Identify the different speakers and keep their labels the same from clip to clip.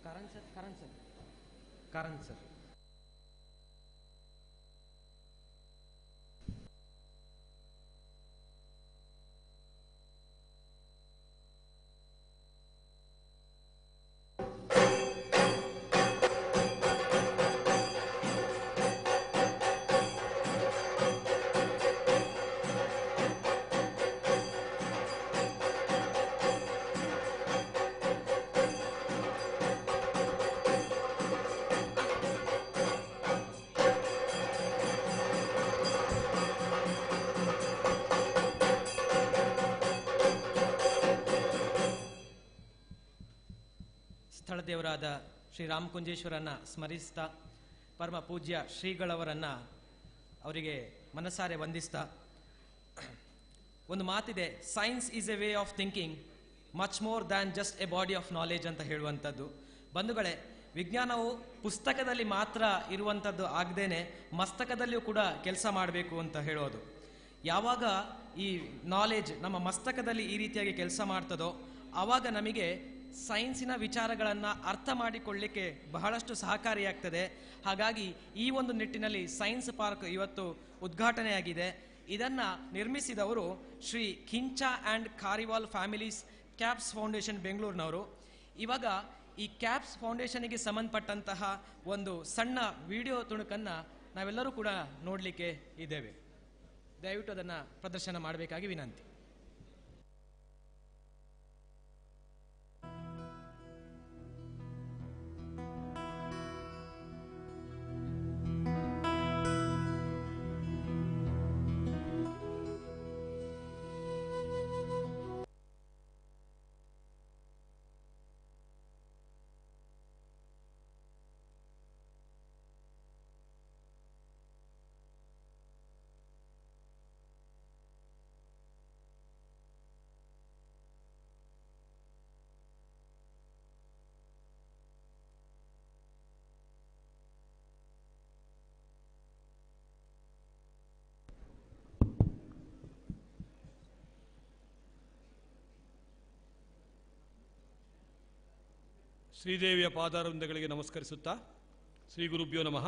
Speaker 1: ಕಾರನ್ sir. ಸ್ಥಳದೇವರಾದ Shri ರಾಮಕುಂಜೇಶ್ವರನ್ನ ಸ್ಮರಿಸ್ತಾ, ಪರಮ ಪೂಜ್ಯ ಶ್ರೀಗಳವರನ್ನು ಅವರಿಗೆ ಮನಸಾರೆ ವಂದಿಸ್ತಾ, ಒಂದು ಮಾತಿದೆ, science is A way of thinking much more than just A body of knowledge ಅಂತ ಹೇಳುವಂಥದ್ದು. ಬಂಧುಗಳೇ, ವಿಜ್ಞಾನವು ಪುಸ್ತಕದಲ್ಲಿ ಮಾತ್ರ ಇರುವಂಥದ್ದು ಆಗದೇನೆ ಮಸ್ತಕದಲ್ಲಿಯೂ ಕೂಡ ಕೆಲಸ ಮಾಡಬೇಕು ಅಂತ ಹೇಳೋದು. ಯಾವಾಗ ಈ ನಾಲೆಜ್ ನಮ್ಮ ಮಸ್ತಕದಲ್ಲಿ ಈ ರೀತಿಯಾಗಿ ಕೆಲಸ ಮಾಡ್ತದೋ ಆವಾಗ ನಮಗೆ ಸೈನ್ಸಿನ ವಿಚಾರಗಳನ್ನು ಅರ್ಥ ಮಾಡಿಕೊಳ್ಳಲಿಕ್ಕೆ ಬಹಳಷ್ಟು ಸಹಕಾರಿಯಾಗ್ತದೆ. ಹಾಗಾಗಿ ಈ ಒಂದು ನಿಟ್ಟಿನಲ್ಲಿ ಸೈನ್ಸ್ ಪಾರ್ಕ್ ಇವತ್ತು ಉದ್ಘಾಟನೆಯಾಗಿದೆ. ಇದನ್ನು ನಿರ್ಮಿಸಿದವರು Shri Khincha and ಕಾರಿವಾಲ್ families caps foundation ಬೆಂಗಳೂರಿನವರು. ಇವಾಗ ಈ ಕ್ಯಾಪ್ಸ್ ಫೌಂಡೇಶನ್ಗೆ ಸಂಬಂಧಪಟ್ಟಂತಹ ಒಂದು ಸಣ್ಣ ವಿಡಿಯೋ ತುಣುಕನ್ನು ನಾವೆಲ್ಲರೂ ಕೂಡ ನೋಡಲಿಕ್ಕೆ ಇದ್ದೇವೆ. ದಯವಿಟ್ಟು ಅದನ್ನು ಪ್ರದರ್ಶನ ಮಾಡಬೇಕಾಗಿ ವಿನಂತಿ.
Speaker 2: ಶ್ರೀದೇವಿಯ ಪಾದಾರವಿಂದಗಳಿಗೆ ನಮಸ್ಕರಿಸುತ್ತಾ, ಶ್ರೀ ಗುರುಭ್ಯೋ ನಮಃ.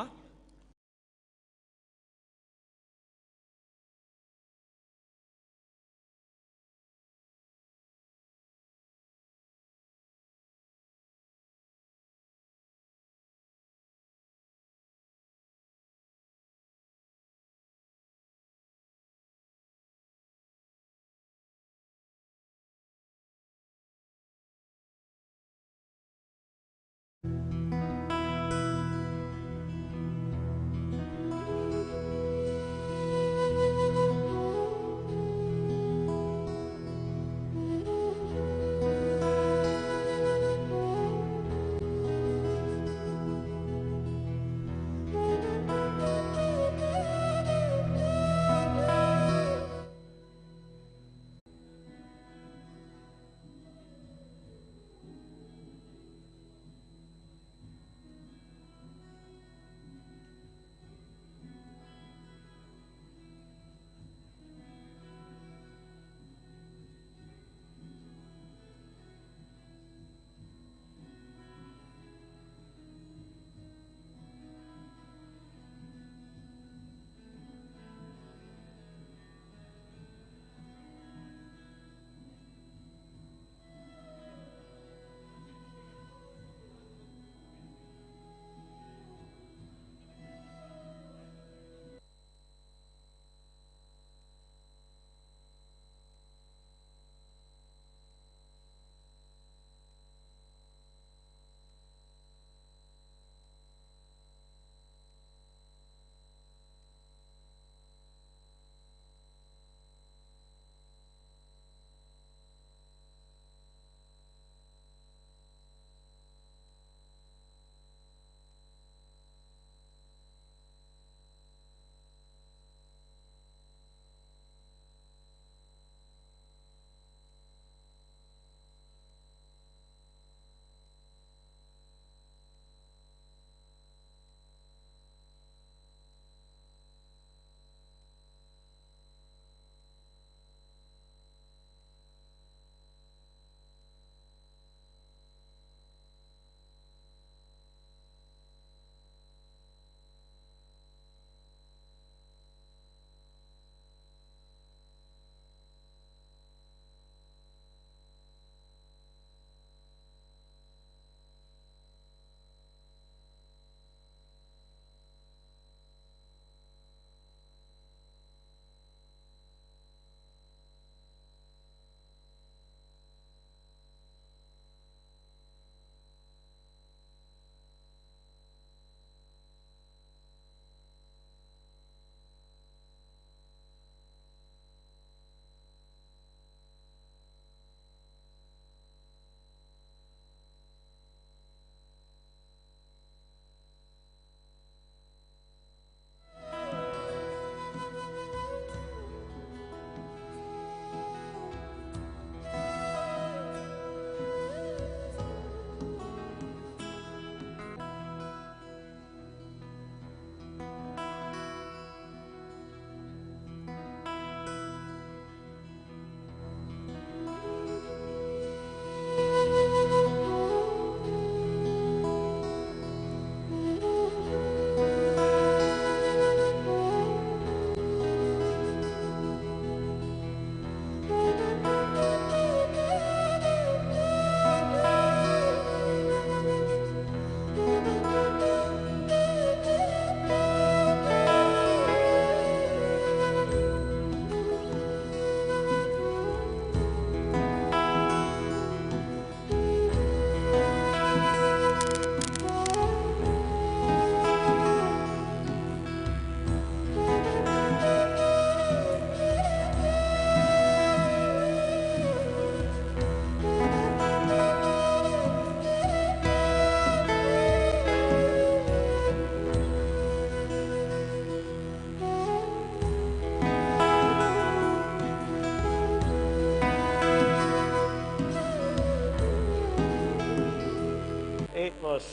Speaker 3: ಶ್ರೀನಿವಾಸ್.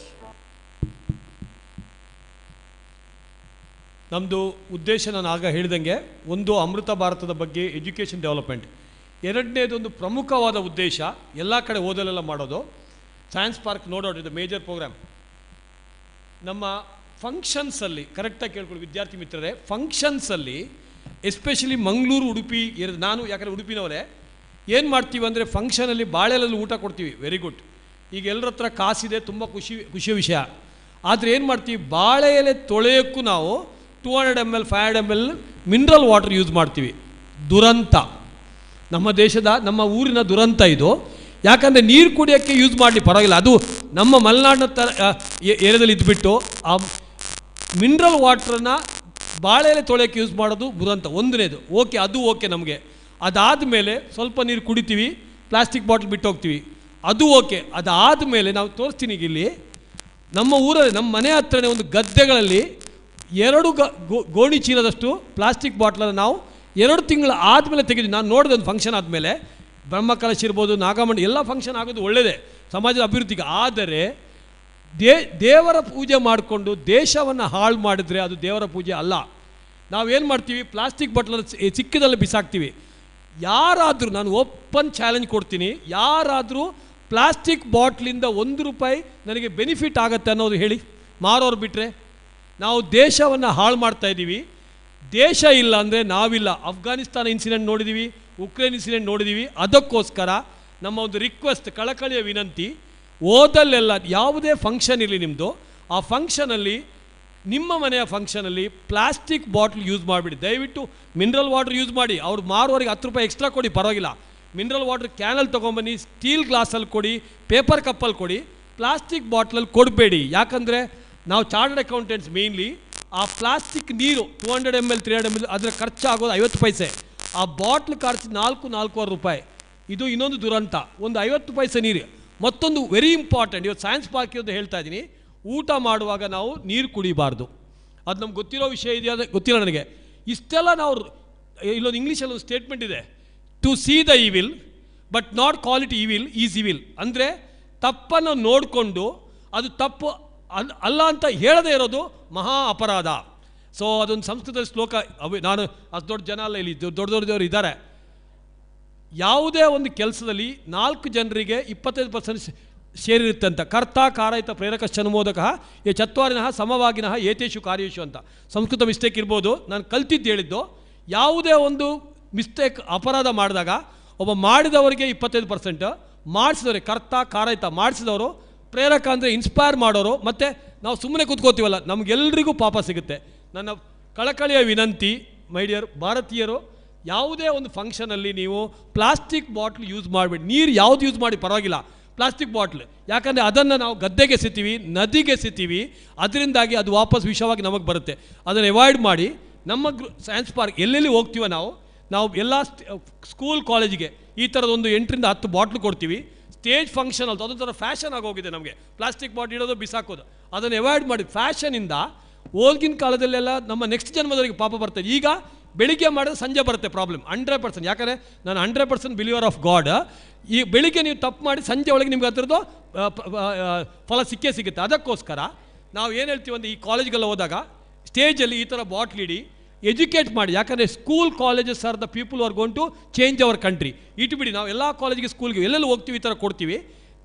Speaker 2: ನಮ್ಮದು ಉದ್ದೇಶ ನಾನು ಆಗ ಹೇಳಿದಂಗೆ, ಒಂದು ಅಮೃತ ಭಾರತದ ಬಗ್ಗೆ ಎಜುಕೇಷನ್ ಡೆವಲಪ್ಮೆಂಟ್, ಎರಡನೇದೊಂದು ಪ್ರಮುಖವಾದ ಉದ್ದೇಶ ಎಲ್ಲ ಕಡೆ ಓದಲೆಲ್ಲ ಮಾಡೋದು. ಸೈನ್ಸ್ ಪಾರ್ಕ್ ನೋಡೋದು ಇದು ಮೇಜರ್ ಪ್ರೋಗ್ರಾಮ್. ನಮ್ಮ ಫಂಕ್ಷನ್ಸಲ್ಲಿ ಕರೆಕ್ಟಾಗಿ ಕೇಳ್ಕೊಳ್ಳಿ ವಿದ್ಯಾರ್ಥಿ ಮಿತ್ರರೇ, ಫಂಕ್ಷನ್ಸಲ್ಲಿ ಎಸ್ಪೆಷಲಿ ಮಂಗಳೂರು, ಉಡುಪಿ, ನಾನು ಯಾಕಂದರೆ ಉಡುಪಿನವರೇ, ಏನು ಮಾಡ್ತೀವಿ ಅಂದರೆ ಫಂಕ್ಷನಲ್ಲಿ ಬಾಳೆಲೆಲ್ಲ ಊಟ ಕೊಡ್ತೀವಿ, ವೆರಿ ಗುಡ್. ಈಗ ಎಲ್ಲರ ಹತ್ರ ಕಾಸಿದೆ, ತುಂಬ ಖುಷಿಯ ವಿಷಯ. ಆದರೆ ಏನು ಮಾಡ್ತೀವಿ, ಬಾಳೆ ಎಲೆ ತೊಳೆಯೋಕ್ಕೂ ನಾವು 200 ml 500 ml mineral water use ಮಾಡ್ತೀವಿ. ದುರಂತ, ನಮ್ಮ ದೇಶದ ನಮ್ಮ ಊರಿನ ದುರಂತ ಇದು. ಯಾಕಂದರೆ ನೀರು ಕುಡಿಯೋಕ್ಕೆ ಯೂಸ್ ಮಾಡಲಿ ಪರವಾಗಿಲ್ಲ, ಅದು ನಮ್ಮ ಮಲೆನಾಡಿನ ಏರಿಯಾದಲ್ಲಿ ಇದ್ಬಿಟ್ಟು ಆ ಮಿನರಲ್ ವಾಟ್ರನ್ನ ಬಾಳೆ ಎಲೆ ತೊಳೆಯೋಕ್ಕೆ ಯೂಸ್ ಮಾಡೋದು ದುರಂತ. ಒಂದನೇದು ಓಕೆ, ಅದು ಓಕೆ ನಮಗೆ. ಅದಾದಮೇಲೆ ಸ್ವಲ್ಪ ನೀರು ಕುಡಿತೀವಿ, ಪ್ಲಾಸ್ಟಿಕ್ ಬಾಟ್ಲ್ ಬಿಟ್ಟು ಹೋಗ್ತೀವಿ, ಅದು ಓಕೆ. ಅದಾದಮೇಲೆ ನಾವು ತೋರಿಸ್ತೀನಿ ಈಗ ಇಲ್ಲಿ ನಮ್ಮ ಊರಲ್ಲಿ, ನಮ್ಮ ಮನೆ ಹತ್ರನೇ ಒಂದು ಗದ್ದೆಗಳಲ್ಲಿ 2 ಗೋಣಿ ಚೀಲದಷ್ಟು ಪ್ಲಾಸ್ಟಿಕ್ ಬಾಟ್ಲನ್ನು ನಾವು 2 ತಿಂಗಳು ಆದಮೇಲೆ ತೆಗೆದು, ನಾನು ನೋಡಿದೆ ಒಂದು ಫಂಕ್ಷನ್ ಆದಮೇಲೆ, ಬ್ರಹ್ಮಕಲಶ ಇರ್ಬೋದು, ನಾಗಮಂಡಿ ಎಲ್ಲ ಫಂಕ್ಷನ್ ಆಗೋದು ಒಳ್ಳೆಯದೇ ಸಮಾಜದ ಅಭಿವೃದ್ಧಿಗೆ. ಆದರೆ ದೇವರ ಪೂಜೆ ಮಾಡಿಕೊಂಡು ದೇಶವನ್ನು ಹಾಳು ಮಾಡಿದ್ರೆ ಅದು ದೇವರ ಪೂಜೆ ಅಲ್ಲ. ನಾವೇನು ಮಾಡ್ತೀವಿ, ಪ್ಲಾಸ್ಟಿಕ್ ಬಾಟ್ಲನ್ನು ಸಿಕ್ಕಿದಲ್ಲಿ ಬಿಸಾಕ್ತೀವಿ. ಯಾರಾದರೂ, ನಾನು ಓಪನ್ ಚಾಲೆಂಜ್ ಕೊಡ್ತೀನಿ, ಯಾರಾದರೂ ಪ್ಲಾಸ್ಟಿಕ್ ಬಾಟ್ಲಿಂದ ₹1 ನನಗೆ ಬೆನಿಫಿಟ್ ಆಗುತ್ತೆ ಅನ್ನೋದು ಹೇಳಿ, ಮಾರೋರು ಬಿಟ್ಟರೆ. ನಾವು ದೇಶವನ್ನು ಹಾಳು ಮಾಡ್ತಾ ಇದ್ದೀವಿ. ದೇಶ ಇಲ್ಲ ಅಂದರೆ ನಾವಿಲ್ಲ. ಅಫ್ಘಾನಿಸ್ತಾನ ಇನ್ಸಿಡೆಂಟ್ ನೋಡಿದ್ದೀವಿ, ಉಕ್ರೇನ್ ಇನ್ಸಿಡೆಂಟ್ ನೋಡಿದ್ದೀವಿ. ಅದಕ್ಕೋಸ್ಕರ ನಮ್ಮ ಒಂದು ರಿಕ್ವೆಸ್ಟ್, ಕಳಕಳಿಯ ವಿನಂತಿ, ಓದಲ್ಲೆಲ್ಲ ಯಾವುದೇ ಫಂಕ್ಷನ್ ಇರಲಿ ನಿಮ್ಮದು, ಆ ಫಂಕ್ಷನಲ್ಲಿ, ನಿಮ್ಮ ಮನೆಯ ಫಂಕ್ಷನಲ್ಲಿ ಪ್ಲಾಸ್ಟಿಕ್ ಬಾಟ್ಲ್ ಯೂಸ್ ಮಾಡಿಬಿಡಿ. ದಯವಿಟ್ಟು ಮಿನರಲ್ ವಾಟರ್ ಯೂಸ್ ಮಾಡಿ. ಅವ್ರು ಮಾರುವವರಿಗೆ ₹10 ಎಕ್ಸ್ಟ್ರಾ ಕೊಡಿ, ಪರವಾಗಿಲ್ಲ. ಮಿನರಲ್ ವಾಟರ್ ಕ್ಯಾನಲ್ಲಿ ತೊಗೊಂಬನ್ನಿ, ಸ್ಟೀಲ್ ಗ್ಲಾಸಲ್ಲಿ ಕೊಡಿ, ಪೇಪರ್ ಕಪ್ಪಲ್ಲಿ ಕೊಡಿ, ಪ್ಲಾಸ್ಟಿಕ್ ಬಾಟ್ಲಲ್ಲಿ ಕೊಡಬೇಡಿ. ಯಾಕಂದರೆ ನಾವು ಚಾರ್ಟರ್ಡ್ ಅಕೌಂಟೆಂಟ್ಸ್ ಮೇನ್ಲಿ ಆ ಪ್ಲಾಸ್ಟಿಕ್ ನೀರು 200 ml 300 ml ಅದರ ಖರ್ಚಾಗೋದು 50 ಪೈಸೆ. ಆ ಬಾಟ್ಲ್ ಖರ್ಚು ₹4-4.25. ಇದು ಇನ್ನೊಂದು ದುರಂತ. ಒಂದು 50 ಪೈಸೆ ನೀರು. ಮತ್ತೊಂದು ವೆರಿ ಇಂಪಾರ್ಟೆಂಟ್, ಇವತ್ತು ಸೈನ್ಸ್ ಪಾರ್ಕ್ ಅಂತ ಹೇಳ್ತಾ ಇದ್ದೀನಿ, ಊಟ ಮಾಡುವಾಗ ನಾವು ನೀರು ಕುಡಿಬಾರ್ದು. ಅದು ನಮ್ಗೆ ಗೊತ್ತಿರೋ ವಿಷಯ ಇದೆಯಾ ಗೊತ್ತಿಲ್ಲ ನನಗೆ. ಇಷ್ಟೆಲ್ಲ ನಾವು, ಇಲ್ಲೊಂದು ಇಂಗ್ಲೀಷಲ್ಲಿ ಒಂದು ಸ್ಟೇಟ್ಮೆಂಟ್ ಇದೆ, to see the evil but not call it evil is evil. ಅಂದರೆ ತಪ್ಪನ್ನು ನೋಡಿಕೊಂಡು ಅದು ತಪ್ಪು ಅಲ್ಲ ಅಂತ ಹೇಳದೇ ಇರೋದು ಮಹಾ ಅಪರಾಧ. ಸೊ ಅದೊಂದು ಸಂಸ್ಕೃತ ಶ್ಲೋಕ, ನಾನು ಅಷ್ಟು ದೊಡ್ಡ ಜನ ಅಲ್ಲ, ಇಲ್ಲಿ ದೊಡ್ಡದವ್ರು ಇದ್ದಾರೆ. ಯಾವುದೇ ಒಂದು ಕೆಲಸದಲ್ಲಿ 4 ಜನರಿಗೆ 25% ಶೇರ್ ಇರುತ್ತೆ ಅಂತ. ಕರ್ತ ಕಾರಯಿತ ಪ್ರೇರಕಶ್ಚನುಮೋದಕ ಯೇ ಚತ್ವಾರಿನಃ ಸಮವಾಗಿನಃ ಏತೇಷು ಕಾರ್ಯೇಶು ಅಂತ. ಸಂಸ್ಕೃತ ಮಿಸ್ಟೇಕ್ ಇರ್ಬೋದು, ನಾನು ಕಲ್ತಿದ್ದು ಹೇಳಿದ್ದು. ಯಾವುದೇ ಒಂದು ಮಿಸ್ಟೇಕ್ ಅಪರಾಧ ಮಾಡಿದಾಗ ಒಬ್ಬ ಮಾಡಿದವರಿಗೆ 25%, ಮಾಡಿಸಿದವ್ರಿಗೆ ಕರ್ತ ಕಾರಯಿತ ಮಾಡಿಸಿದವರು, ಪ್ರೇರಕ ಅಂದರೆ ಇನ್ಸ್ಪೈರ್ ಮಾಡೋರು, ಮತ್ತು ನಾವು ಸುಮ್ಮನೆ ಕೂತ್ಕೋತೀವಲ್ಲ, ನಮಗೆಲ್ಲರಿಗೂ ಪಾಪ ಸಿಗುತ್ತೆ. ನನ್ನ ಕಳಕಳಿಯ ವಿನಂತಿ, ಮೈ ಡಿಯರ್ ಭಾರತೀಯರು, ಯಾವುದೇ ಒಂದು ಫಂಕ್ಷನಲ್ಲಿ ನೀವು ಪ್ಲಾಸ್ಟಿಕ್ ಬಾಟ್ಲ್ ಯೂಸ್ ಮಾಡಬೇಡಿ. ನೀರು ಯಾವುದು ಯೂಸ್ ಮಾಡಿ ಪರವಾಗಿಲ್ಲ, ಪ್ಲಾಸ್ಟಿಕ್ ಬಾಟ್ಲ್, ಯಾಕಂದರೆ ಅದನ್ನು ನಾವು ಗದ್ದೆಗೆ ಎಸಿತೀವಿ, ನದಿಗೆ ಎಸಿತೀವಿ, ಅದರಿಂದಾಗಿ ಅದು ವಾಪಸ್ ವಿಷವಾಗಿ ನಮಗೆ ಬರುತ್ತೆ. ಅದನ್ನು ಅವಾಯ್ಡ್ ಮಾಡಿ. ನಮ್ಮ ಸೈನ್ಸ್ ಪಾರ್ಕ್ ಎಲ್ಲೆಲ್ಲಿ ಹೋಗ್ತೀವೋ ನಾವು ಎಲ್ಲ ಸ್ಕೂಲ್ ಕಾಲೇಜಿಗೆ ಈ ಥರದ್ದು ಒಂದು 8ರಿಂದ 10 ಬಾಟ್ಲು ಕೊಡ್ತೀವಿ. ಸ್ಟೇಜ್ ಫಂಕ್ಷನ್ ಅಂತ ಅದೊಂಥರ ಫ್ಯಾಷನ್ ಆಗೋಗಿದೆ ನಮಗೆ, ಪ್ಲಾಸ್ಟಿಕ್ ಬಾಟ್ಲ್ ಇಡೋದು ಬಿಸಾಕೋದು. ಅದನ್ನು ಅವಾಯ್ಡ್ ಮಾಡಿ. ಫ್ಯಾಷನಿಂದ ಹೋಗಿನ ಕಾಲದಲ್ಲೆಲ್ಲ ನಮ್ಮ ನೆಕ್ಸ್ಟ್ ಜನ್ಮದವರಿಗೆ ಪಾಪ ಬರ್ತದೆ. ಈಗ ಬೆಳಿಗ್ಗೆ ಮಾಡಿದ್ರೆ ಸಂಜೆ ಬರುತ್ತೆ ಪ್ರಾಬ್ಲಮ್ 100%. ಯಾಕಂದರೆ ನಾನು 100% ಬಿಲೀವರ್ ಆಫ್ ಗಾಡ್. ಈ ಬೆಳಿಗ್ಗೆ ನೀವು ತಪ್ಪು ಮಾಡಿ ಸಂಜೆ ಒಳಗೆ ನಿಮ್ಗೆ ಅದರದ್ದು ಫಲ ಸಿಕ್ಕೇ ಸಿಗುತ್ತೆ. ಅದಕ್ಕೋಸ್ಕರ ನಾವು ಏನು ಹೇಳ್ತೀವಿ ಅಂದರೆ, ಈ ಕಾಲೇಜ್ಗೆಲ್ಲ ಹೋದಾಗ ಸ್ಟೇಜಲ್ಲಿ ಈ ಥರ ಬಾಟ್ಲ್ ಇಡಿ, ಎಜುಕೇಟ್ ಮಾಡಿ. ಯಾಕಂದರೆ school colleges are the people are gone to change our country. ಇಟ್ಬಿಡಿ. ನಾವು ಎಲ್ಲ ಕಾಲೇಜಿಗೆ, ಸ್ಕೂಲ್ಗೆ ಎಲ್ಲೆಲ್ಲಿ ಹೋಗ್ತೀವಿ ಈ ಥರ ಕೊಡ್ತೀವಿ.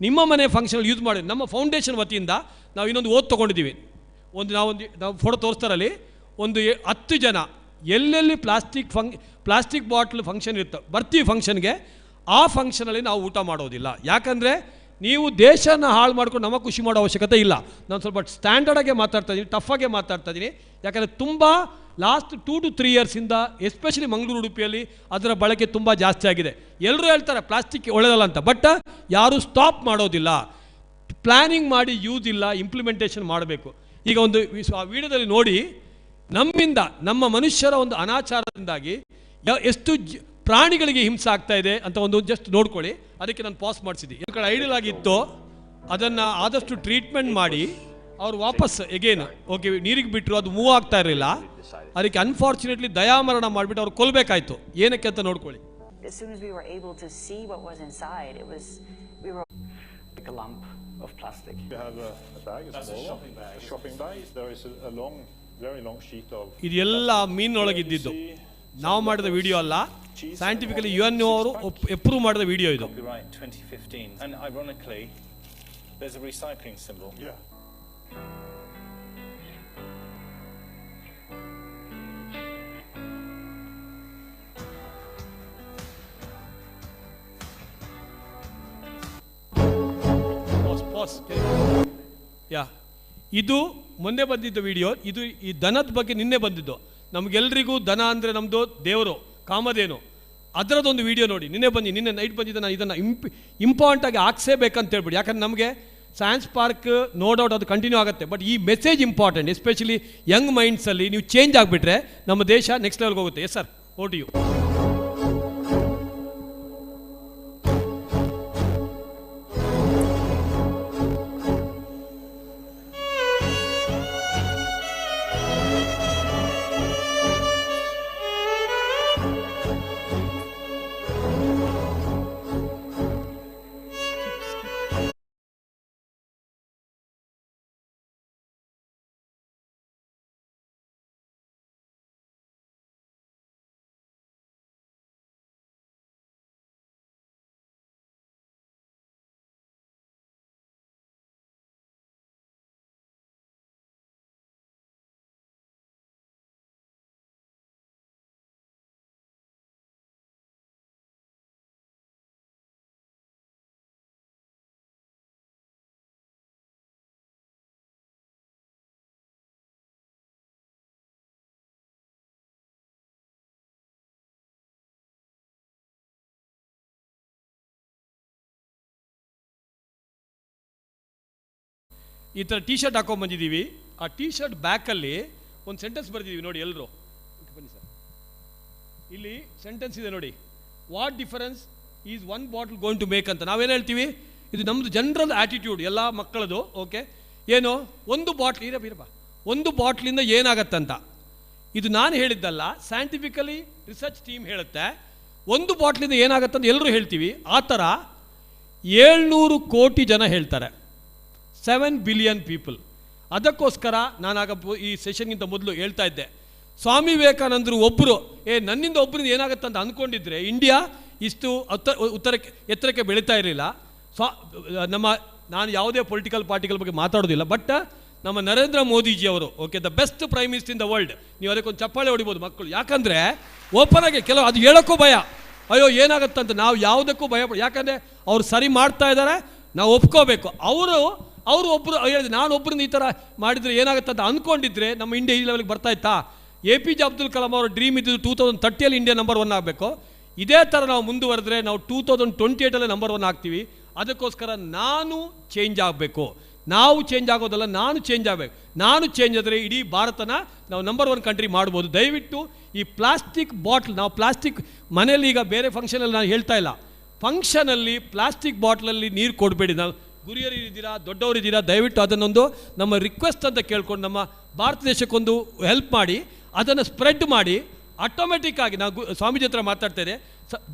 Speaker 2: ನಿಮ್ಮ ಮನೆ ಫಂಕ್ಷನಲ್ಲಿ ಯೂಸ್ ಮಾಡಿ. ನಮ್ಮ ಫೌಂಡೇಶನ್ ವತಿಯಿಂದ ನಾವು ಇನ್ನೊಂದು ತೊಗೊಂಡಿದ್ದೀವಿ. ನಾವು ಫೋಟೋ ತೋರಿಸ್ತಾರಲ್ಲಿ ಒಂದು 10 ಜನ ಎಲ್ಲೆಲ್ಲಿ ಪ್ಲಾಸ್ಟಿಕ್ ಬಾಟ್ಲ್ ಫಂಕ್ಷನ್ ಇರುತ್ತೆ ಬರ್ತೀವಿ ಫಂಕ್ಷನ್ಗೆ. ಆ ಫಂಕ್ಷನಲ್ಲಿ ನಾವು ಊಟ ಮಾಡೋದಿಲ್ಲ. ಯಾಕಂದರೆ ನೀವು ದೇಶನ ಹಾಳು ಮಾಡ್ಕೊಂಡು ನಮಗೆ ಖುಷಿ ಮಾಡೋ ಅವಶ್ಯಕತೆ ಇಲ್ಲ. ನಾನು ಸ್ವಲ್ಪ ಸ್ಟ್ಯಾಂಡರ್ಡಾಗೆ ಮಾತಾಡ್ತಾ ಇದ್ದೀನಿ, ಟಫಾಗೆ ಮಾತಾಡ್ತಾ ಇದ್ದೀನಿ. ಯಾಕಂದರೆ ತುಂಬ ಲಾಸ್ಟ್ 2 to 3 ಇಯರ್ಸಿಂದ ಎಸ್ಪೆಷಲಿ ಮಂಗಳೂರು, ಉಡುಪಿಯಲ್ಲಿ ಅದರ ಬಳಕೆ ತುಂಬ ಜಾಸ್ತಿ ಆಗಿದೆ. ಎಲ್ಲರೂ ಹೇಳ್ತಾರೆ ಪ್ಲಾಸ್ಟಿಕ್ ಒಳ್ಳೆಯದಲ್ಲ ಅಂತ, ಬಟ್ ಯಾರೂ ಸ್ಟಾಪ್ ಮಾಡೋದಿಲ್ಲ. ಪ್ಲ್ಯಾನಿಂಗ್ ಮಾಡಿ ಯೂಸ್ ಇಲ್ಲ, ಇಂಪ್ಲಿಮೆಂಟೇಷನ್ ಮಾಡಬೇಕು. ಈಗ ಒಂದು ಆ ವಿಡಿಯೋದಲ್ಲಿ ನೋಡಿ, ನಮ್ಮಿಂದ, ನಮ್ಮ ಮನುಷ್ಯರ ಒಂದು ಅನಾಚಾರದಿಂದಾಗಿ ಎಷ್ಟು ಪ್ರಾಣಿಗಳಿಗೆ ಹಿಂಸೆ ಆಗ್ತಾ ಇದೆ ಅಂತ ಒಂದು ಜಸ್ಟ್ ನೋಡ್ಕೊಳ್ಳಿ. ಅದಕ್ಕೆ ನಾನು ಪಾಸ್ ಮಾಡಿಸಿದ್ದೆ. ಈ ಕಡೆ ಐಡಲ್ ಆಗಿತ್ತು, ಅದನ್ನು ಆದಷ್ಟು ಟ್ರೀಟ್ಮೆಂಟ್ ಮಾಡಿ ಅವ್ರು ವಾಪಸ್ ಎಗೇನ್ ಓಕೆ ನೀರಿಗೆ ಬಿಟ್ಟರು. ಅದು ಮೂವ್ ಆಗ್ತಾ ಇರಲಿಲ್ಲ. ಅದಕ್ಕೆ ಅನ್ಫಾರ್ಚುನೇಟ್ಲಿ ದಯಾಮರಣ ಮಾಡಿಬಿಟ್ಟು ಅವ್ರು ಕೊಲ್ಲಬೇಕಾಯ್ತು. ಏನಕ್ಕೆ ಅಂತ ನೋಡ್ಕೊಳ್ಳಿ.
Speaker 4: As soon as we were able to see what was inside, it was, we were like a lump
Speaker 3: of plastic.
Speaker 4: You have a bag,
Speaker 3: That's a shopping bag.
Speaker 4: A shopping bag. There is a long, very long sheet of.
Speaker 2: ಇದೆಲ್ಲ ಮೀನೊಳಗಿದ್ದಿದ್ದು ನಾವು ಮಾಡಿದ video ಅಲ್ಲ, scientifically UN ಅವರು approve ಮಾಡಿದ video ಇದು.
Speaker 3: Copyright 2015. And ironically, there's a recycling symbol.
Speaker 4: Yeah.
Speaker 2: ಯಾ, ಇದು ಮೊನ್ನೆ ಬಂದಿದ್ದ ವಿಡಿಯೋ. ಇದು ಈ ದನದ ಬಗ್ಗೆ ನಿನ್ನೆ ಬಂದಿದ್ದು. ನಮಗೆಲ್ರಿಗೂ ದನ ಅಂದರೆ ನಮ್ಮದು ದೇವರು, ಕಾಮಧೇನು. ಅದರದೊಂದು ವಿಡಿಯೋ ನೋಡಿ, ನಿನ್ನೆ ನೈಟ್ ಬಂದಿದ್ದ. ನಾನು ಇದನ್ನು ಇಂಪಾರ್ಟೆಂಟಾಗಿ ಹಾಕ್ಸೇಬೇಕಂತ ಹೇಳ್ಬಿಡಿ, ಯಾಕಂದ್ರೆ ನಮಗೆ ಸೈನ್ಸ್ ಪಾರ್ಕ್ ನೋ ಡೌಟ್ ಅದು ಕಂಟಿನ್ಯೂ ಆಗುತ್ತೆ, ಬಟ್ ಈ ಮೆಸೇಜ್ ಇಂಪಾರ್ಟೆಂಟ್. ಎಸ್ಪೆಷಲಿ ಯಂಗ್ ಮೈಂಡ್ಸಲ್ಲಿ ನೀವು ಚೇಂಜ್ ಆಗಿಬಿಟ್ರೆ ನಮ್ಮ ದೇಶ ನೆಕ್ಸ್ಟ್ ಲೆವೆಲ್ಗೆ ಹೋಗುತ್ತೆ. ಎಸ್ ಸರ್, ಓಟ್ ಯು. ಈ ಥರ ಟೀ ಶರ್ಟ್ ಹಾಕೊಂಡ್ಬಂದಿದ್ದೀವಿ. ಆ ಟೀ ಶರ್ಟ್ ಬ್ಯಾಕಲ್ಲಿ ಒಂದು ಸೆಂಟೆನ್ಸ್ ಬರೆದಿದ್ದೀವಿ ನೋಡಿ ಎಲ್ಲರೂ. ಬನ್ನಿ ಸರ್, ಇಲ್ಲಿ ಸೆಂಟೆನ್ಸ್ ಇದೆ ನೋಡಿ. What difference is one bottle going to make ಅಂತ ನಾವೇನು ಹೇಳ್ತೀವಿ? ಇದು ನಮ್ಮದು ಜನರಲ್ ಆ್ಯಟಿಟ್ಯೂಡ್ ಎಲ್ಲ ಮಕ್ಕಳದು. ಓಕೆ, ಏನು ಒಂದು ಬಾಟ್ಲ್ ಇರಪ್ಪ, ಒಂದು ಬಾಟ್ಲಿಂದ ಏನಾಗತ್ತಂತ. ಇದು ನಾನು ಹೇಳಿದ್ದಲ್ಲ, ಸೈಂಟಿಫಿಕಲಿ ರಿಸರ್ಚ್ ಟೀಮ್ ಹೇಳುತ್ತೆ. ಒಂದು ಬಾಟ್ಲಿಂದ ಏನಾಗತ್ತಂತ ಎಲ್ಲರೂ ಹೇಳ್ತೀವಿ. ಆ ಥರ 700 ಕೋಟಿ ಜನ ಹೇಳ್ತಾರೆ, 7 ಬಿಲಿಯನ್ ಪೀಪಲ್. ಅದಕ್ಕೋಸ್ಕರ ನಾನಾಗ ಈ ಸೆಷನ್ಗಿಂತ ಮೊದಲು ಹೇಳ್ತಾ ಇದ್ದೆ, ಸ್ವಾಮಿ ವಿವೇಕಾನಂದರು ಒಬ್ಬರು ನನ್ನಿಂದ ಒಬ್ಬರಿಂದ ಏನಾಗುತ್ತೆ ಅಂತ ಅಂದ್ಕೊಂಡಿದ್ರೆ ಇಂಡಿಯಾ ಇಷ್ಟು ಎತ್ತರಕ್ಕೆ ಬೆಳೀತಾ ಇರಲಿಲ್ಲ. ನಾನು ಯಾವುದೇ ಪೊಲಿಟಿಕಲ್ ಪಾರ್ಟಿಗಳ ಬಗ್ಗೆ ಮಾತಾಡೋದಿಲ್ಲ, ಬಟ್ ನಮ್ಮ ನರೇಂದ್ರ ಮೋದಿಜಿಯವರು, okay, the best prime minister in the world. ನೀವು ಅದಕ್ಕೊಂದು ಚಪ್ಪಾಳೆ ಹೊಡಿಬೋದು ಮಕ್ಕಳು, ಯಾಕಂದರೆ ಓಪನ್ ಆಗಿ ಕೆಲವು ಅದು ಹೇಳೋಕ್ಕೂ ಭಯ, ಅಯ್ಯೋ ಏನಾಗುತ್ತಂತ. ನಾವು ಯಾವುದಕ್ಕೂ ಭಯ, ಯಾಕಂದರೆ ಅವ್ರು ಸರಿ ಮಾಡ್ತಾ ಇದ್ದಾರೆ, ನಾವು ಒಪ್ಕೋಬೇಕು. ಅವರು ಒಬ್ಬರು ಹೇಳಿದ್ರು, ನಾನು ಒಬ್ಬರಿಂದ ಈ ಥರ ಮಾಡಿದರೆ ಏನಾಗುತ್ತೆ ಅಂತ ಅಂದ್ಕೊಂಡಿದ್ರೆ ನಮ್ಮ ಇಂಡಿಯಾ ಈ ಲೆವೆಲ್ಗೆ ಬರ್ತಾ ಇತ್ತಾ? APJ ಅಬ್ದುಲ್ ಕಲಾಂ ಅವರ ಡ್ರೀಮ್ ಇದ್ದು 2030 ಇಂಡಿಯಾ ನಂಬರ್ 1 ಆಗಬೇಕು. ಇದೇ ಥರ ನಾವು ಮುಂದುವರೆದ್ರೆ ನಾವು 2028 ನಂಬರ್ 1 ಆಗ್ತೀವಿ. ಅದಕ್ಕೋಸ್ಕರ ನಾನು ಚೇಂಜ್ ಆಗಬೇಕು. ನಾವು ಚೇಂಜ್ ಆಗೋದಲ್ಲ, ನಾನು ಚೇಂಜ್ ಆಗಬೇಕು. ನಾನು ಚೇಂಜ್ ಆದರೆ ಇಡೀ ಭಾರತನ ನಾವು ನಂಬರ್ 1 ಕಂಟ್ರಿ ಮಾಡ್ಬೋದು. ದಯವಿಟ್ಟು ಈ ಪ್ಲಾಸ್ಟಿಕ್ ಬಾಟ್ಲ್, ನಾವು ಪ್ಲಾಸ್ಟಿಕ್ ಮನೇಲಿ ಈಗ ಬೇರೆ ಫಂಕ್ಷನಲ್ಲಿ ನಾನು ಹೇಳ್ತಾ ಇಲ್ಲ, ಫಂಕ್ಷನಲ್ಲಿ ಪ್ಲಾಸ್ಟಿಕ್ ಬಾಟ್ಲಲ್ಲಿ ನೀರು ಕೊಡಬೇಡಿ. ನಾವು ಗುರಿಯರಿದ್ದೀರಾ, ದೊಡ್ಡವರಿದ್ದೀರಾ, ದಯವಿಟ್ಟು ಅದನ್ನೊಂದು ನಮ್ಮ ರಿಕ್ವೆಸ್ಟ್ ಅಂತ ಕೇಳ್ಕೊಂಡು ನಮ್ಮ ಭಾರತ ದೇಶಕ್ಕೊಂದು ಹೆಲ್ಪ್ ಮಾಡಿ, ಅದನ್ನು ಸ್ಪ್ರೆಡ್ ಮಾಡಿ. ಆಟೋಮೆಟಿಕ್ ಆಗಿ ನಾವು ಸ್ವಾಮೀಜಿ ಹತ್ರ ಮಾತಾಡ್ತೇನೆ,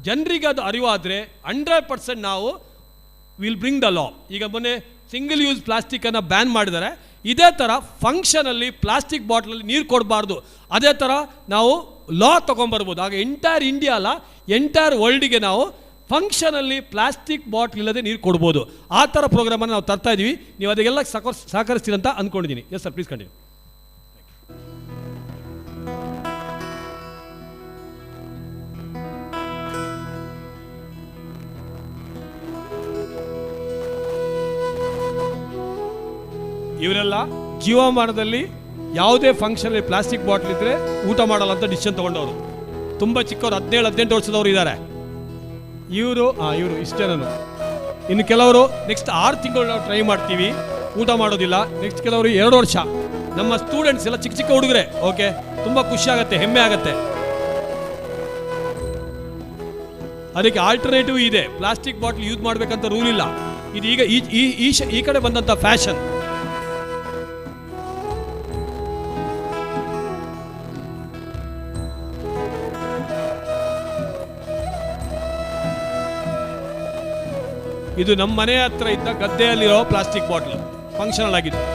Speaker 2: ಜನರಿಗೆ ಅದು ಅರಿವಾದರೆ 100% ನಾವು ವಿಲ್ ಬ್ರಿಂಗ್ ದ ಲಾ. ಈಗ ಮೊನ್ನೆ ಸಿಂಗಲ್ ಯೂಸ್ ಪ್ಲಾಸ್ಟಿಕ್ಕನ್ನು ಬ್ಯಾನ್ ಮಾಡಿದ್ದಾರೆ. ಇದೇ ಥರ ಫಂಕ್ಷನಲ್ಲಿ ಪ್ಲಾಸ್ಟಿಕ್ ಬಾಟ್ಲಲ್ಲಿ ನೀರು ಕೊಡಬಾರ್ದು, ಅದೇ ಥರ ನಾವು ಲಾ ತೊಗೊಂಬರ್ಬೋದು. ಆಗ ಎಂಟೈರ್ ಇಂಡಿಯಾ ಅಲ್ಲ, ಎಂಟೈರ್ ವರ್ಲ್ಡಿಗೆ ನಾವು ಫಂಕ್ಷನಲ್ಲಿ ಪ್ಲಾಸ್ಟಿಕ್ ಬಾಟ್ಲ್ ಇಲ್ಲದೆ ನೀರು ಕೊಡ್ಬೋದು. ಆ ಥರ ಪ್ರೋಗ್ರಾಮನ್ನು ನಾವು ತರ್ತಾ ಇದ್ದೀವಿ. ನೀವು ಅದಕ್ಕೆಲ್ಲ ಸಹಕರಿಸ್ತೀರಿ ಅಂತ ಅಂದ್ಕೊಂಡಿದ್ದೀನಿ. Yes sir, please continue. ಇವರೆಲ್ಲ ಜೀವಮಾನದಲ್ಲಿ ಯಾವುದೇ ಫಂಕ್ಷನಲ್ಲಿ ಪ್ಲಾಸ್ಟಿಕ್ ಬಾಟ್ಲ್ ಇದ್ದರೆ ಊಟ ಮಾಡಲ್ಲ ಅಂತ ಡಿಸಿಷನ್ ತೊಗೊಂಡವರು. ತುಂಬ ಚಿಕ್ಕವರು, 17-18 ವರ್ಷದವರು ಇದ್ದಾರೆ. ಇವರು ಇಷ್ಟೇ. ಇನ್ನು ಕೆಲವರು ನೆಕ್ಸ್ಟ್ 6 ತಿಂಗಳು ನಾವು ಟ್ರೈ ಮಾಡ್ತೀವಿ, ಊಟ ಮಾಡೋದಿಲ್ಲ. ನೆಕ್ಸ್ಟ್ ಕೆಲವರು 2 ವರ್ಷ. ನಮ್ಮ ಸ್ಟೂಡೆಂಟ್ಸ್ ಎಲ್ಲ ಚಿಕ್ಕ ಚಿಕ್ಕ ಹುಡುಗರೆ. ಓಕೆ, ತುಂಬ ಖುಷಿ ಆಗುತ್ತೆ, ಹೆಮ್ಮೆ ಆಗುತ್ತೆ. ಅದಕ್ಕೆ ಆಲ್ಟರ್ನೇಟಿವ್ ಇದೆ. ಪ್ಲಾಸ್ಟಿಕ್ ಬಾಟ್ಲ್ ಯೂಸ್ ಮಾಡಬೇಕಂತ ರೂಲ್ ಇಲ್ಲ. ಇದು ಈಗ ಈ ಕಡೆ ಬಂದಂಥ ಫ್ಯಾಷನ್. ಇದು ನಮ್ಮ ಮನೆ ಹತ್ರ ಇದ್ದ ಗದ್ದೆಯಲ್ಲಿರೋ ಪ್ಲಾಸ್ಟಿಕ್ ಬಾಟ್ಲ್ ಫಂಕ್ಷನಲ್ ಆಗಿತ್ತು.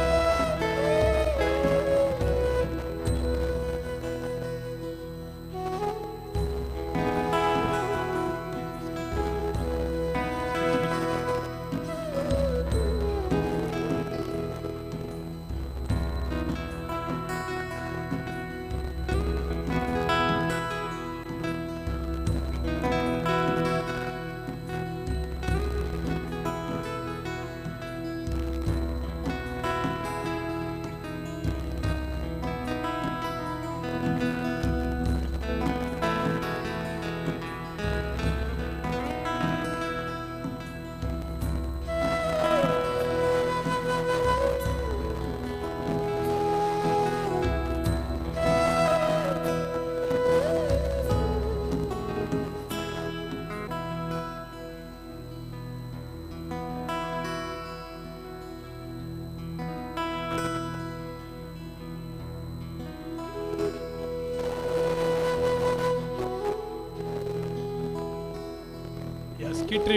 Speaker 2: ಸ್ಕಿಟ್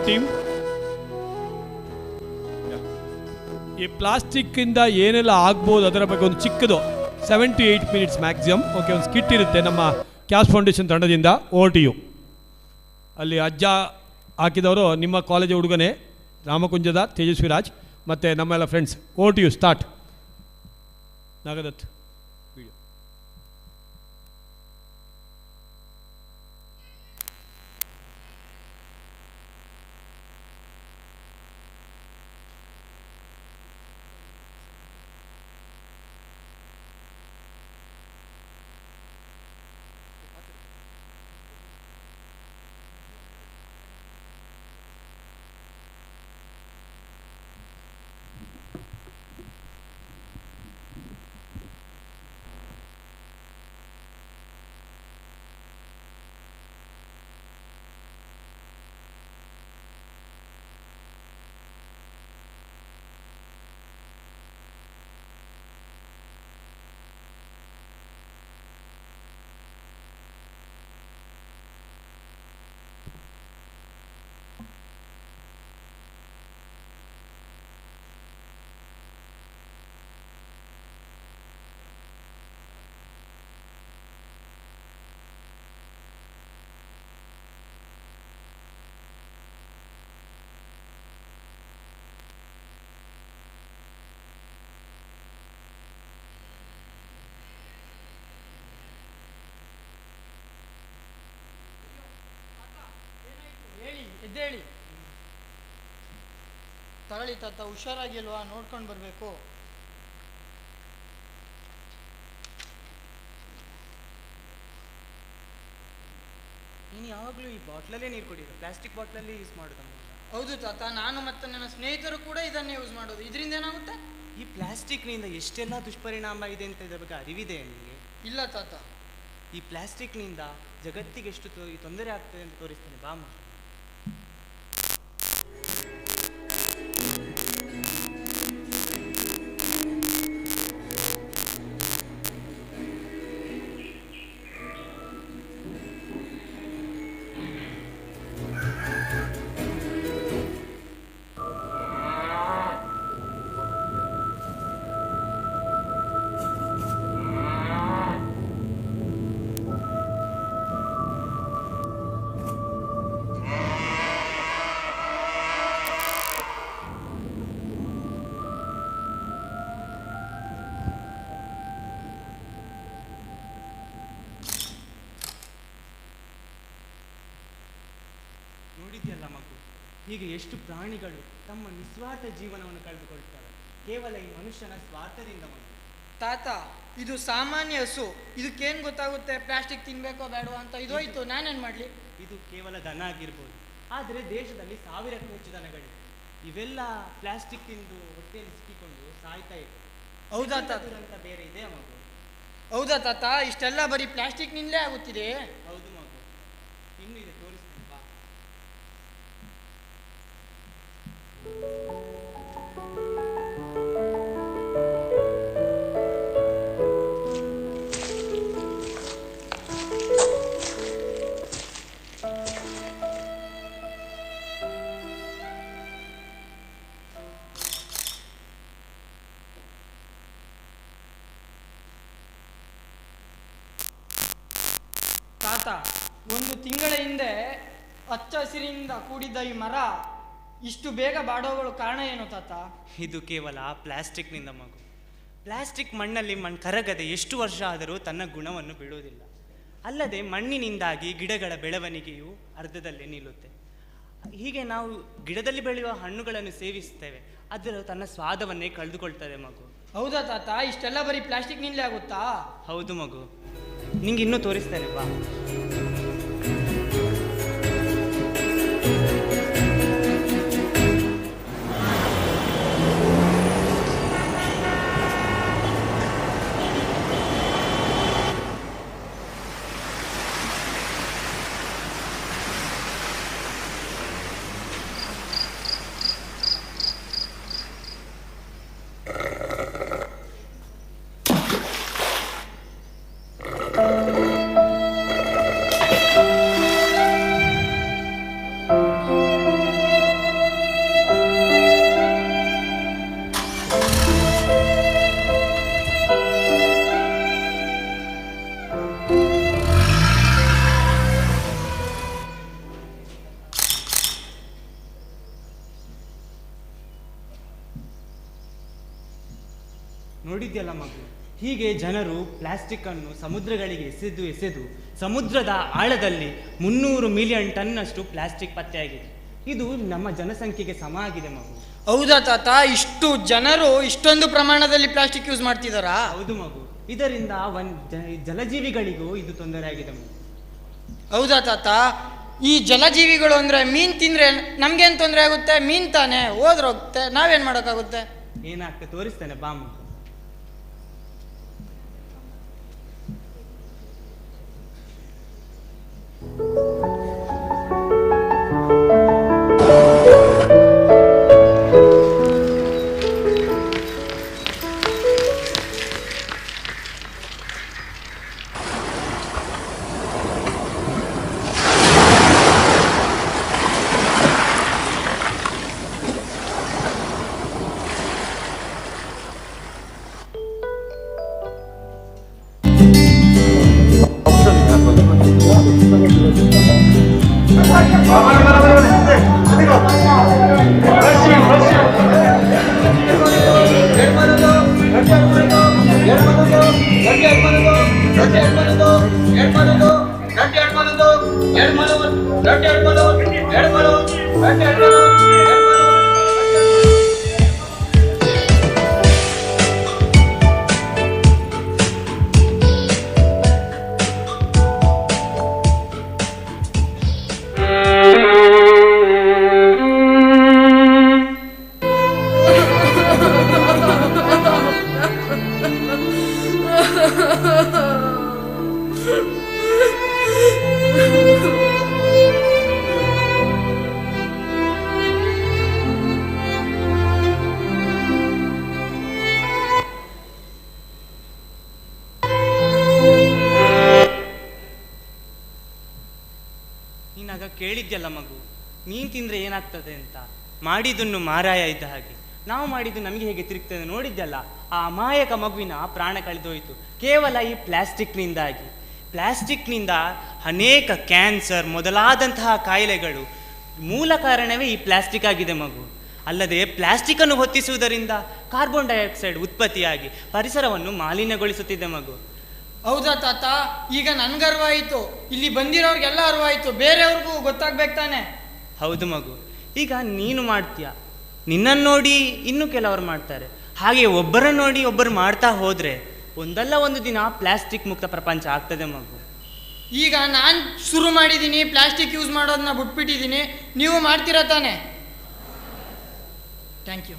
Speaker 2: ಟೀಮ್ ಈ ಪ್ಲಾಸ್ಟಿಕ್ಕಿಂದ ಏನೆಲ್ಲ ಆಗ್ಬೋದು ಅದರ ಬಗ್ಗೆ ಒಂದು ಚಿಕ್ಕದು 7 to 8 minutes ಮ್ಯಾಕ್ಸಿಮಮ್. ಓಕೆ, ಒಂದು ಸ್ಕಿಟ್ ಇರುತ್ತೆ ನಮ್ಮ ಕ್ಯಾಶ್ ಫೌಂಡೇಶನ್ ತಂಡದಿಂದ. Over to you. ಅಲ್ಲಿ ಅಜ್ಜ ಹಾಕಿದವರು ನಿಮ್ಮ ಕಾಲೇಜ್ ಹುಡುಗನೇ, ರಾಮಕುಂಜದ ತೇಜಸ್ವಿ ರಾಜ್ ಮತ್ತು ನಮ್ಮೆಲ್ಲ friends. Over to you, start. Nagadath video.
Speaker 5: ಎದ್ದೇಳಿ. ತಗೊಳ್ಳಿ ತಾತ, ಹುಷಾರಾಗಿಲ್ವಾ, ನೋಡ್ಕೊಂಡು ಬರಬೇಕು.
Speaker 6: ನೀನು ಯಾವಾಗಲೂ ಈ ಬಾಟ್ಲಲ್ಲೇ ನೀರು ಕುಡಿಯೋದು, ಪ್ಲಾಸ್ಟಿಕ್ ಬಾಟ್ಲಲ್ಲಿ ಯೂಸ್ ಮಾಡೋದು?
Speaker 5: ಹೌದು ತಾತ, ನಾನು ಮತ್ತು ನನ್ನ ಸ್ನೇಹಿತರು ಕೂಡ ಇದನ್ನೇ ಯೂಸ್ ಮಾಡೋದು. ಇದರಿಂದ ಏನಾಗುತ್ತೆ?
Speaker 6: ಈ ಪ್ಲಾಸ್ಟಿಕ್ನಿಂದ ಎಷ್ಟೆಲ್ಲ ದುಷ್ಪರಿಣಾಮ ಇದೆ ಅಂತ ಇದರ ಬಗ್ಗೆ ಅರಿವಿದೆ ನಿಮಗೆ?
Speaker 5: ಇಲ್ಲ ತಾತ.
Speaker 6: ಈ ಪ್ಲಾಸ್ಟಿಕ್ನಿಂದ ಜಗತ್ತಿಗೆ ಎಷ್ಟು ತೊಂದರೆ ಆಗ್ತದೆ ಅಂತ ತೋರಿಸ್ತೇನೆ, ಬಾಮ. ನೋಡಿದ್ಯಲ್ಲ ಮಗು, ಹೀಗೆ ಎಷ್ಟು ಪ್ರಾಣಿಗಳು ತಮ್ಮ ನಿಸ್ವಾರ್ಥ ಜೀವನವನ್ನು ಕಳೆದುಕೊಳ್ತಾರೆ ಕೇವಲ ಈ ಮನುಷ್ಯನ ಸ್ವಾರ್ಥದಿಂದ. ಮಗು
Speaker 5: ತಾತ, ಇದು ಸಾಮಾನ್ಯ ಹಸು, ಇದಕ್ಕೇನು ಗೊತ್ತಾಗುತ್ತೆ ಪ್ಲಾಸ್ಟಿಕ್ ತಿನ್ಬೇಕೋ ಬೇಡವಾ ಅಂತ? ಇದೋಯ್ತು, ನಾನೇನು ಮಾಡಲಿ?
Speaker 6: ಇದು ಕೇವಲ ದನ ಆಗಿರ್ಬೋದು, ಆದರೆ ದೇಶದಲ್ಲಿ 1000ಕ್ಕೂ ಹೆಚ್ಚು ದನಗಳಿವೆ. ಇವೆಲ್ಲ ಪ್ಲಾಸ್ಟಿಕ್ ತಿಂದು ಹೊಟ್ಟೆಯಲ್ಲಿ ಸಿಕ್ಕಿಕೊಂಡು ಸಾಯ್ತಾ ಇದೆ.
Speaker 5: ಹೌದಾ ತಾತ?
Speaker 6: ಅಂತ ಬೇರೆ ಇದೆ ಮಗು?
Speaker 5: ಹೌದಾ ತಾತ? ಇಷ್ಟೆಲ್ಲ ಬರೀ ಪ್ಲಾಸ್ಟಿಕ್ನಿಂದಲೇ ಆಗುತ್ತಿದೆ?
Speaker 6: ಹೌದು ಮಗು, ಇನ್ನೂ ಇದೆ, ತೋರಿಸ್ತೀನಿ ಬಾ.
Speaker 5: ತಾತ, ಒಂದು ತಿಂಗಳ ಹಿಂದೆ ಹಚ್ಚ ಹಸಿರಿಂದ ಕೂಡಿದ್ದ ಈ ಮರ ಇಷ್ಟು ಬೇಗ ಬಾಡೋಗಳು ಕಾರಣ ಏನು ತಾತ?
Speaker 6: ಇದು ಕೇವಲ ಪ್ಲಾಸ್ಟಿಕ್ನಿಂದ ಮಗು. ಪ್ಲಾಸ್ಟಿಕ್ ಮಣ್ಣಲ್ಲಿ ಕರಗದೆ ಎಷ್ಟು ವರ್ಷ ಆದರೂ ತನ್ನ ಗುಣವನ್ನು ಬಿಡುವುದಿಲ್ಲ. ಅಲ್ಲದೆ ಮಣ್ಣಿನಿಂದಾಗಿ ಗಿಡಗಳ ಬೆಳವಣಿಗೆಯು ಅರ್ಧದಲ್ಲೇ ನಿಲ್ಲುತ್ತೆ. ಹೀಗೆ ನಾವು ಗಿಡದಲ್ಲಿ ಬೆಳೆಯುವ ಹಣ್ಣುಗಳನ್ನು ಸೇವಿಸ್ತೇವೆ, ಅದರ ತನ್ನ ಸ್ವಾದವನ್ನೇ ಕಳೆದುಕೊಳ್ತದೆ ಮಗು.
Speaker 5: ಹೌದಾ ತಾತ? ಇಷ್ಟೆಲ್ಲ ಬರೀ ಪ್ಲಾಸ್ಟಿಕ್ನಿಂದಲೇ ಆಗುತ್ತಾ?
Speaker 6: ಹೌದು ಮಗು, ನಿಂಗೆ ಇನ್ನೂ ತೋರಿಸ್ತೇನೆ ಬಾ. ನೋಡಿದ್ಯಲ್ಲ ಮಗು, ಹೀಗೆ ಜನರು ಪ್ಲಾಸ್ಟಿಕ್ ಅನ್ನು ಸಮುದ್ರಗಳಿಗೆ ಎಸೆದು ಸಮುದ್ರದ ಆಳದಲ್ಲಿ 300 ಮಿಲಿಯನ್ ಟನ್ನಷ್ಟು ಪ್ಲಾಸ್ಟಿಕ್ ಪತ್ತೆಯಾಗಿದೆ. ಇದು ನಮ್ಮ ಜನಸಂಖ್ಯೆಗೆ ಸಮ ಆಗಿದೆ ಮಗು.
Speaker 5: ಹೌದಾ ತಾತ? ಇಷ್ಟು ಜನರು ಇಷ್ಟೊಂದು ಪ್ರಮಾಣದಲ್ಲಿ ಪ್ಲಾಸ್ಟಿಕ್ ಯೂಸ್ ಮಾಡ್ತಿದ್ದಾರಾ?
Speaker 6: ಹೌದು ಮಗು, ಇದರಿಂದ ಜಲಜೀವಿಗಳಿಗೂ ಇದು ತೊಂದರೆ ಆಗಿದೆ ಮಗು.
Speaker 5: ಹೌದಾ ತಾತ? ಈ ಜಲಜೀವಿಗಳು ಅಂದ್ರೆ ಮೀನ್ ತಿಂದ್ರೆ ನಮ್ಗೇನ್ ತೊಂದರೆ ಆಗುತ್ತೆ? ಮೀನ್ ತಾನೆ ಹೋಗುತ್ತೆ, ನಾವೇನ್ ಮಾಡೋಕ್ಕಾಗುತ್ತೆ?
Speaker 6: ಏನಾಗ್ತದೆ ತೋರಿಸ್ತೇನೆ ಬಾ ಮಗು. ನೀನಾಗ ಕೇಳಿದ್ಯಲ್ಲ ಮಗು, ನೀನು ತಿಂದರೆ ಏನಾಗ್ತದೆ ಅಂತ. ಮಾಡಿದ್ದನ್ನು ಮಾರಾಯ ಇದ್ದ ಹಾಗೆ, ನಾವು ಮಾಡಿದ್ದು ನಮಗೆ ಹೇಗೆ ತಿರುಗ್ತದೆ ನೋಡಿದ್ಯಲ್ಲ. ಆ ಅಮಾಯಕ ಮಗುವಿನ ಪ್ರಾಣ ಕಳೆದೋಯ್ತು ಕೇವಲ ಈ ಪ್ಲಾಸ್ಟಿಕ್ನಿಂದಾಗಿ. ಪ್ಲಾಸ್ಟಿಕ್ನಿಂದ ಅನೇಕ ಕ್ಯಾನ್ಸರ್ ಮೊದಲಾದಂತಹ ಕಾಯಿಲೆಗಳು ಮೂಲ ಕಾರಣವೇ ಈ ಪ್ಲಾಸ್ಟಿಕ್ ಆಗಿದೆ ಮಗು. ಅಲ್ಲದೆ ಪ್ಲಾಸ್ಟಿಕ್ಕನ್ನು ಹೊತ್ತಿಸುವುದರಿಂದ ಕಾರ್ಬನ್ ಡೈಆಕ್ಸೈಡ್ ಉತ್ಪತ್ತಿಯಾಗಿ ಪರಿಸರವನ್ನು ಮಾಲಿನ್ಯಗೊಳಿಸುತ್ತಿದೆ ಮಗು.
Speaker 5: ಹೌದಾ ತಾತ? ಈಗ ನನ್ಗೆ ಅರಿವಾಯಿತು, ಇಲ್ಲಿ ಬಂದಿರೋರ್ಗೆಲ್ಲ ಅರಿವಾಯಿತು, ಬೇರೆಯವ್ರಿಗೂ ಗೊತ್ತಾಗ್ಬೇಕು ತಾನೆ?
Speaker 6: ಹೌದು ಮಗು, ಈಗ ನೀನು ಮಾಡ್ತೀಯ, ನಿನ್ನನ್ನು ನೋಡಿ ಇನ್ನು ಕೆಲವರು ಮಾಡ್ತಾರೆ. ಹಾಗೆ ಒಬ್ಬರನ್ನು ನೋಡಿ ಒಬ್ಬರು ಮಾಡ್ತಾ ಹೋದರೆ ಒಂದಲ್ಲ ಒಂದು ದಿನ ಪ್ಲಾಸ್ಟಿಕ್ ಮುಕ್ತ ಪ್ರಪಂಚ ಆಗ್ತದೆ ಮಗು.
Speaker 5: ಈಗ ನಾನು ಶುರು ಮಾಡಿದ್ದೀನಿ, ಪ್ಲಾಸ್ಟಿಕ್ ಯೂಸ್ ಮಾಡೋದನ್ನ ಬಿಟ್ಬಿಟ್ಟಿದ್ದೀನಿ, ನೀವು ಮಾಡ್ತೀರಾ ತಾನೆ? Thank you.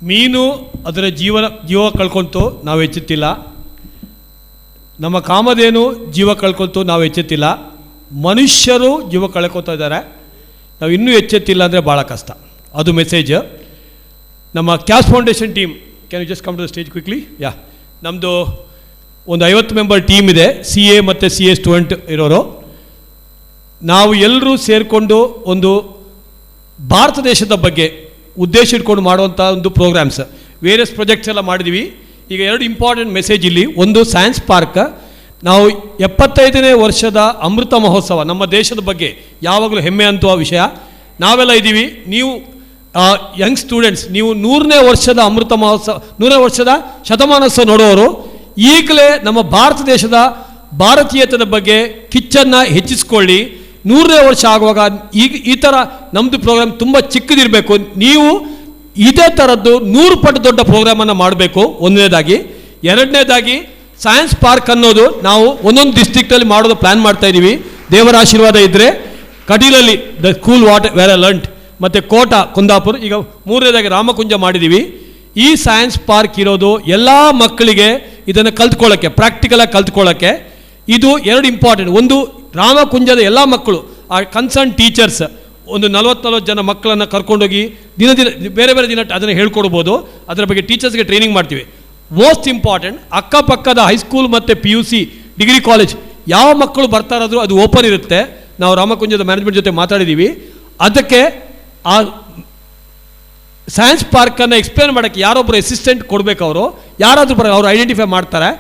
Speaker 2: ಮೀನು ಅದರ ಜೀವ ಕಳ್ಕೊಂತು, ನಾವು ಎಚ್ಚುತ್ತಿಲ್ಲ. ನಮ್ಮ ಕಾಮಧೇನು ಜೀವ ಕಳ್ಕೊಂತು, ನಾವು ಎಚ್ಚುತ್ತಿಲ್ಲ. ಮನುಷ್ಯರು ಜೀವ ಕಳ್ಕೊತಾ ಇದ್ದಾರೆ. ನಾವು ಇನ್ನೂ ಎಚ್ಚೆತ್ತಿಲ್ಲ ಅಂದರೆ ಭಾಳ ಕಷ್ಟ. ಅದು ಮೆಸೇಜ್. ನಮ್ಮ cash foundation team, can you just come to the stage quickly? Yeah, ನಮ್ಮದು ಒಂದು 50 ಮೆಂಬರ್ ಟೀಮ್ ಇದೆ, CA ಮತ್ತು CA ಸ್ಟೂಡೆಂಟ್ ಇರೋರು. ನಾವು ಎಲ್ಲರೂ ಸೇರಿಕೊಂಡು ಒಂದು ಭಾರತ ದೇಶದ ಬಗ್ಗೆ ಉದ್ದೇಶ ಇಟ್ಕೊಂಡು ಮಾಡುವಂಥ ಒಂದು ಪ್ರೋಗ್ರಾಮ್ಸ್, ವೇರಿಯಸ್ ಪ್ರಾಜೆಕ್ಟ್ಸ್ ಎಲ್ಲ ಮಾಡಿದ್ದೀವಿ. ಈಗ 2 ಇಂಪಾರ್ಟೆಂಟ್ ಮೆಸೇಜ್ ಇಲ್ಲಿ. ಒಂದು ಸೈನ್ಸ್ ಪಾರ್ಕ್, ನಾವು 75ನೇ ವರ್ಷದ ಅಮೃತ ಮಹೋತ್ಸವ, ನಮ್ಮ ದೇಶದ ಬಗ್ಗೆ ಯಾವಾಗಲೂ ಹೆಮ್ಮೆ ಅಂತುವ ವಿಷಯ. ನಾವೆಲ್ಲ ಇದ್ದೀವಿ, ನೀವು ಯಂಗ್ ಸ್ಟೂಡೆಂಟ್ಸ್, ನೀವು 100ನೇ ವರ್ಷದ ಅಮೃತ ಮಹೋತ್ಸವ, 100ನೇ ವರ್ಷದ ಶತಮಾನೋತ್ಸವ ನೋಡುವವರು. ಈಗಲೇ ನಮ್ಮ ಭಾರತ ದೇಶದ ಭಾರತೀಯತೆಯ ಬಗ್ಗೆ ಕಿಚ್ಚನ್ನು ಹೆಚ್ಚಿಸ್ಕೊಳ್ಳಿ. 100ನೇ ವರ್ಷ ಆಗುವಾಗ ಈಗ ಈ ಥರ ನಮ್ಮದು ಪ್ರೋಗ್ರಾಮ್ ತುಂಬ ಚಿಕ್ಕದಿರಬೇಕು. ನೀವು ಇದೇ ಥರದ್ದು 100 ಪಟ್ಟು ದೊಡ್ಡ ಪ್ರೋಗ್ರಾಮನ್ನು ಮಾಡಬೇಕು, ಒಂದನೇದಾಗಿ. ಎರಡನೇದಾಗಿ ಸೈನ್ಸ್ ಪಾರ್ಕ್ ಅನ್ನೋದು ನಾವು ಒಂದೊಂದು ಡಿಸ್ಟ್ರಿಕ್ಟಲ್ಲಿ ಮಾಡೋದು ಪ್ಲ್ಯಾನ್ ಮಾಡ್ತಾ ಇದ್ದೀವಿ. ದೇವರ ಆಶೀರ್ವಾದ ಇದ್ದರೆ ಕಟೀಲಲ್ಲಿ the school where I learned, ಮತ್ತು ಕೋಟ ಕುಂದಾಪುರ, ಈಗ 3ನೇದಾಗಿ ರಾಮಕುಂಜ ಮಾಡಿದ್ದೀವಿ. ಈ ಸೈನ್ಸ್ ಪಾರ್ಕ್ ಇರೋದು ಎಲ್ಲ ಮಕ್ಕಳಿಗೆ ಇದನ್ನು ಕಲ್ತ್ಕೊಳ್ಳೋಕ್ಕೆ, ಪ್ರಾಕ್ಟಿಕಲಾಗಿ ಕಲ್ತ್ಕೊಳ್ಳೋಕ್ಕೆ. ಇದು 2 ಇಂಪಾರ್ಟೆಂಟ್. ಒಂದು, ರಾಮಕುಂಜದ ಎಲ್ಲ ಮಕ್ಕಳು, ಆ ಕನ್ಸರ್ನ್ ಟೀಚರ್ಸ್ ಒಂದು 40 ಜನ ಮಕ್ಕಳನ್ನು ಕರ್ಕೊಂಡೋಗಿ ದಿನ ಬೇರೆ ಬೇರೆ ದಿನ ಅದನ್ನು ಹೇಳ್ಕೊಡ್ಬೋದು. ಅದರ ಬಗ್ಗೆ ಟೀಚರ್ಸ್ಗೆ ಟ್ರೈನಿಂಗ್ ಮಾಡ್ತೀವಿ. ಮೋಸ್ಟ್ ಇಂಪಾರ್ಟೆಂಟ್, ಅಕ್ಕಪಕ್ಕದ ಹೈಸ್ಕೂಲ್ ಮತ್ತು PUC ಡಿಗ್ರಿ ಕಾಲೇಜ್ ಯಾವ ಮಕ್ಕಳು ಬರ್ತಾ ಇರೋದು ಅದು ಓಪನ್ ಇರುತ್ತೆ. ನಾವು ರಾಮಕುಂಜದ ಮ್ಯಾನೇಜ್ಮೆಂಟ್ ಜೊತೆ ಮಾತಾಡಿದ್ದೀವಿ. ಅದಕ್ಕೆ ಆ ಸೈನ್ಸ್ ಪಾರ್ಕನ್ನು ಎಕ್ಸ್ಪ್ಲೇನ್ ಮಾಡೋಕ್ಕೆ ಯಾರೊಬ್ಬರು ಅಸಿಸ್ಟೆಂಟ್ ಕೊಡಬೇಕು. ಅವರು ಯಾರಾದರೂ ಅವರು ಐಡೆಂಟಿಫೈ ಮಾಡ್ತಾರೆ.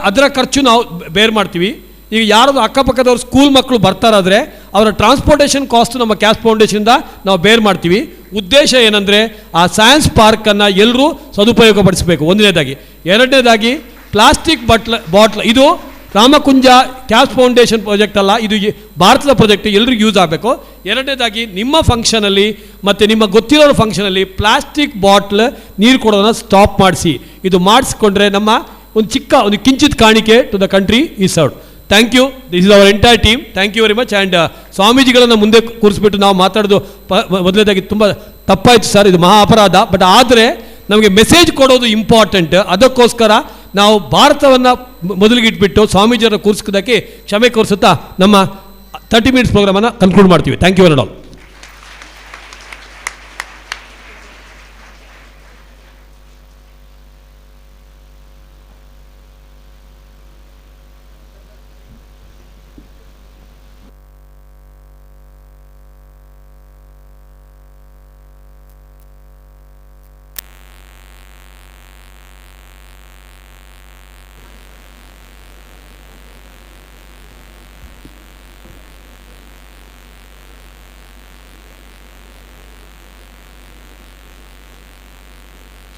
Speaker 2: ಅದರ ಖರ್ಚು ನಾವು ಬೇರ್ ಮಾಡ್ತೀವಿ. ಈಗ ಯಾರಾದರೂ ಅಕ್ಕಪಕ್ಕದವ್ರು ಸ್ಕೂಲ್ ಮಕ್ಕಳು ಬರ್ತಾರಾದರೆ ಅವರ ಟ್ರಾನ್ಸ್ಪೋರ್ಟೇಷನ್ ಕಾಸ್ಟ್ ನಮ್ಮ ಕ್ಯಾಸ್ ಫೌಂಡೇಶನ್ದ ನಾವು ಬೇರ್ ಮಾಡ್ತೀವಿ. ಉದ್ದೇಶ ಏನಂದರೆ ಆ ಸೈನ್ಸ್ ಪಾರ್ಕನ್ನು ಎಲ್ಲರೂ ಸದುಪಯೋಗಪಡಿಸಬೇಕು, ಒಂದನೇದಾಗಿ. ಎರಡನೇದಾಗಿ ಪ್ಲಾಸ್ಟಿಕ್ ಬಾಟ್ಲ್, ಇದು ರಾಮಕುಂಜ ಕ್ಯಾಸ್ ಫೌಂಡೇಶನ್ ಪ್ರಾಜೆಕ್ಟ್ ಅಲ್ಲ, ಇದು ಭಾರತದ ಪ್ರಾಜೆಕ್ಟ್, ಎಲ್ರಿಗೂ ಯೂಸ್ ಆಗಬೇಕು. ಎರಡನೇದಾಗಿ ನಿಮ್ಮ ಫಂಕ್ಷನಲ್ಲಿ ಮತ್ತು ನಿಮ್ಮ ಗೊತ್ತಿರೋರ ಫಂಕ್ಷನಲ್ಲಿ ಪ್ಲಾಸ್ಟಿಕ್ ಬಾಟ್ಲ್ ನೀರು ಕೊಡೋದನ್ನು ಸ್ಟಾಪ್ ಮಾಡಿಸಿ. ಇದು ಮಾಡಿಸ್ಕೊಂಡ್ರೆ ನಮ್ಮ ಒಂದು ಕಿಂಚಿತ್ ಕಾಣಿಕೆ to the country is served. Thank you. This is our entire team. Thank you very much. And ಸ್ವಾಮೀಜಿಗಳನ್ನು ಮುಂದೆ ಕೂರಿಸ್ಬಿಟ್ಟು ನಾವು ಮಾತಾಡೋದು ಮೊದಲನೇದಾಗಿ ತುಂಬ ತಪ್ಪಾಯಿತು ಸರ್, ಇದು ಮಹಾ ಅಪರಾಧ. ಬಟ್ ಆದರೆ ನಮಗೆ ಮೆಸೇಜ್ ಕೊಡೋದು ಇಂಪಾರ್ಟೆಂಟ್. ಅದಕ್ಕೋಸ್ಕರ ನಾವು ಭಾರತವನ್ನು ಮೊದಲಿಗೆ ಇಟ್ಬಿಟ್ಟು ಸ್ವಾಮೀಜಿಯವರ ಕೂರಿಸೋದಕ್ಕೆ ಕ್ಷಮೆ ಕೋರಿಸುತ್ತಾ ನಮ್ಮ 30 ಮಿನಿಟ್ಸ್ ಪ್ರೋಗ್ರಾಮನ್ನು ಕನ್ಕ್ಲೂಡ್ ಮಾಡ್ತೀವಿ. Thank you very much.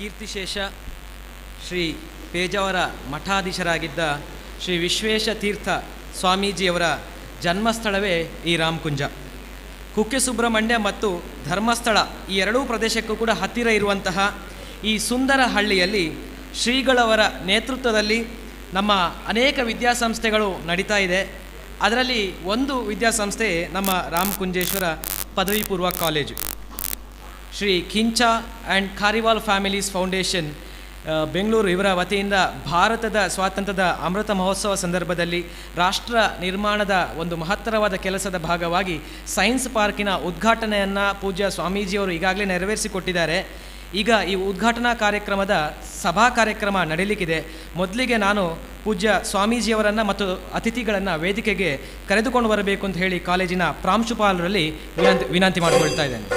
Speaker 1: ಕೀರ್ತಿಶೇಷ ಶ್ರೀ ಪೇಜಾವರ ಮಠಾಧೀಶರಾಗಿದ್ದ ಶ್ರೀ ವಿಶ್ವೇಶ ತೀರ್ಥ ಸ್ವಾಮೀಜಿಯವರ ಜನ್ಮಸ್ಥಳವೇ ಈ ರಾಮಕುಂಜ. ಕುಕ್ಕೆ ಸುಬ್ರಹ್ಮಣ್ಯ ಮತ್ತು ಧರ್ಮಸ್ಥಳ ಈ ಎರಡೂ ಪ್ರದೇಶಕ್ಕೂ ಕೂಡ ಹತ್ತಿರ ಇರುವಂತಹ ಈ ಸುಂದರ ಹಳ್ಳಿಯಲ್ಲಿ ಶ್ರೀಗಳವರ ನೇತೃತ್ವದಲ್ಲಿ ನಮ್ಮ ಅನೇಕ ವಿದ್ಯಾಸಂಸ್ಥೆಗಳು ನಡೀತಾ ಇದೆ. ಅದರಲ್ಲಿ ಒಂದು ವಿದ್ಯಾಸಂಸ್ಥೆ ನಮ್ಮ ರಾಮಕುಂಜೇಶ್ವರ ಪದವಿ ಪೂರ್ವ college. Shri Kincha and ಕಾರಿವಾಲ್ families foundation Bengaluru ಇವರ ವತಿಯಿಂದ ಭಾರತದ ಸ್ವಾತಂತ್ರ್ಯದ ಅಮೃತ ಮಹೋತ್ಸವ ಸಂದರ್ಭದಲ್ಲಿ ರಾಷ್ಟ್ರ ನಿರ್ಮಾಣದ ಒಂದು ಮಹತ್ತರವಾದ ಕೆಲಸದ ಭಾಗವಾಗಿ ಸೈನ್ಸ್ ಪಾರ್ಕಿನ ಉದ್ಘಾಟನೆಯನ್ನು ಪೂಜ್ಯ ಸ್ವಾಮೀಜಿಯವರು ಈಗಾಗಲೇ ನೆರವೇರಿಸಿಕೊಟ್ಟಿದ್ದಾರೆ. ಈಗ ಈ ಉದ್ಘಾಟನಾ ಕಾರ್ಯಕ್ರಮದ ಸಭಾ ಕಾರ್ಯಕ್ರಮ ನಡೀಲಿಕ್ಕಿದೆ. ಮೊದಲಿಗೆ ನಾನು ಪೂಜ್ಯ ಸ್ವಾಮೀಜಿಯವರನ್ನು ಮತ್ತು ಅತಿಥಿಗಳನ್ನು ವೇದಿಕೆಗೆ ಕರೆದುಕೊಂಡು ಬರಬೇಕು ಅಂತ ಹೇಳಿ ಕಾಲೇಜಿನ ಪ್ರಾಂಶುಪಾಲರಲ್ಲಿ ವಿನಂತಿ ಮಾಡಿಕೊಳ್ತಾ ಇದ್ದೇನೆ.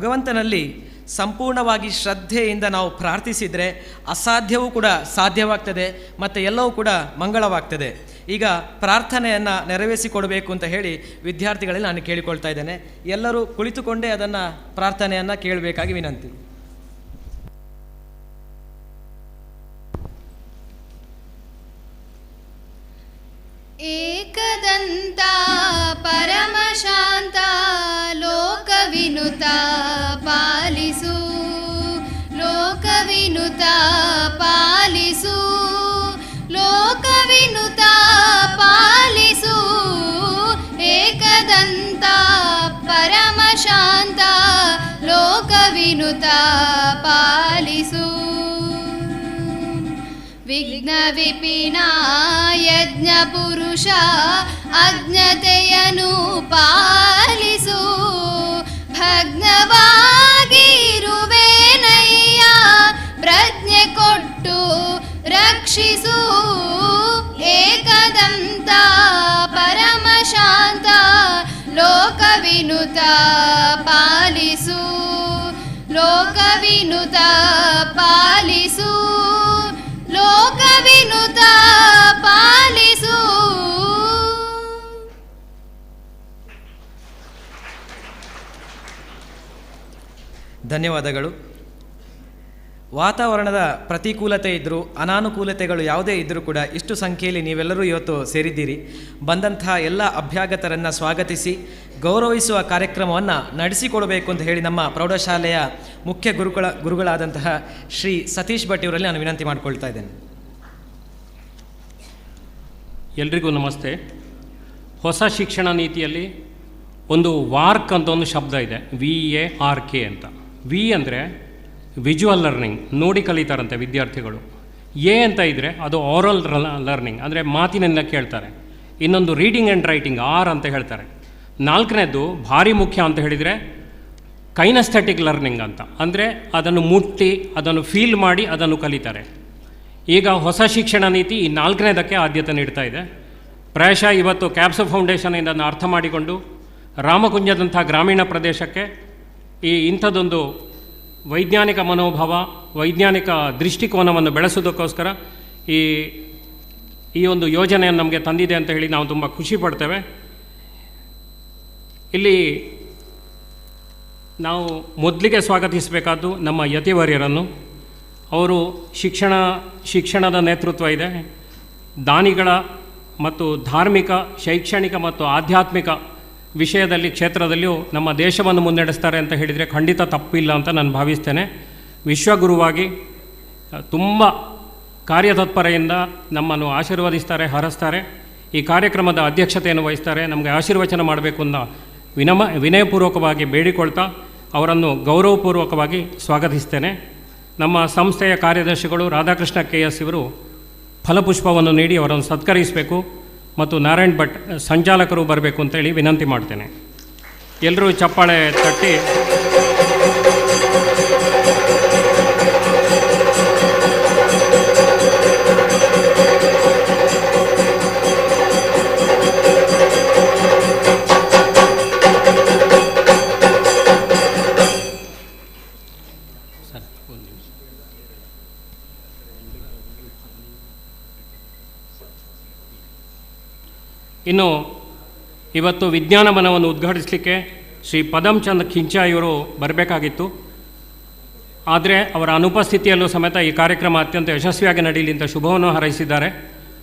Speaker 1: ಭಗವಂತನಲ್ಲಿ ಸಂಪೂರ್ಣವಾಗಿ ಶ್ರದ್ಧೆಯಿಂದ ನಾವು ಪ್ರಾರ್ಥಿಸಿದರೆ ಅಸಾಧ್ಯವೂ ಕೂಡ ಸಾಧ್ಯವಾಗ್ತದೆ ಮತ್ತು ಎಲ್ಲವೂ ಕೂಡ ಮಂಗಳವಾಗ್ತದೆ. ಈಗ ಪ್ರಾರ್ಥನೆಯನ್ನು ನೆರವೇರಿಸಿಕೊಡಬೇಕು ಅಂತ ಹೇಳಿ ವಿದ್ಯಾರ್ಥಿಗಳಲ್ಲಿ ನಾನು ಕೇಳಿಕೊಳ್ತಾ ಇದ್ದೇನೆ. ಎಲ್ಲರೂ ಕುಳಿತುಕೊಂಡೇ ಅದನ್ನು ಪ್ರಾರ್ಥನೆಯನ್ನು ಕೇಳಬೇಕಾಗಿ ವಿನಂತಿ.
Speaker 7: ಏಕದಂತ ಪರಮಶಾಂತ ಲೋಕವಿನುತ ಪಾಲಿಸು, ಲೋಕವಿನುತ ಪಾಲಿಸು, ಲೋಕವಿನುತ ಪಾಲಿಸು. ಏಕದಂತ ಪರಮಶಾಂತ ಲೋಕವಿನುತ ಪಾಲಿಸು. ವಿಘ್ನ ವಿಪಿನ ಯಜ್ಞ ಪುರುಷ ಅಜ್ಞತೆಯನು ಪಾಲಿಸು. ಭಗ್ನವಾಗಿರುವೆನಯ್ಯ ಪ್ರಜ್ಞೆ ಕೊಟ್ಟು ರಕ್ಷಿಸು. ಏಕದಂತ ಪರಮಶಾಂತ ಲೋಕವಿನುತ ಪಾಲಿಸು, ಲೋಕವಿನುತ ಪಾಲಿಸು, ಲೋಕವಿನುತ ಪಾಲಿಸು.
Speaker 1: ಧನ್ಯವಾದಗಳು. ವಾತಾವರಣದ ಪ್ರತಿಕೂಲತೆ ಇದ್ದರೂ ಅನಾನುಕೂಲತೆಗಳು ಯಾವುದೇ ಇದ್ದರೂ ಕೂಡ ಇಷ್ಟು ಸಂಖ್ಯೆಯಲ್ಲಿ ನೀವೆಲ್ಲರೂ ಇವತ್ತು ಸೇರಿದ್ದೀರಿ. ಬಂದಂತಹ ಎಲ್ಲ ಅಭ್ಯಾಗತರನ್ನು ಸ್ವಾಗತಿಸಿ ಗೌರವಿಸುವ ಕಾರ್ಯಕ್ರಮವನ್ನು ನಡೆಸಿಕೊಡಬೇಕು ಅಂತ ಹೇಳಿ ನಮ್ಮ ಪ್ರೌಢಶಾಲೆಯ ಮುಖ್ಯ ಗುರುಗಳಾದಂತಹ ಶ್ರೀ ಸತೀಶ್ ಭಟ್ ಇವರಲ್ಲಿ ನಾನು ವಿನಂತಿ ಮಾಡಿಕೊಳ್ತಾ ಇದ್ದೇನೆ.
Speaker 8: ಎಲ್ರಿಗೂ ನಮಸ್ತೆ. ಹೊಸ ಶಿಕ್ಷಣ ನೀತಿಯಲ್ಲಿ ಒಂದು ವಾರ್ಕ್ ಅಂತ ಒಂದು ಶಬ್ದ ಇದೆ, VARK ಅಂತ. ವಿ ಅಂದರೆ ವಿಜುವಲ್ ಲರ್ನಿಂಗ್, ನೋಡಿ ಕಲಿತಾರಂತೆ ವಿದ್ಯಾರ್ಥಿಗಳು. ಎ ಅಂತ ಇದ್ದರೆ ಅದು ಆರಲ್ ಲರ್ನಿಂಗ್, ಅಂದರೆ ಮಾತಿನಿಂದ ಕೇಳ್ತಾರೆ. ಇನ್ನೊಂದು ರೀಡಿಂಗ್ ಆ್ಯಂಡ್ ರೈಟಿಂಗ್, ಆರ್ ಅಂತ ಹೇಳ್ತಾರೆ. ನಾಲ್ಕನೇದು ಭಾರಿ ಮುಖ್ಯ ಅಂತ ಹೇಳಿದರೆ ಕೈನಸ್ಥೆಟಿಕ್ ಲರ್ನಿಂಗ್ ಅಂತ, ಅಂದರೆ ಅದನ್ನು ಮುಟ್ಟಿ ಅದನ್ನು ಫೀಲ್ ಮಾಡಿ ಅದನ್ನು ಕಲಿತಾರೆ. ಈಗ ಹೊಸ ಶಿಕ್ಷಣ ನೀತಿ ಈ ನಾಲ್ಕನೇದಕ್ಕೆ ಆದ್ಯತೆ ನೀಡ್ತಾ ಇದೆ. ಪ್ರಾಯಶಃ ಇವತ್ತು ಕ್ಯಾಪ್ಸ್ ಫೌಂಡೇಶನ್ ಇದನ್ನು ಅರ್ಥ ಮಾಡಿಕೊಂಡು ರಾಮಕುಂಜದಂಥ ಗ್ರಾಮೀಣ ಪ್ರದೇಶಕ್ಕೆ ಇಂಥದ್ದೊಂದು ವೈಜ್ಞಾನಿಕ ಮನೋಭಾವ, ವೈಜ್ಞಾನಿಕ ದೃಷ್ಟಿಕೋನವನ್ನು ಬೆಳೆಸೋದಕ್ಕೋಸ್ಕರ ಈ ಒಂದು ಯೋಜನೆಯನ್ನು ನಮಗೆ ತಂದಿದೆ ಅಂತ ಹೇಳಿ ನಾವು ತುಂಬ ಖುಷಿ ಪಡ್ತೇವೆ. ಇಲ್ಲಿ ನಾವು ಮೊದಲಿಗೆ ಸ್ವಾಗತಿಸಬೇಕಾದ್ದು ನಮ್ಮ ಯತಿವರ್ಯರನ್ನು. ಅವರು ಶಿಕ್ಷಣದ ನೇತೃತ್ವ ಇದೆ. ದಾನಿಗಳ ಮತ್ತು ಧಾರ್ಮಿಕ, ಶೈಕ್ಷಣಿಕ ಮತ್ತು ಆಧ್ಯಾತ್ಮಿಕ ವಿಷಯದಲ್ಲಿ ಕ್ಷೇತ್ರದಲ್ಲಿಯೂ ನಮ್ಮ ದೇಶವನ್ನು ಮುನ್ನಡೆಸ್ತಾರೆ ಅಂತ ಹೇಳಿದರೆ ಖಂಡಿತ ತಪ್ಪಿಲ್ಲ ಅಂತ ನಾನು ಭಾವಿಸ್ತೇನೆ. ವಿಶ್ವಗುರುವಾಗಿ ತುಂಬ ಕಾರ್ಯತತ್ಪರೆಯಿಂದ ನಮ್ಮನ್ನು ಆಶೀರ್ವದಿಸ್ತಾರೆ, ಹರಸ್ತಾರೆ. ಈ ಕಾರ್ಯಕ್ರಮದ ಅಧ್ಯಕ್ಷತೆಯನ್ನು ವಹಿಸ್ತಾರೆ. ನಮಗೆ ಆಶೀರ್ವಚನ ಮಾಡಬೇಕು ಅಂತ ವಿನಯಪೂರ್ವಕವಾಗಿ ಬೇಡಿಕೊಳ್ತಾ ಅವರನ್ನು ಗೌರವಪೂರ್ವಕವಾಗಿ ಸ್ವಾಗತಿಸ್ತೇನೆ. ನಮ್ಮ ಸಂಸ್ಥೆಯ ಕಾರ್ಯದರ್ಶಿಗಳು ರಾಧಾಕೃಷ್ಣ KS ಇವರು ಫಲಪುಷ್ಪವನ್ನು ನೀಡಿ ಅವರನ್ನು ಸತ್ಕರಿಸಬೇಕು ಮತ್ತು ನಾರಾಯಣ್ ಭಟ್ ಸಂಚಾಲಕರು ಬರಬೇಕು ಅಂತೇಳಿ ವಿನಂತಿ ಮಾಡ್ತೇನೆ. ಎಲ್ಲರೂ ಚಪ್ಪಾಳೆ ತಟ್ಟಿ ಇನ್ನು ಇವತ್ತು ವಿಜ್ಞಾನ ವನವನ್ನು ಉದ್ಘಾಟಿಸಲಿಕ್ಕೆ ಶ್ರೀ ಪದಮ್ಚಂದ್ ಖಿಂಚಾ ಇವರು ಬರಬೇಕಾಗಿತ್ತು. ಆದರೆ ಅವರ ಅನುಪಸ್ಥಿತಿಯಲ್ಲೂ ಸಮೇತ ಈ ಕಾರ್ಯಕ್ರಮ ಅತ್ಯಂತ ಯಶಸ್ವಿಯಾಗಿ ನಡೆಯಲಿ ಅಂತ ಶುಭವನ್ನು ಹಾರೈಸಿದ್ದಾರೆ.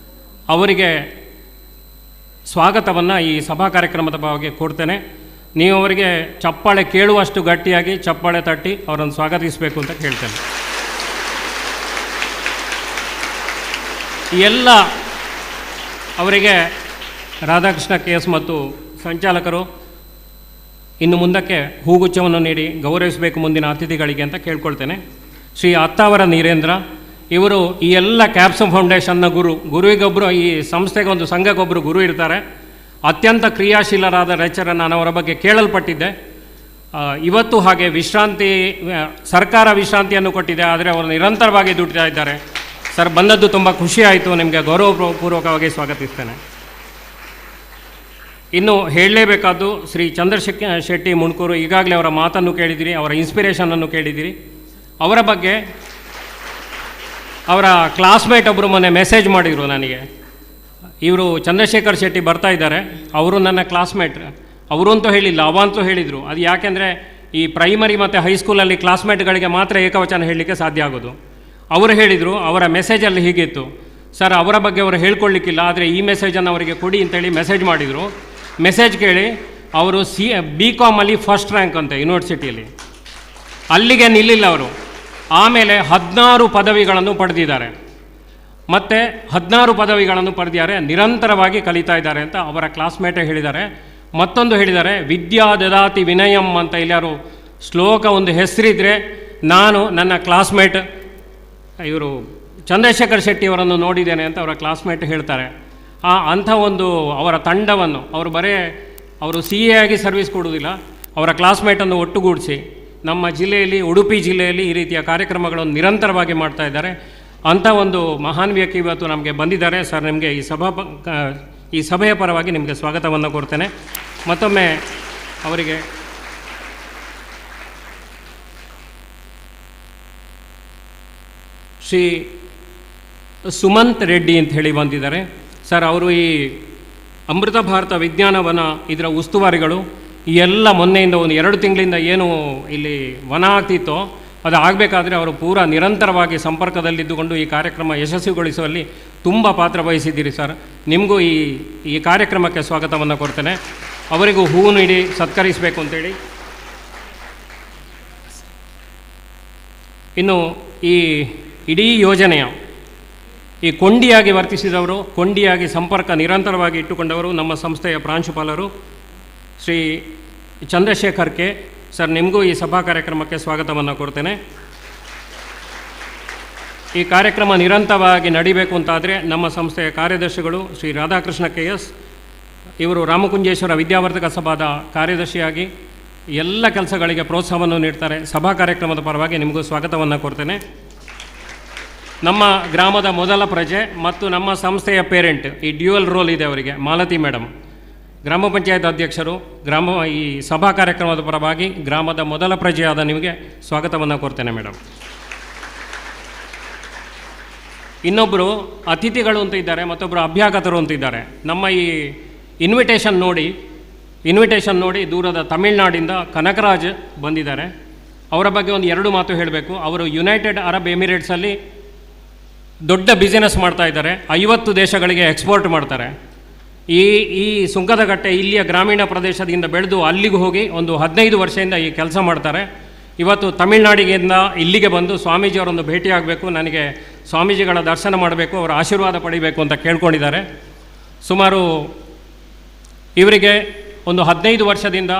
Speaker 8: ಅವರಿಗೆ ಸ್ವಾಗತವನ್ನು ಈ ಸಭಾ ಕಾರ್ಯಕ್ರಮದ ಬಗ್ಗೆ ಕೊಡ್ತೇನೆ. ನೀವು ಅವರಿಗೆ ಚಪ್ಪಾಳೆ ಕೇಳುವಷ್ಟು ಗಟ್ಟಿಯಾಗಿ ಚಪ್ಪಾಳೆ ತಟ್ಟಿ ಅವರನ್ನು ಸ್ವಾಗತಿಸಬೇಕು ಅಂತ ಕೇಳ್ತೇನೆ. ಎಲ್ಲ ಅವರಿಗೆ ರಾಧಾಕೃಷ್ಣ KS ಮತ್ತು ಸಂಚಾಲಕರು ಇನ್ನು ಮುಂದಕ್ಕೆ ಹೂಗುಚ್ಛವನ್ನು ನೀಡಿ ಗೌರವಿಸಬೇಕು ಮುಂದಿನ ಅತಿಥಿಗಳಿಗೆ ಅಂತ ಕೇಳ್ಕೊಳ್ತೇನೆ. ಶ್ರೀ ಅತ್ತಾವರ ನೀರೇಂದ್ರ ಇವರು ಈ ಎಲ್ಲ ಕ್ಯಾಪ್ಸ್ ಫೌಂಡೇಶನ್ನ ಗುರುವಿಗೊಬ್ಬರು, ಈ ಸಂಸ್ಥೆಗೆ ಒಂದು ಸಂಘಕ್ಕೊಬ್ಬರು ಗುರು ಇರ್ತಾರೆ. ಅತ್ಯಂತ ಕ್ರಿಯಾಶೀಲರಾದ ಲೆಕ್ಚರರ್. ನಾನು ಅವರ ಬಗ್ಗೆ ಕೇಳಲ್ಪಟ್ಟಿದ್ದೆ. ಇವತ್ತು ಹಾಗೆ ಸರ್ಕಾರ ವಿಶ್ರಾಂತಿಯನ್ನು ಕೊಟ್ಟಿದೆ, ಆದರೆ ಅವರು ನಿರಂತರವಾಗಿ ದುಡಿತಾ ಇದ್ದಾರೆ. ಸರ್, ಬಂದದ್ದು ತುಂಬ ಖುಷಿ ಆಯಿತು. ನಿಮಗೆ ಗೌರವಪೂರ್ವಕವಾಗಿ ಸ್ವಾಗತಿಸ್ತೇನೆ. ಇನ್ನು ಹೇಳಲೇಬೇಕಾದ್ದು ಶ್ರೀ ಚಂದ್ರಶೇಖರ್ ಶೆಟ್ಟಿ ಮುಣ್ಕೂರು. ಈಗಾಗಲೇ ಅವರ ಮಾತನ್ನು ಕೇಳಿದಿರಿ, ಅವರ ಇನ್ಸ್ಪಿರೇಷನನ್ನು ಕೇಳಿದಿರಿ. ಅವರ ಬಗ್ಗೆ ಅವರ ಕ್ಲಾಸ್ಮೇಟ್ ಒಬ್ಬರು ಮೊನ್ನೆ ಮೆಸೇಜ್ ಮಾಡಿದರು ನನಗೆ. ಇವರು ಚಂದ್ರಶೇಖರ್ ಶೆಟ್ಟಿ ಬರ್ತಾ ಇದ್ದಾರೆ, ಅವರು ನನ್ನ ಕ್ಲಾಸ್ಮೇಟ್. ಅವರು ಅಂತೂ ಹೇಳಿಲ್ಲ, ಅವಂತೂ ಹೇಳಿದರು. ಅದು ಯಾಕೆಂದರೆ ಈ ಪ್ರೈಮರಿ ಮತ್ತು ಹೈಸ್ಕೂಲಲ್ಲಿ ಕ್ಲಾಸ್ಮೇಟ್ಗಳಿಗೆ ಮಾತ್ರ ಏಕವಚನ ಹೇಳಲಿಕ್ಕೆ ಸಾಧ್ಯ ಆಗೋದು. ಅವರು ಹೇಳಿದರು, ಅವರ ಮೆಸೇಜಲ್ಲಿ ಹೀಗಿತ್ತು, ಸರ್ ಅವರ ಬಗ್ಗೆ ಅವರು ಹೇಳ್ಕೊಳ್ಳಿಕ್ಕಿಲ್ಲ, ಆದರೆ ಈ ಮೆಸೇಜನ್ನು ಅವರಿಗೆ ಕೊಡಿ ಅಂತೇಳಿ ಮೆಸೇಜ್ ಮಾಡಿದರು. ಮೆಸೇಜ್ ಕೇಳಿ ಅವರು BCom ಫಸ್ಟ್ ರ್ಯಾಂಕ್ ಅಂತ ಯೂನಿವರ್ಸಿಟಿಯಲ್ಲಿ. ಅಲ್ಲಿಗೆ ನಿಲ್ಲಿಲ್ಲ ಅವರು. ಆಮೇಲೆ 16 ಪದವಿಗಳನ್ನು ಪಡೆದಿದ್ದಾರೆ, ಮತ್ತು 16 ಪದವಿಗಳನ್ನು ಪಡೆದಿದ್ದಾರೆ, ನಿರಂತರವಾಗಿ ಕಲಿತಾ ಇದ್ದಾರೆ ಅಂತ ಅವರ ಕ್ಲಾಸ್ಮೇಟೇ ಹೇಳಿದ್ದಾರೆ. ಮತ್ತೊಂದು ಹೇಳಿದ್ದಾರೆ, ವಿದ್ಯಾ ದದಾತಿ ವಿನಯಂ ಅಂತ ಎಲ್ಲಾರು ಶ್ಲೋಕ ಒಂದು ಹೆಸರಿದ್ದರೆ ನಾನು ನನ್ನ ಕ್ಲಾಸ್ಮೇಟ್ ಇವರು ಚಂದ್ರಶೇಖರ್ ಶೆಟ್ಟಿಯವರನ್ನು ನೋಡಿದ್ದೇನೆ ಅಂತ ಅವರ ಕ್ಲಾಸ್ಮೇಟ್ ಹೇಳ್ತಾರೆ. ಅಂಥ ಒಂದು ಅವರ ತಂಡವನ್ನು ಅವರು CA ಆಗಿ ಸರ್ವಿಸ್ ಕೊಡುವುದಿಲ್ಲ, ಅವರ ಕ್ಲಾಸ್ಮೇಟನ್ನು ಒಟ್ಟುಗೂಡಿಸಿ ನಮ್ಮ ಜಿಲ್ಲೆಯಲ್ಲಿ, ಉಡುಪಿ ಜಿಲ್ಲೆಯಲ್ಲಿ ಈ ರೀತಿಯ ಕಾರ್ಯಕ್ರಮಗಳನ್ನು ನಿರಂತರವಾಗಿ ಮಾಡ್ತಾ ಇದ್ದಾರೆ. ಅಂಥ ಒಂದು ಮಹಾನ್ ವ್ಯಕ್ತಿ ಇವತ್ತು ನಮಗೆ ಬಂದಿದ್ದಾರೆ. ಸರ್, ನಿಮಗೆ ಈ ಸಭೆಯ ಪರವಾಗಿ ನಿಮಗೆ ಸ್ವಾಗತವನ್ನು ಕೊಡ್ತೇನೆ. ಮತ್ತೊಮ್ಮೆ ಅವರಿಗೆ ಶ್ರೀ ಸುಮಂತ್ ರೆಡ್ಡಿ ಅಂತ ಹೇಳಿ ಬಂದಿದ್ದಾರೆ. ಸರ್, ಅವರು ಈ ಅಮೃತ ಭಾರತ ವಿಜ್ಞಾನವನ ಇದರ ಉಸ್ತುವಾರಿಗಳು. ಈ ಎಲ್ಲ ಮೊನ್ನೆಯಿಂದ ಒಂದು 2 ತಿಂಗಳಿಂದ ಏನು ಇಲ್ಲಿ ವನ ಆಗ್ತಿತ್ತೋ ಅದು ಆಗಬೇಕಾದ್ರೆ ಅವರು ಪೂರಾ ನಿರಂತರವಾಗಿ ಸಂಪರ್ಕದಲ್ಲಿದ್ದುಕೊಂಡು ಈ ಕಾರ್ಯಕ್ರಮ ಯಶಸ್ವಿಗೊಳಿಸುವಲ್ಲಿ ತುಂಬ ಪಾತ್ರ ವಹಿಸಿದ್ದೀರಿ ಸರ್. ನಿಮಗೂ ಈ ಕಾರ್ಯಕ್ರಮಕ್ಕೆ ಸ್ವಾಗತವನ್ನು ಕೊಡ್ತೇನೆ. ಅವರಿಗೂ ಹೂವು ನೀಡಿ ಸತ್ಕರಿಸಬೇಕು ಅಂತೇಳಿ. ಇನ್ನು ಈ ಇಡೀ ಯೋಜನೆಯ ಈ ಕೊಂಡಿಯಾಗಿ ವರ್ತಿಸಿದವರು, ಕೊಂಡಿಯಾಗಿ ಸಂಪರ್ಕ ನಿರಂತರವಾಗಿ ಇಟ್ಟುಕೊಂಡವರು ನಮ್ಮ ಸಂಸ್ಥೆಯ ಪ್ರಾಂಶುಪಾಲರು ಶ್ರೀ ಚಂದ್ರಶೇಖರ್ ಕೆ. ಸರ್, ನಿಮಗೂ ಈ ಸಭಾ ಕಾರ್ಯಕ್ರಮಕ್ಕೆ ಸ್ವಾಗತವನ್ನು ಕೊಡ್ತೇನೆ. ಈ ಕಾರ್ಯಕ್ರಮ ನಿರಂತರವಾಗಿ ನಡಿಬೇಕು ಅಂತಾದರೆ ನಮ್ಮ ಸಂಸ್ಥೆಯ ಕಾರ್ಯದರ್ಶಿಗಳು ಶ್ರೀ ರಾಧಾಕೃಷ್ಣ KS ಇವರು ರಾಮಕುಂಜೇಶ್ವರ ವಿದ್ಯಾವರ್ಧಕ ಸಭಾದ ಕಾರ್ಯದರ್ಶಿಯಾಗಿ ಎಲ್ಲ ಕೆಲಸಗಳಿಗೆ ಪ್ರೋತ್ಸಾಹವನ್ನು ನೀಡ್ತಾರೆ. ಸಭಾ ಕಾರ್ಯಕ್ರಮದ ಪರವಾಗಿ ನಿಮಗೂ ಸ್ವಾಗತವನ್ನು ಕೊಡ್ತೇನೆ. ನಮ್ಮ ಗ್ರಾಮದ ಮೊದಲ ಪ್ರಜೆ ಮತ್ತು ನಮ್ಮ ಸಂಸ್ಥೆಯ ಪೇರೆಂಟ್, ಈ ಡ್ಯೂಯಲ್ ರೋಲ್ ಇದೆ ಅವರಿಗೆ, ಮಾಲತಿ ಮೇಡಮ್, ಗ್ರಾಮ ಪಂಚಾಯತ್ ಅಧ್ಯಕ್ಷರು. ಈ ಸಭಾ ಕಾರ್ಯಕ್ರಮದ ಪರವಾಗಿ ಗ್ರಾಮದ ಮೊದಲ ಪ್ರಜೆಯಾದ ನಿಮಗೆ ಸ್ವಾಗತವನ್ನು ಕೊಡ್ತೇನೆ ಮೇಡಮ್. ಇನ್ನೊಬ್ಬರು ಅತಿಥಿಗಳು ಅಂತ ಇದ್ದಾರೆ, ಮತ್ತೊಬ್ಬರು ಅಭ್ಯಾಗತರು ಅಂತ ಇದ್ದಾರೆ. ನಮ್ಮ ಈ ಇನ್ವಿಟೇಷನ್ ನೋಡಿ ದೂರದ ತಮಿಳುನಾಡಿಂದ ಕನಕರಾಜ್ ಬಂದಿದ್ದಾರೆ. ಅವರ ಬಗ್ಗೆ ಒಂದು 2 ಮಾತು ಹೇಳಬೇಕು. ಅವರು ಯುನೈಟೆಡ್ ಅರಬ್ ಎಮಿರೇಟ್ಸಲ್ಲಿ ದೊಡ್ಡ ಬಿಸಿನೆಸ್ ಮಾಡ್ತಾ ಇದ್ದಾರೆ, 50 ದೇಶಗಳಿಗೆ ಎಕ್ಸ್ಪೋರ್ಟ್ ಮಾಡ್ತಾರೆ. ಈ ಸುಂಕದಕಟ್ಟೆ ಇಲ್ಲಿಯ ಗ್ರಾಮೀಣ ಪ್ರದೇಶದಿಂದ ಬೆಳೆದು ಅಲ್ಲಿಗೆ ಹೋಗಿ ಒಂದು 15 ವರ್ಷದಿಂದ ಈ ಕೆಲಸ ಮಾಡ್ತಾರೆ. ಇವತ್ತು ತಮಿಳುನಾಡಿಗೆಯಿಂದ ಇಲ್ಲಿಗೆ ಬಂದು ಸ್ವಾಮೀಜಿಯವರೊಂದು ಭೇಟಿಯಾಗಬೇಕು, ನನಗೆ ಸ್ವಾಮೀಜಿಗಳ ದರ್ಶನ ಮಾಡಬೇಕು, ಅವರ ಆಶೀರ್ವಾದ ಪಡಿಬೇಕು ಅಂತ ಕೇಳ್ಕೊಂಡಿದ್ದಾರೆ. ಸುಮಾರು ಇವರಿಗೆ ಒಂದು 15 ವರ್ಷದಿಂದ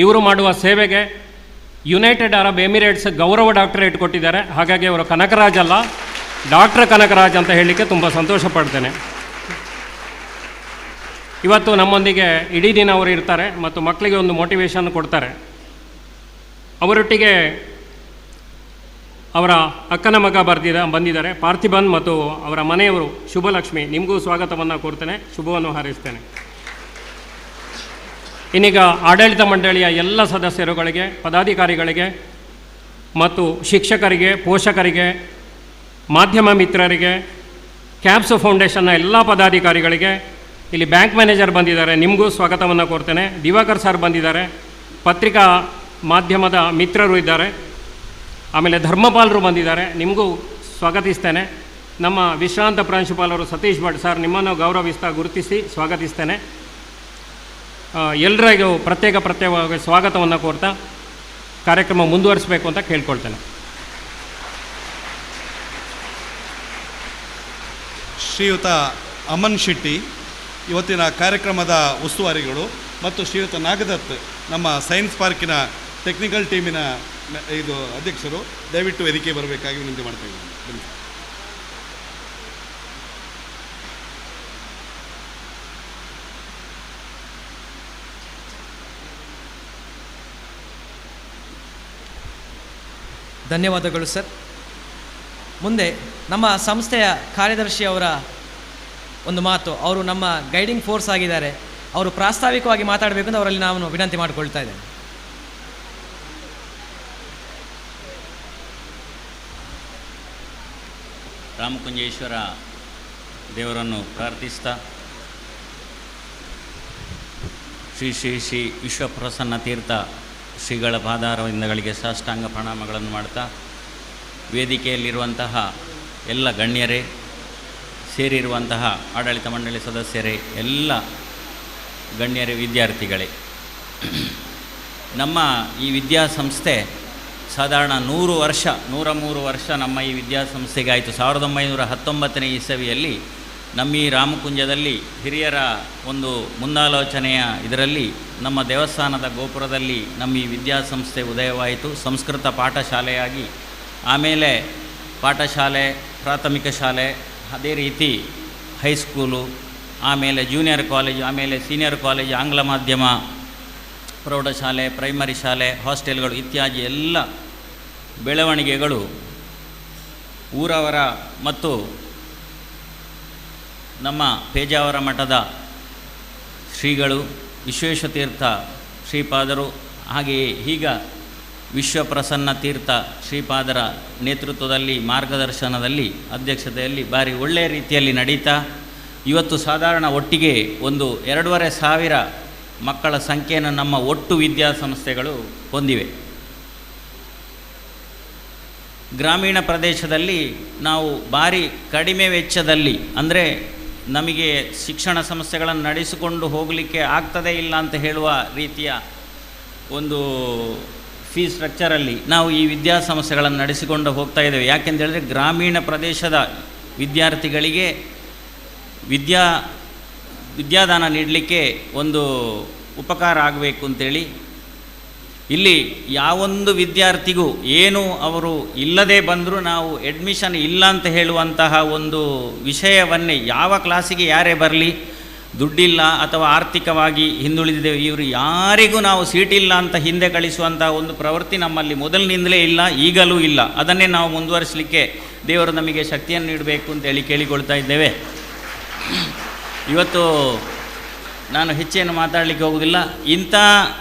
Speaker 8: ಇವರು ಮಾಡುವ ಸೇವೆಗೆ ಯುನೈಟೆಡ್ ಅರಬ್ ಎಮಿರೇಟ್ಸ್ ಗೌರವ ಡಾಕ್ಟರೇಟ್ ಕೊಟ್ಟಿದ್ದಾರೆ. ಹಾಗಾಗಿ ಅವರು ಕನಕರಾಜ್ ಅಲ್ಲ, ಡಾಕ್ಟರ್ ಕನಕರಾಜ್ ಅಂತ ಹೇಳಲಿಕ್ಕೆ ತುಂಬ ಸಂತೋಷ ಪಡ್ತೇನೆ. ಇವತ್ತು ನಮ್ಮೊಂದಿಗೆ ಇಡೀ ದಿನ ಅವರು ಇರ್ತಾರೆ ಮತ್ತು ಮಕ್ಕಳಿಗೆ ಒಂದು ಮೋಟಿವೇಶನ್ ಕೊಡ್ತಾರೆ. ಅವರೊಟ್ಟಿಗೆ ಅವರ ಅಕ್ಕನ ಮಗ ಬಂದಿದ್ದಾರೆ, ಪಾರ್ಥಿಬನ್, ಮತ್ತು ಅವರ ಮನೆಯವರು ಶುಭಲಕ್ಷ್ಮಿ. ನಿಮಗೂ ಸ್ವಾಗತವನ್ನು ಕೊಡ್ತೇನೆ, ಶುಭವನ್ನು ಹಾರೈಸ್ತೇನೆ. ಇನ್ನೀಗ ಆಡಳಿತ ಮಂಡಳಿಯ ಎಲ್ಲ ಸದಸ್ಯರುಗಳಿಗೆ, ಪದಾಧಿಕಾರಿಗಳಿಗೆ ಮತ್ತು ಶಿಕ್ಷಕರಿಗೆ, ಪೋಷಕರಿಗೆ, ಮಾಧ್ಯಮ ಮಿತ್ರರಿಗೆ, ಕ್ಯಾಬ್ಸ್ ಫೌಂಡೇಶನ್ನ ಎಲ್ಲ ಪದಾಧಿಕಾರಿಗಳಿಗೆ, ಇಲ್ಲಿ ಬ್ಯಾಂಕ್ ಮ್ಯಾನೇಜರ್ ಬಂದಿದ್ದಾರೆ, ನಿಮಗೂ ಸ್ವಾಗತವನ್ನು ಕೊಡ್ತೇನೆ. ದಿವಾಕರ್ ಸರ್ ಬಂದಿದ್ದಾರೆ, ಪತ್ರಿಕಾ ಮಾಧ್ಯಮದ ಮಿತ್ರರು ಇದ್ದಾರೆ, ಆಮೇಲೆ ಧರ್ಮಪಾಲರು ಬಂದಿದ್ದಾರೆ, ನಿಮಗೂ ಸ್ವಾಗತಿಸ್ತೇನೆ. ನಮ್ಮ ವಿಶ್ರಾಂತ ಪ್ರಾಂಶುಪಾಲರು ಸತೀಶ್ ಭಟ್ ಸರ್, ನಿಮ್ಮನ್ನು ಗುರುತಿಸಿ ಸ್ವಾಗತಿಸ್ತೇನೆ. ಎಲ್ಲರಿಗೂ ಪ್ರತ್ಯೇಕವಾಗಿ ಸ್ವಾಗತವನ್ನು ಕೋರ್ತಾ ಕಾರ್ಯಕ್ರಮ ಮುಂದುವರಿಸಬೇಕು ಅಂತ ಕೇಳ್ಕೊಳ್ತೇನೆ.
Speaker 9: ಶ್ರೀಯುತ ಅಮನ್ ಶೆಟ್ಟಿ ಇವತ್ತಿನ ಕಾರ್ಯಕ್ರಮದ ಉಸ್ತುವಾರಿಗಳು ಮತ್ತು ಶ್ರೀಯುತ ನಾಗದತ್ ನಮ್ಮ ಸೈನ್ಸ್ ಪಾರ್ಕಿನ ಟೆಕ್ನಿಕಲ್ ಟೀಮಿನ ಅಧ್ಯಕ್ಷರು, ದಯವಿಟ್ಟು ವೇದಿಕೆ ಬರಬೇಕಾಗಿ ವಿನಂತಿ ಮಾಡ್ತೇವೆ.
Speaker 1: ಧನ್ಯವಾದಗಳು ಸರ್. ಮುಂದೆ ನಮ್ಮ ಸಂಸ್ಥೆಯ ಕಾರ್ಯದರ್ಶಿಯವರ ಒಂದು ಮಾತು. ಅವರು ನಮ್ಮ ಗೈಡಿಂಗ್ ಫೋರ್ಸ್ ಆಗಿದ್ದಾರೆ. ಅವರು ಪ್ರಾಸ್ತಾವಿಕವಾಗಿ ಮಾತಾಡಬೇಕು ಅಂತ ಅವರಲ್ಲಿ ನಾನು ವಿನಂತಿ ಮಾಡಿಕೊಳ್ತಾ ಇದ್ದೇನೆ.
Speaker 10: ರಾಮಕುಂಜೇಶ್ವರ ದೇವರನ್ನು ಪ್ರಾರ್ಥಿಸ್ತಾ ಶ್ರೀ ಶ್ರೀ ಶ್ರೀ ವಿಶ್ವಪ್ರಸನ್ನ ತೀರ್ಥ ಶ್ರೀಗಳ ಪಾದಾರವಿಂದಗಳಿಗೆ ಸಾಷ್ಟಾಂಗ ಪ್ರಣಾಮಗಳನ್ನು ಮಾಡ್ತಾ ವೇದಿಕೆಯಲ್ಲಿರುವಂತಹ ಎಲ್ಲ ಗಣ್ಯರೇ, ಸೇರಿರುವಂತಹ ಆಡಳಿತ ಮಂಡಳಿ ಸದಸ್ಯರೇ, ಎಲ್ಲ ಗಣ್ಯರೇ, ವಿದ್ಯಾರ್ಥಿಗಳೇ, ನಮ್ಮ ಈ ವಿದ್ಯಾಸಂಸ್ಥೆ ಸಾಧಾರಣ 103 ವರ್ಷ ನಮ್ಮ ಈ ವಿದ್ಯಾಸಂಸ್ಥೆಗೆ ಆಯಿತು. 1919ನೇ ಇಸವಿಯಲ್ಲಿ ನಮ್ಮ ಈ ರಾಮಕುಂಜದಲ್ಲಿ ಹಿರಿಯರ ಒಂದು ಮುಂದಾಲೋಚನೆಯ ಇದರಲ್ಲಿ ನಮ್ಮ ದೇವಸ್ಥಾನದ ಗೋಪುರದಲ್ಲಿ ನಮ್ಮ ಈ ವಿದ್ಯಾಸಂಸ್ಥೆ ಉದಯವಾಯಿತು. ಸಂಸ್ಕೃತ ಪಾಠಶಾಲೆಯಾಗಿ, ಆಮೇಲೆ ಪಾಠಶಾಲೆ, ಪ್ರಾಥಮಿಕ ಶಾಲೆ, ಅದೇ ರೀತಿ ಹೈಸ್ಕೂಲು, ಆಮೇಲೆ ಜೂನಿಯರ್ ಕಾಲೇಜು, ಆಮೇಲೆ ಸೀನಿಯರ್ ಕಾಲೇಜು, ಆಂಗ್ಲ ಮಾಧ್ಯಮ, ಪ್ರೌಢಶಾಲೆ, ಪ್ರೈಮರಿ ಶಾಲೆ, ಹಾಸ್ಟೆಲ್ಗಳು ಇತ್ಯಾದಿ ಎಲ್ಲ ಬೆಳವಣಿಗೆಗಳು ಊರವರ ಮತ್ತು ನಮ್ಮ ಪೇಜಾವರ ಮಠದ ಶ್ರೀಗಳು, ವಿಶ್ವೇಶತೀರ್ಥ ಶ್ರೀಪಾದರು, ಹಾಗೆಯೇ ಈಗ ವಿಶ್ವಪ್ರಸನ್ನ ತೀರ್ಥ ಶ್ರೀಪಾದರ ನೇತೃತ್ವದಲ್ಲಿ, ಮಾರ್ಗದರ್ಶನದಲ್ಲಿ, ಅಧ್ಯಕ್ಷತೆಯಲ್ಲಿ ಭಾರಿ ಒಳ್ಳೆಯ ರೀತಿಯಲ್ಲಿ ನಡೀತಾ ಇವತ್ತು ಸಾಧಾರಣ ಒಟ್ಟಿಗೆ ಒಂದು 2,500 ಮಕ್ಕಳ ಸಂಖ್ಯೆಯನ್ನು ನಮ್ಮ ಒಟ್ಟು ವಿದ್ಯಾಸಂಸ್ಥೆಗಳು ಹೊಂದಿವೆ. ಗ್ರಾಮೀಣ ಪ್ರದೇಶದಲ್ಲಿ ನಾವು ಭಾರಿ ಕಡಿಮೆ ವೆಚ್ಚದಲ್ಲಿ, ಅಂದರೆ ನಮಗೆ ಶಿಕ್ಷಣ ಸಂಸ್ಥೆಗಳನ್ನು ನಡೆಸಿಕೊಂಡು ಹೋಗಲಿಕ್ಕೆ ಆಗ್ತದೇ ಇಲ್ಲ ಅಂತ ಹೇಳುವ ರೀತಿಯ ಒಂದು ಫೀಸ್ ಸ್ಟ್ರಕ್ಚರಲ್ಲಿ ನಾವು ಈ ವಿದ್ಯಾಸಂಸ್ಥೆಗಳನ್ನು ನಡೆಸಿಕೊಂಡು ಹೋಗ್ತಾ ಇದ್ದೇವೆ. ಯಾಕೆಂತೇಳಿದ್ರೆ ಗ್ರಾಮೀಣ ಪ್ರದೇಶದ ವಿದ್ಯಾರ್ಥಿಗಳಿಗೆ ವಿದ್ಯಾದಾನ ನೀಡಲಿಕ್ಕೆ ಒಂದು ಉಪಕಾರ ಆಗಬೇಕು ಅಂತೇಳಿ ಇಲ್ಲಿ ಯಾವೊಂದು ವಿದ್ಯಾರ್ಥಿಗೂ ಏನು ಅವರು ಇಲ್ಲದೆ ಬಂದರೂ ನಾವು ಅಡ್ಮಿಷನ್ ಇಲ್ಲ ಅಂತ ಹೇಳುವಂತಹ ಒಂದು ವಿಷಯವನ್ನೇ, ಯಾವ ಕ್ಲಾಸಿಗೆ ಯಾರೇ ಬರಲಿ, ದುಡ್ಡಿಲ್ಲ ಅಥವಾ ಆರ್ಥಿಕವಾಗಿ ಹಿಂದುಳಿದಿದ್ದೇವೆ, ಇವರು ಯಾರಿಗೂ ನಾವು ಸೀಟಿಲ್ಲ ಅಂತ ಹಿಂದೆ ಕಳಿಸುವಂತಹ ಒಂದು ಪ್ರವೃತ್ತಿ ನಮ್ಮಲ್ಲಿ ಮೊದಲಿನಿಂದಲೇ ಇಲ್ಲ, ಈಗಲೂ ಇಲ್ಲ. ಅದನ್ನೇ ನಾವು ಮುಂದುವರಿಸಲಿಕ್ಕೆ ದೇವರು ನಮಗೆ ಶಕ್ತಿಯನ್ನು ನೀಡಬೇಕು ಅಂತೇಳಿ ಕೇಳಿಕೊಳ್ತಾ ಇದ್ದೇವೆ. ಇವತ್ತು ನಾನು ಹೆಚ್ಚೇನು ಮಾತಾಡಲಿಕ್ಕೆ ಹೋಗೋದಿಲ್ಲ. ಇಂಥ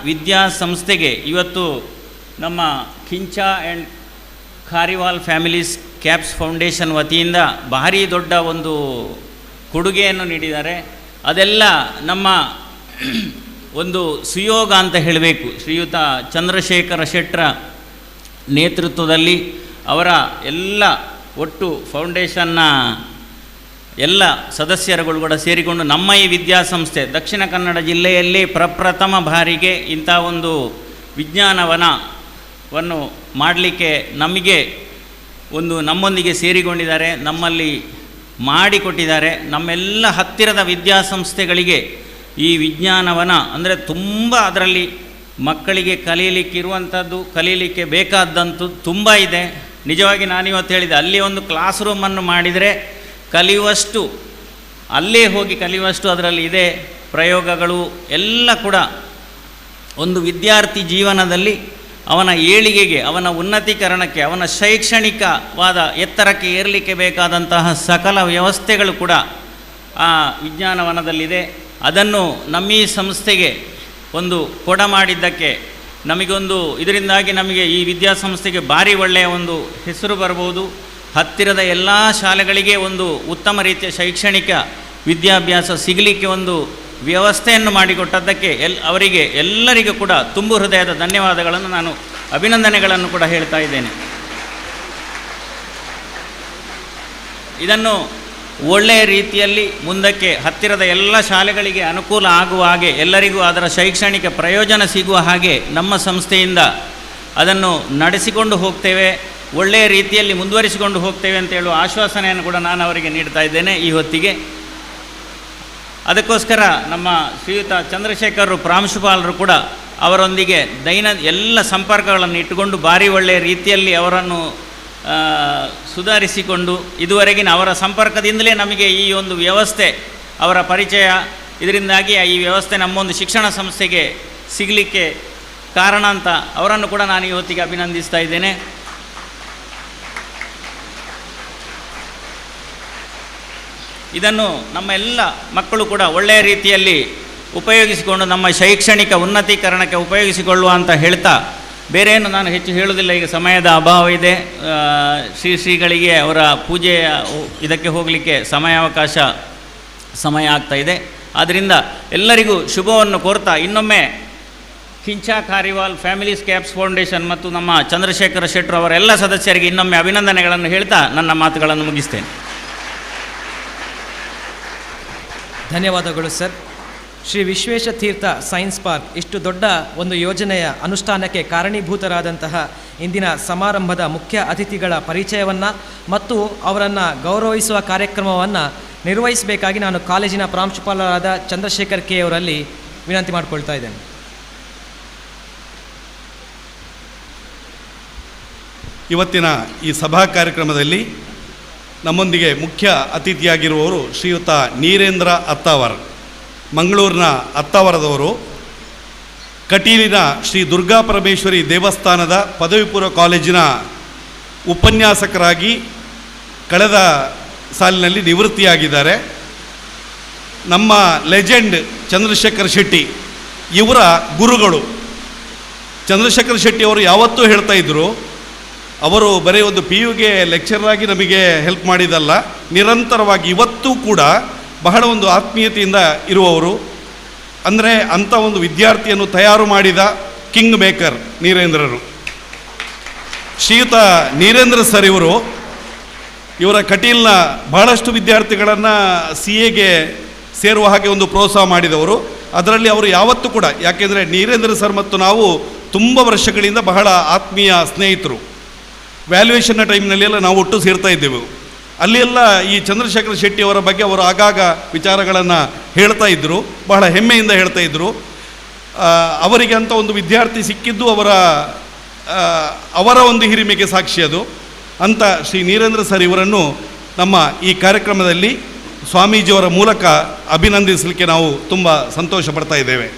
Speaker 10: ವಿದ್ಯಾಸಂಸ್ಥೆಗೆ ಇವತ್ತು ನಮ್ಮ ಖಿಂಚ ಆ್ಯಂಡ್ ಖಾರಿವಾಲ್ ಫ್ಯಾಮಿಲೀಸ್ ಕ್ಯಾಪ್ಸ್ ಫೌಂಡೇಶನ್ ವತಿಯಿಂದ ಭಾರೀ ದೊಡ್ಡ ಒಂದು ಕೊಡುಗೆಯನ್ನು ನೀಡಿದ್ದಾರೆ. ಅದೆಲ್ಲ ನಮ್ಮ ಒಂದು ಸುಯೋಗ ಅಂತ ಹೇಳಬೇಕು. ಶ್ರೀಯುತ ಚಂದ್ರಶೇಖರ ಶೆಟ್ಟರ ನೇತೃತ್ವದಲ್ಲಿ ಅವರ ಎಲ್ಲ ಒಟ್ಟು ಫೌಂಡೇಶನ್ನ ಎಲ್ಲ ಸದಸ್ಯರುಗಳು ಕೂಡ ಸೇರಿಕೊಂಡು ನಮ್ಮ ಈ ವಿದ್ಯಾಸಂಸ್ಥೆ ದಕ್ಷಿಣ ಕನ್ನಡ ಜಿಲ್ಲೆಯಲ್ಲಿ ಪ್ರಪ್ರಥಮ ಬಾರಿಗೆ ಇಂಥ ಒಂದು ವಿಜ್ಞಾನವನವನ್ನು ಮಾಡಲಿಕ್ಕೆ ನಮಗೆ ನಮ್ಮೊಂದಿಗೆ ಸೇರಿಕೊಂಡಿದ್ದಾರೆ, ನಮ್ಮಲ್ಲಿ ಮಾಡಿಕೊಟ್ಟಿದ್ದಾರೆ. ನಮ್ಮೆಲ್ಲ ಹತ್ತಿರದ ವಿದ್ಯಾಸಂಸ್ಥೆಗಳಿಗೆ ಈ ವಿಜ್ಞಾನವನ ಅಂದರೆ ತುಂಬ ಅದರಲ್ಲಿ ಮಕ್ಕಳಿಗೆ ಕಲೀಲಿಕ್ಕಿರುವಂಥದ್ದು, ಕಲೀಲಿಕ್ಕೆ ಬೇಕಾದಂಥದ್ದು ತುಂಬ ಇದೆ. ನಿಜವಾಗಿ ನಾನಿವತ್ತು ಹೇಳಿದೆ, ಅಲ್ಲಿ ಒಂದು ಕ್ಲಾಸ್ ರೂಮನ್ನು ಮಾಡಿದರೆ ಕಲಿಯುವಷ್ಟು, ಅಲ್ಲೇ ಹೋಗಿ ಕಲಿಯುವಷ್ಟು ಅದರಲ್ಲಿ ಇದೆ. ಪ್ರಯೋಗಗಳು ಎಲ್ಲ ಕೂಡ ಒಂದು ವಿದ್ಯಾರ್ಥಿ ಜೀವನದಲ್ಲಿ ಅವನ ಏಳಿಗೆಗೆ, ಅವನ ಉನ್ನತೀಕರಣಕ್ಕೆ, ಅವನ ಶೈಕ್ಷಣಿಕವಾದ ಎತ್ತರಕ್ಕೆ ಏರಲಿಕ್ಕೆ ಬೇಕಾದಂತಹ ಸಕಲ ವ್ಯವಸ್ಥೆಗಳು ಕೂಡ ಆ ವಿಜ್ಞಾನವನದಲ್ಲಿದೆ. ಅದನ್ನು ನಮ್ಮ ಈ ಸಂಸ್ಥೆಗೆ ಒಂದು ಕೊಡ ಮಾಡಿದ್ದಕ್ಕೆ ಇದರಿಂದಾಗಿ ನಮಗೆ ಈ ವಿದ್ಯಾಸಂಸ್ಥೆಗೆ ಭಾರಿ ಒಳ್ಳೆಯ ಒಂದು ಹೆಸರು ಬರ್ಬೋದು. ಹತ್ತಿರದ ಎಲ್ಲ ಶಾಲೆಗಳಿಗೆ ಒಂದು ಉತ್ತಮ ರೀತಿಯ ಶೈಕ್ಷಣಿಕ ವಿದ್ಯಾಭ್ಯಾಸ ಸಿಗಲಿಕ್ಕೆ ಒಂದು ವ್ಯವಸ್ಥೆಯನ್ನು ಮಾಡಿಕೊಟ್ಟದ್ದಕ್ಕೆ ಅವರಿಗೆ ಎಲ್ಲರಿಗೂ ಕೂಡ ತುಂಬು ಹೃದಯದ ಧನ್ಯವಾದಗಳನ್ನು, ನಾನು ಅಭಿನಂದನೆಗಳನ್ನು ಕೂಡ ಹೇಳ್ತಾ ಇದ್ದೇನೆ. ಇದನ್ನು ಒಳ್ಳೆಯ ರೀತಿಯಲ್ಲಿ ಮುಂದಕ್ಕೆ ಹತ್ತಿರದ ಎಲ್ಲ ಶಾಲೆಗಳಿಗೆ ಅನುಕೂಲ ಆಗುವ ಹಾಗೆ, ಎಲ್ಲರಿಗೂ ಅದರ ಶೈಕ್ಷಣಿಕ ಪ್ರಯೋಜನ ಸಿಗುವ ಹಾಗೆ ನಮ್ಮ ಸಂಸ್ಥೆಯಿಂದ ಅದನ್ನು ನಡೆಸಿಕೊಂಡು ಹೋಗ್ತೇವೆ, ಒಳ್ಳೆಯ ರೀತಿಯಲ್ಲಿ ಮುಂದುವರಿಸಿಕೊಂಡು ಹೋಗ್ತೇವೆ ಅಂತ ಹೇಳುವ ಆಶ್ವಾಸನೆಯನ್ನು ಕೂಡ ನಾನು ಅವರಿಗೆ ನೀಡ್ತಾ ಇದ್ದೇನೆ ಈ ಹೊತ್ತಿಗೆ. ಅದಕ್ಕೋಸ್ಕರ ನಮ್ಮ ಶ್ರೀಯುತ ಚಂದ್ರಶೇಖರರು ಪ್ರಾಂಶುಪಾಲರು ಕೂಡ ಅವರೊಂದಿಗೆ ಎಲ್ಲ ಸಂಪರ್ಕಗಳನ್ನು ಇಟ್ಟುಕೊಂಡು ಭಾರಿ ಒಳ್ಳೆಯ ರೀತಿಯಲ್ಲಿ ಅವರನ್ನು ಸುಧಾರಿಸಿಕೊಂಡು ಇದುವರೆಗಿನ ಅವರ ಸಂಪರ್ಕದಿಂದಲೇ ನಮಗೆ ಈ ಒಂದು ವ್ಯವಸ್ಥೆ, ಅವರ ಪರಿಚಯ, ಇದರಿಂದಾಗಿ ಈ ವ್ಯವಸ್ಥೆ ನಮ್ಮೊಂದು ಶಿಕ್ಷಣ ಸಂಸ್ಥೆಗೆ ಸಿಗಲಿಕ್ಕೆ ಕಾರಣ ಅಂತ ಅವರನ್ನು ಕೂಡ ನಾನು ಈ ಹೊತ್ತಿಗೆ ಅಭಿನಂದಿಸ್ತಾ ಇದ್ದೇನೆ. ಇದನ್ನು ನಮ್ಮ ಎಲ್ಲ ಮಕ್ಕಳು ಕೂಡ ಒಳ್ಳೆಯ ರೀತಿಯಲ್ಲಿ ಉಪಯೋಗಿಸಿಕೊಂಡು ನಮ್ಮ ಶೈಕ್ಷಣಿಕ ಉನ್ನತೀಕರಣಕ್ಕೆ ಉಪಯೋಗಿಸಿಕೊಳ್ಳುವ ಅಂತ ಹೇಳ್ತಾ ಬೇರೇನು ನಾನು ಹೆಚ್ಚು ಹೇಳುವುದಿಲ್ಲ, ಈಗ ಸಮಯದ ಅಭಾವ ಇದೆ. ಶ್ರೀಗಳಿಗೆ ಅವರ ಪೂಜೆಯ ಇದಕ್ಕೆ ಹೋಗಲಿಕ್ಕೆ ಸಮಯ ಆಗ್ತಾ ಇದೆ. ಆದ್ದರಿಂದ ಎಲ್ಲರಿಗೂ ಶುಭವನ್ನು ಕೋರ್ತಾ ಇನ್ನೊಮ್ಮೆ ಹಿಂಚಾ ಕಾರಿವಾಲ್ ಫ್ಯಾಮಿಲೀಸ್ ಕ್ಯಾಪ್ಸ್ ಫೌಂಡೇಶನ್ ಮತ್ತು ನಮ್ಮ ಚಂದ್ರಶೇಖರ ಶೆಟ್ಟರು ಅವರ ಎಲ್ಲ ಸದಸ್ಯರಿಗೆ ಇನ್ನೊಮ್ಮೆ ಅಭಿನಂದನೆಗಳನ್ನು ಹೇಳ್ತಾ ನನ್ನ ಮಾತುಗಳನ್ನು ಮುಗಿಸ್ತೇನೆ.
Speaker 1: ಧನ್ಯವಾದಗಳು ಸರ್. ಶ್ರೀ ವಿಶ್ವೇಶ ತೀರ್ಥ ಸೈನ್ಸ್ ಪಾರ್ಕ್ ಇಷ್ಟು ದೊಡ್ಡ ಒಂದು ಯೋಜನೆಯ ಅನುಷ್ಠಾನಕ್ಕೆ ಕಾರಣೀಭೂತರಾದಂತಹ ಇಂದಿನ ಸಮಾರಂಭದ ಮುಖ್ಯ ಅತಿಥಿಗಳ ಪರಿಚಯವನ್ನು ಮತ್ತು ಅವರನ್ನು ಗೌರವಿಸುವ ಕಾರ್ಯಕ್ರಮವನ್ನು ನಿರ್ವಹಿಸಬೇಕಾಗಿ ನಾನು ಕಾಲೇಜಿನ ಪ್ರಾಂಶುಪಾಲರಾದ ಚಂದ್ರಶೇಖರ್ ಕೆ ಅವರಲ್ಲಿ ವಿನಂತಿ ಮಾಡಿಕೊಳ್ತಾ ಇದ್ದೇನೆ.
Speaker 9: ಇವತ್ತಿನ ಈ ಸಭಾ ಕಾರ್ಯಕ್ರಮದಲ್ಲಿ ನಮ್ಮೊಂದಿಗೆ ಮುಖ್ಯ ಅತಿಥಿಯಾಗಿರುವವರು ಶ್ರೀಯುತ ನೀರೇಂದ್ರ ಅತ್ತಾವರ್, ಮಂಗಳೂರಿನ ಅತ್ತಾವರದವರು. ಕಟೀಲಿನ ಶ್ರೀ ದುರ್ಗಾ ಪರಮೇಶ್ವರಿ ದೇವಸ್ಥಾನದ ಪದವಿ ಪೂರ್ವ ಕಾಲೇಜಿನ ಉಪನ್ಯಾಸಕರಾಗಿ ಕಳೆದ ಸಾಲಿನಲ್ಲಿ ನಿವೃತ್ತಿಯಾಗಿದ್ದಾರೆ. ನಮ್ಮ ಲೆಜೆಂಡ್ ಚಂದ್ರಶೇಖರ್ ಶೆಟ್ಟಿ ಇವರ ಗುರುಗಳು. ಚಂದ್ರಶೇಖರ್ ಶೆಟ್ಟಿ ಅವರು ಯಾವತ್ತೂ ಹೇಳ್ತಾ ಇದ್ದರು, ಅವರು ಬರೀ ಒಂದು PUಗೆ ಲೆಕ್ಚರಾಗಿ ನಮಗೆ ಹೆಲ್ಪ್ ಮಾಡಿದಲ್ಲ, ನಿರಂತರವಾಗಿ ಇವತ್ತೂ ಕೂಡ ಬಹಳ ಒಂದು ಆತ್ಮೀಯತೆಯಿಂದ ಇರುವವರು. ಅಂದರೆ ಅಂಥ ಒಂದು ವಿದ್ಯಾರ್ಥಿಯನ್ನು ತಯಾರು ಮಾಡಿದ ಕಿಂಗ್ ಮೇಕರ್ ನೀರೇಂದ್ರರು. ಶ್ರೀಯುತ ನೀರೇಂದ್ರ ಸರ್ ಇವರ ಕಟೀಲ್ನ ಬಹಳಷ್ಟು ವಿದ್ಯಾರ್ಥಿಗಳನ್ನು CAಗೆ ಸೇರುವ ಹಾಗೆ ಒಂದು ಪ್ರೋತ್ಸಾಹ ಮಾಡಿದವರು. ಅದರಲ್ಲಿ ಅವರು ಯಾವತ್ತೂ ಕೂಡ, ಯಾಕೆಂದರೆ ನೀರೇಂದ್ರ ಸರ್ ಮತ್ತು ನಾವು ತುಂಬ ವರ್ಷಗಳಿಂದ ಬಹಳ ಆತ್ಮೀಯ ಸ್ನೇಹಿತರು. ವ್ಯಾಲ್ಯೂಯೇಷನ್ನ ಟೈಮ್ನಲ್ಲೆಲ್ಲ ನಾವು ಒಟ್ಟು ಸೇರ್ತಾ ಇದ್ದೆವು. ಅಲ್ಲೆಲ್ಲ ಈ ಚಂದ್ರಶೇಖರ ಶೆಟ್ಟಿ ಅವರ ಬಗ್ಗೆ ಅವರು ಆಗಾಗ ವಿಚಾರಗಳನ್ನು ಹೇಳ್ತಾ ಇದ್ದರು, ಬಹಳ ಹೆಮ್ಮೆಯಿಂದ ಹೇಳ್ತಾ ಇದ್ದರು. ಅವರಿಗೆ ಅಂತ ಒಂದು ವಿದ್ಯಾರ್ಥಿ ಸಿಕ್ಕಿದ್ದು ಅವರ ಒಂದು ಹಿರಿಮೆಗೆ ಸಾಕ್ಷಿ ಅದು. ಅಂತ ಶ್ರೀ ನೀರೇಂದ್ರ ಸರ್ ಇವರನ್ನು ನಮ್ಮ ಈ ಕಾರ್ಯಕ್ರಮದಲ್ಲಿ ಸ್ವಾಮೀಜಿಯವರ ಮೂಲಕ ಅಭಿನಂದಿಸಲಿಕ್ಕೆ ನಾವು ತುಂಬ ಸಂತೋಷ ಪಡ್ತಾ ಇದ್ದೇವೆ.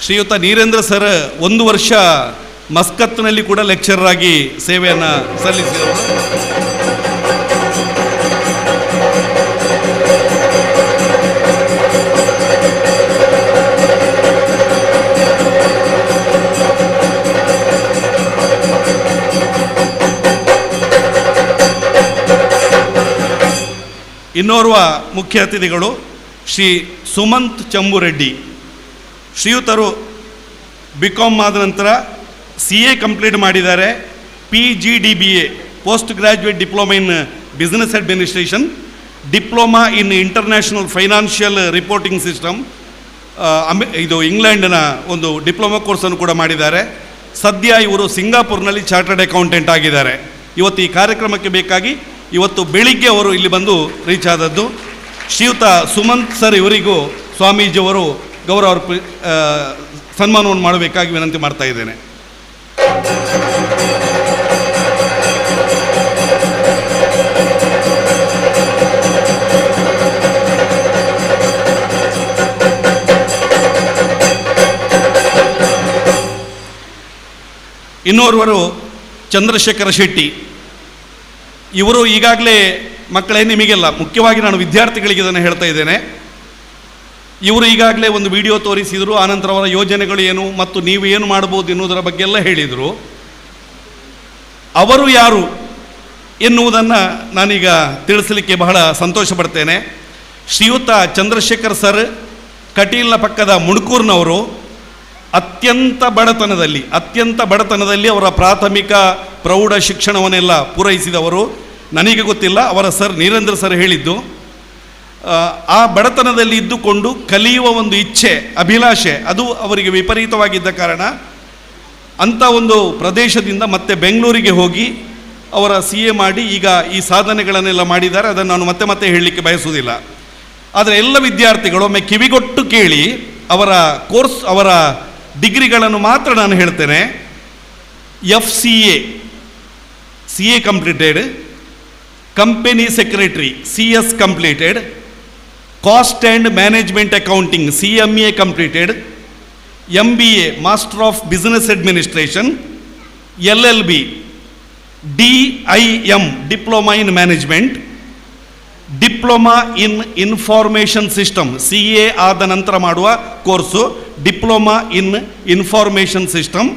Speaker 9: ಶ್ರೀಯುತ ನೀರೇಂದ್ರ ಸರ್ 1 ವರ್ಷ ಮಸ್ಕತ್ನಲ್ಲಿ ಕೂಡ ಲೆಕ್ಚರರ್ ಆಗಿ ಸೇವೆಯನ್ನು ಸಲ್ಲಿಸಿದರು. ಇನ್ನೋರ್ವ ಮುಖ್ಯ ಅತಿಥಿಗಳು ಶ್ರೀ ಸುಮಂತ್ ಚಂಬುರೆಡ್ಡಿ. ಶ್ರೀಯುತರು BCom ಆದ ನಂತರ CA ಕಂಪ್ಲೀಟ್ ಮಾಡಿದ್ದಾರೆ. PGDBA post graduate diploma in business administration, diploma in international financial reporting system, ಇದು ಇಂಗ್ಲೆಂಡಿನ ಒಂದು ಡಿಪ್ಲೊಮಾ ಕೋರ್ಸನ್ನು ಕೂಡ ಮಾಡಿದ್ದಾರೆ. ಸದ್ಯ ಇವರು ಸಿಂಗಾಪುರ್ನಲ್ಲಿ ಚಾರ್ಟರ್ಡ್ ಅಕೌಂಟೆಂಟ್ ಆಗಿದ್ದಾರೆ. ಇವತ್ತು ಈ ಕಾರ್ಯಕ್ರಮಕ್ಕೆ ಬೇಕಾಗಿ ಇವತ್ತು ಬೆಳಿಗ್ಗೆ ಅವರು ಇಲ್ಲಿ ಬಂದು ರೀಚ್ ಆದದ್ದು. ಶ್ರೀಯುತ ಸುಮಂತ್ ಸರ್ ಇವರಿಗೂ ಸ್ವಾಮೀಜಿಯವರು ಗೌರವ ಸನ್ಮಾನವನ್ನು ಮಾಡಬೇಕಾಗಿ ವಿನಂತಿ ಮಾಡ್ತಾ ಇದ್ದೇನೆ. ಇನ್ನೋರ್ವರು ಚಂದ್ರಶೇಖರ ಶೆಟ್ಟಿ. ಇವರು ಈಗಾಗಲೇ ಮಕ್ಕಳೇ ನಿಮಗೆಲ್ಲ, ಮುಖ್ಯವಾಗಿ ನಾನು ವಿದ್ಯಾರ್ಥಿಗಳಿಗೆ ಇದನ್ನು ಹೇಳ್ತಾ ಇದ್ದೇನೆ, ಇವರು ಈಗಾಗಲೇ ಒಂದು ವಿಡಿಯೋ ತೋರಿಸಿದರು. ಆನಂತರ ಅವರ ಯೋಜನೆಗಳು ಏನು ಮತ್ತು ನೀವು ಏನು ಮಾಡ್ಬೋದು ಎನ್ನುವುದರ ಬಗ್ಗೆ ಎಲ್ಲ ಹೇಳಿದರು. ಅವರು ಯಾರು ಎನ್ನುವುದನ್ನು ನಾನೀಗ ತಿಳಿಸಲಿಕ್ಕೆ ಬಹಳ ಸಂತೋಷ ಪಡ್ತೇನೆ. ಶ್ರೀಯುತ ಚಂದ್ರಶೇಖರ್ ಸರ್ ಕಟೀಲ್ನ ಪಕ್ಕದ ಮುಣಕೂರಿನವರು. ಅತ್ಯಂತ ಬಡತನದಲ್ಲಿ ಅವರ ಪ್ರಾಥಮಿಕ ಪ್ರೌಢ ಶಿಕ್ಷಣವನ್ನೆಲ್ಲ ಪೂರೈಸಿದವರು. ನನಗೆ ಗೊತ್ತಿಲ್ಲ, ಅವರ ಸರ್ ನೀರೇಂದ್ರ ಸರ್ ಹೇಳಿದ್ದು, ಆ ಬಡತನದಲ್ಲಿ ಇದ್ದುಕೊಂಡು ಕಲಿಯುವ ಒಂದು ಇಚ್ಛೆ, ಅಭಿಲಾಷೆ ಅದು ಅವರಿಗೆ ವಿಪರೀತವಾಗಿದ್ದ ಕಾರಣ ಅಂಥ ಒಂದು ಪ್ರದೇಶದಿಂದ ಮತ್ತೆ ಬೆಂಗಳೂರಿಗೆ ಹೋಗಿ ಅವರ CA ಮಾಡಿ ಈಗ ಈ ಸಾಧನೆಗಳನ್ನೆಲ್ಲ ಮಾಡಿದ್ದಾರೆ. ಅದನ್ನು ನಾನು ಮತ್ತೆ ಹೇಳಲಿಕ್ಕೆ ಬಯಸುವುದಿಲ್ಲ. ಆದರೆ ಎಲ್ಲ ವಿದ್ಯಾರ್ಥಿಗಳು ಒಮ್ಮೆ ಕಿವಿಗೊಟ್ಟು ಕೇಳಿ ಅವರ ಕೋರ್ಸ್, ಅವರ ಡಿಗ್ರಿಗಳನ್ನು ಮಾತ್ರ ನಾನು ಹೇಳ್ತೇನೆ. CA completed, company secretary CS completed, cost and management accounting CMA completed, MBA master of business administration, LLB DIM, diploma in management, diploma in information system, CA ಆದ ನಂತರ ಮಾಡುವ course diploma in information system,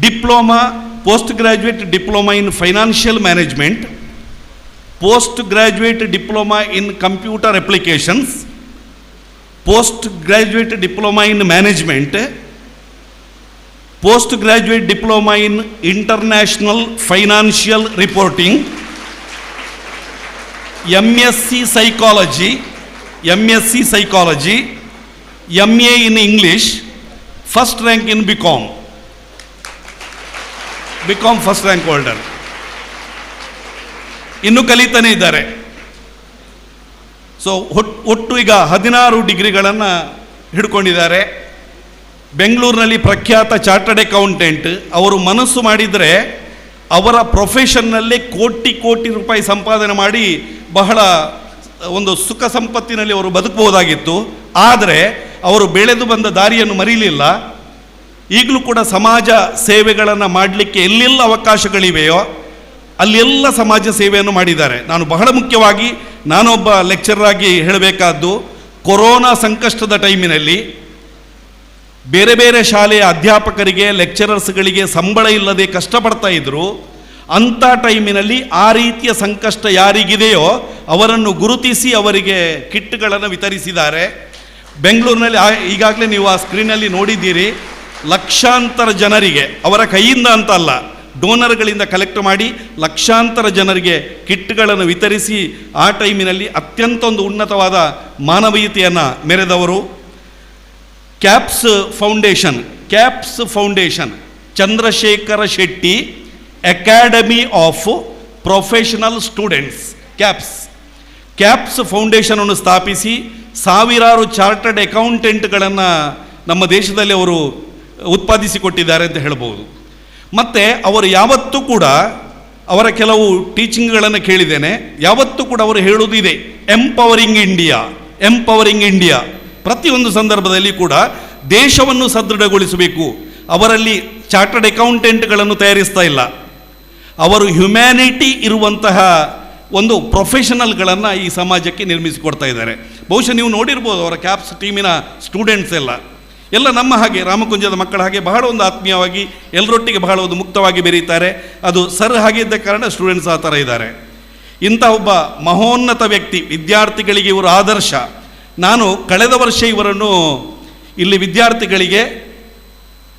Speaker 9: diploma post graduate diploma in financial management, post graduate diploma in computer applications, post graduate diploma in management, post graduate diploma in international financial reporting, MSc psychology, MA in English, first rank in BCom first rank holder. ಇನ್ನೂ ಕಲಿತಾನೇ ಇದ್ದಾರೆ. So ಒಟ್ಟು ಈಗ 16 ಡಿಗ್ರಿಗಳನ್ನು ಹಿಡ್ಕೊಂಡಿದ್ದಾರೆ. ಬೆಂಗಳೂರಿನಲ್ಲಿ ಪ್ರಖ್ಯಾತ chartered accountant. ಅವರು ಮನಸ್ಸು ಮಾಡಿದರೆ ಅವರ ಪ್ರೊಫೆಷನ್ನಲ್ಲೇ ಕೋಟಿ ರೂಪಾಯಿ ಸಂಪಾದನೆ ಮಾಡಿ ಬಹಳ ಒಂದು ಸುಖ ಸಂಪತ್ತಿನಲ್ಲಿ ಅವರು ಬದುಕಬಹುದಾಗಿತ್ತು. ಆದರೆ ಅವರು ಬೆಳೆದು ಬಂದ ದಾರಿಯನ್ನು ಮರೀಲಿಲ್ಲ. ಈಗಲೂ ಕೂಡ ಸಮಾಜ ಸೇವೆಗಳನ್ನು ಮಾಡಲಿಕ್ಕೆ ಎಲ್ಲೆಲ್ಲ ಅವಕಾಶಗಳಿವೆಯೋ ಅಲ್ಲೆಲ್ಲ ಸಮಾಜ ಸೇವೆಯನ್ನು ಮಾಡಿದ್ದಾರೆ. ನಾನು ಬಹಳ ಮುಖ್ಯವಾಗಿ ನಾನೊಬ್ಬ ಲೆಕ್ಚರರ್ ಆಗಿ ಹೇಳಬೇಕಾದ್ದು, ಕೊರೋನಾ ಸಂಕಷ್ಟದ ಟೈಮಿನಲ್ಲಿ ಬೇರೆ ಬೇರೆ ಶಾಲೆಯ ಅಧ್ಯಾಪಕರಿಗೆ, ಲೆಕ್ಚರರ್ಸ್ಗಳಿಗೆ ಸಂಬಳ ಇಲ್ಲದೆ ಕಷ್ಟಪಡ್ತಾ ಇದ್ದರು. ಅಂಥ ಟೈಮಿನಲ್ಲಿ ಆ ರೀತಿಯ ಸಂಕಷ್ಟ ಯಾರಿಗಿದೆಯೋ ಅವರನ್ನು ಗುರುತಿಸಿ ಅವರಿಗೆ ಕಿಟ್ಗಳನ್ನು ವಿತರಿಸಿದ್ದಾರೆ. ಬೆಂಗಳೂರಿನಲ್ಲಿ ಈಗಾಗಲೇ ನೀವು ಆ ಸ್ಕ್ರೀನಲ್ಲಿ ನೋಡಿದ್ದೀರಿ, ಲಕ್ಷಾಂತರ ಜನರಿಗೆ ಅವರ ಕೈಯಿಂದ ಅಂತ ಅಲ್ಲ, ಡೋನರ್ಗಳಿಂದ ಕಲೆಕ್ಟ್ ಮಾಡಿ ಲಕ್ಷಾಂತರ ಜನರಿಗೆ ಕಿಟ್ಗಳನ್ನು ವಿತರಿಸಿ ಆ ಟೈಮಿನಲ್ಲಿ ಅತ್ಯಂತ ಒಂದು ಉನ್ನತವಾದ ಮಾನವೀಯತೆಯನ್ನು ಮೆರೆದವರು. CAPS foundation Chandrashekhara Shetty academy of professional students, CAPS ಫೌಂಡೇಶನನ್ನು ಸ್ಥಾಪಿಸಿ ಸಾವಿರಾರು ಚಾರ್ಟರ್ಡ್ ಅಕೌಂಟೆಂಟ್ಗಳನ್ನು ನಮ್ಮ ದೇಶದಲ್ಲಿ ಅವರು ಉತ್ಪಾದಿಸಿಕೊಟ್ಟಿದ್ದಾರೆ ಅಂತ ಹೇಳ್ಬೋದು. ಮತ್ತು ಅವರು ಯಾವತ್ತೂ ಕೂಡ ಅವರ ಕೆಲವು ಟೀಚಿಂಗ್ಗಳನ್ನು ಕೇಳಿದ್ದೇನೆ, ಯಾವತ್ತೂ ಕೂಡ ಅವರು ಹೇಳುವುದಿದೆ ಎಂಪವರಿಂಗ್ ಇಂಡಿಯಾ. ಪ್ರತಿಯೊಂದು ಸಂದರ್ಭದಲ್ಲಿ ಕೂಡ ದೇಶವನ್ನು ಸದೃಢಗೊಳಿಸಬೇಕು. ಅವರಲ್ಲಿ ಚಾರ್ಟರ್ಡ್ ಅಕೌಂಟೆಂಟ್ಗಳನ್ನು ತಯಾರಿಸ್ತಾ ಇಲ್ಲ, ಅವರು ಹ್ಯುಮ್ಯಾನಿಟಿ ಇರುವಂತಹ ಒಂದು ಪ್ರೊಫೆಷನಲ್ಗಳನ್ನು ಈ ಸಮಾಜಕ್ಕೆ ನಿರ್ಮಿಸಿಕೊಡ್ತಾ ಇದ್ದಾರೆ. ಬಹುಶಃ ನೀವು ನೋಡಿರ್ಬೋದು ಅವರ ಕ್ಯಾಪ್ಸ್ ಟೀಮಿನ ಸ್ಟೂಡೆಂಟ್ಸ್ ಎಲ್ಲ ನಮ್ಮ ಹಾಗೆ ರಾಮಕುಂಜದ ಮಕ್ಕಳ ಹಾಗೆ ಬಹಳ ಒಂದು ಆತ್ಮೀಯವಾಗಿ ಎಲ್ಲರೊಟ್ಟಿಗೆ ಬಹಳ ಒಂದು ಮುಕ್ತವಾಗಿ ಬೆರೀತಾರೆ. ಅದು ಸರ್ ಹಾಗೆ ಇದ್ದ ಕಾರಣ ಸ್ಟೂಡೆಂಟ್ಸ್ ಆ ಥರ ಇದ್ದಾರೆ. ಇಂಥ ಒಬ್ಬ ಮಹೋನ್ನತ ವ್ಯಕ್ತಿ, ವಿದ್ಯಾರ್ಥಿಗಳಿಗೆ ಇವರು ಆದರ್ಶ. ನಾನು ಕಳೆದ ವರ್ಷ ಇವರನ್ನು ಇಲ್ಲಿ ವಿದ್ಯಾರ್ಥಿಗಳಿಗೆ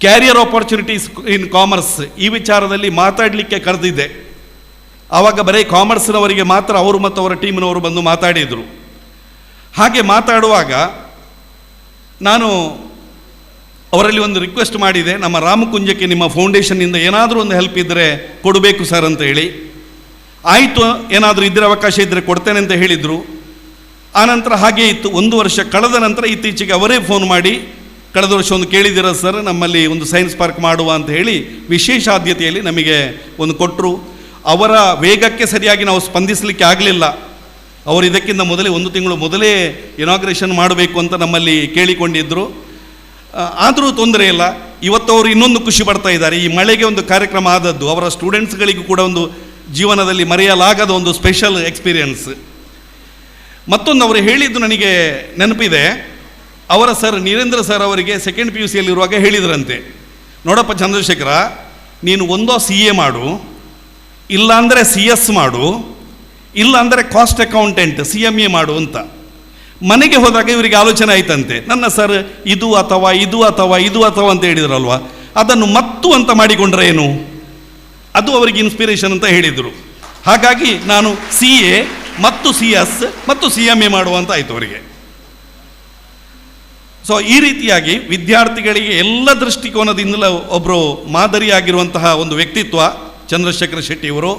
Speaker 9: ಕ್ಯಾರಿಯರ್ ಆಪರ್ಚುನಿಟೀಸ್ ಇನ್ ಕಾಮರ್ಸ್ ಈ ವಿಚಾರದಲ್ಲಿ ಮಾತಾಡಲಿಕ್ಕೆ ಕರೆದಿದ್ದೆ. ಆವಾಗ ಬರೀ ಕಾಮರ್ಸ್ನವರಿಗೆ ಮಾತ್ರ ಅವರು ಮತ್ತು ಅವರ ಟೀಮಿನವರು ಬಂದು ಮಾತಾಡಿದರು. ಹಾಗೆ ಮಾತಾಡುವಾಗ ನಾನು ಅವರಲ್ಲಿ ಒಂದು ರಿಕ್ವೆಸ್ಟ್ ಮಾಡಿದೆ, ನಮ್ಮ ರಾಮಕುಂಜಕ್ಕೆ ನಿಮ್ಮ ಫೌಂಡೇಶನ್ನಿಂದ ಏನಾದರೂ ಒಂದು ಹೆಲ್ಪ್ ಇದ್ದರೆ ಕೊಡಬೇಕು ಸರ್ ಅಂತ ಹೇಳಿ. ಆಯಿತು, ಏನಾದರೂ ಇದ್ದರೆ ಅವಕಾಶ ಇದ್ದರೆ ಕೊಡ್ತೇನೆ ಅಂತ ಹೇಳಿದರು. ಆನಂತರ ಹಾಗೇ ಇತ್ತು. 1 ವರ್ಷ ಕಳೆದ ನಂತರ ಇತ್ತೀಚೆಗೆ ಅವರೇ ಫೋನ್ ಮಾಡಿ, ಕಳೆದ ವರ್ಷ ಒಂದು ಕೇಳಿದ್ದೀರ ಸರ್, ನಮ್ಮಲ್ಲಿ ಒಂದು ಸೈನ್ಸ್ ಪಾರ್ಕ್ ಮಾಡುವ ಅಂತ ಹೇಳಿ ವಿಶೇಷ ಆದ್ಯತೆಯಲ್ಲಿ ನಮಗೆ ಒಂದು ಕೊಟ್ಟರು. ಅವರ ವೇಗಕ್ಕೆ ಸರಿಯಾಗಿ ನಾವು ಸ್ಪಂದಿಸಲಿಕ್ಕೆ ಆಗಲಿಲ್ಲ. ಅವರು ಇದಕ್ಕಿಂತ ಮೊದಲೇ 1 ತಿಂಗಳು ಮೊದಲೇ ಇನಾಗ್ರೇಷನ್ ಮಾಡಬೇಕು ಅಂತ ನಮ್ಮಲ್ಲಿ ಕೇಳಿಕೊಂಡಿದ್ದರು. ಆದರೂ ತೊಂದರೆ ಇಲ್ಲ. ಇವತ್ತು ಅವರು ಇನ್ನೊಂದು ಖುಷಿ ಪಡ್ತಾ ಇದ್ದಾರೆ. ಈ ಮಳೆಗೆ ಒಂದು ಕಾರ್ಯಕ್ರಮ ಆದದ್ದು ಅವರ ಸ್ಟೂಡೆಂಟ್ಸ್ಗಳಿಗೂ ಕೂಡ ಒಂದು ಜೀವನದಲ್ಲಿ ಮರೆಯಲಾಗದ ಒಂದು ಸ್ಪೆಷಲ್ ಎಕ್ಸ್ಪೀರಿಯನ್ಸ್. ಮತ್ತೊಂದು ಅವರು ಹೇಳಿದ್ದು ನನಗೆ ನೆನಪಿದೆ. ಅವರ ಸರ್ ನೀರೇಂದ್ರ ಸರ್ ಅವರಿಗೆ 2nd PUC ಯಲ್ಲಿರುವಾಗ ಹೇಳಿದ್ರಂತೆ, ನೋಡಪ್ಪ ಚಂದ್ರಶೇಖರ, ನೀನು ಒಂದೋ CA ಮಾಡು, ಇಲ್ಲಾಂದರೆ CS ಮಾಡು, ಇಲ್ಲಾಂದರೆ ಕಾಸ್ಟ್ ಅಕೌಂಟೆಂಟ್ CMA ಮಾಡು ಅಂತ. ಮನೆಗೆ ಹೋದಾಗ ಇವರಿಗೆ ಆಲೋಚನೆ ಆಯ್ತಂತೆ, ನನ್ನ ಸರ್ ಇದು ಅಥವಾ ಅಂತ ಹೇಳಿದ್ರಲ್ವ, ಅದನ್ನು ಮತ್ತು ಅಂತ ಮಾಡಿಕೊಂಡ್ರೆ ಏನು, ಅದು ಅವರಿಗೆ ಇನ್ಸ್ಪಿರೇಷನ್ ಅಂತ ಹೇಳಿದರು. ಹಾಗಾಗಿ ನಾನು CA ಮತ್ತು CS ಮತ್ತು CMA ಮಾಡುವಂತ ಆಯಿತು ಅವರಿಗೆ. ಸೊ ಈ ರೀತಿಯಾಗಿ ವಿದ್ಯಾರ್ಥಿಗಳಿಗೆ ಎಲ್ಲ ದೃಷ್ಟಿಕೋನದಿಂದಲೂ ಒಬ್ಬರು ಮಾದರಿಯಾಗಿರುವಂತಹ ಒಂದು ವ್ಯಕ್ತಿತ್ವ ಚಂದ್ರಶೇಖರ ಶೆಟ್ಟಿ ಇವರು.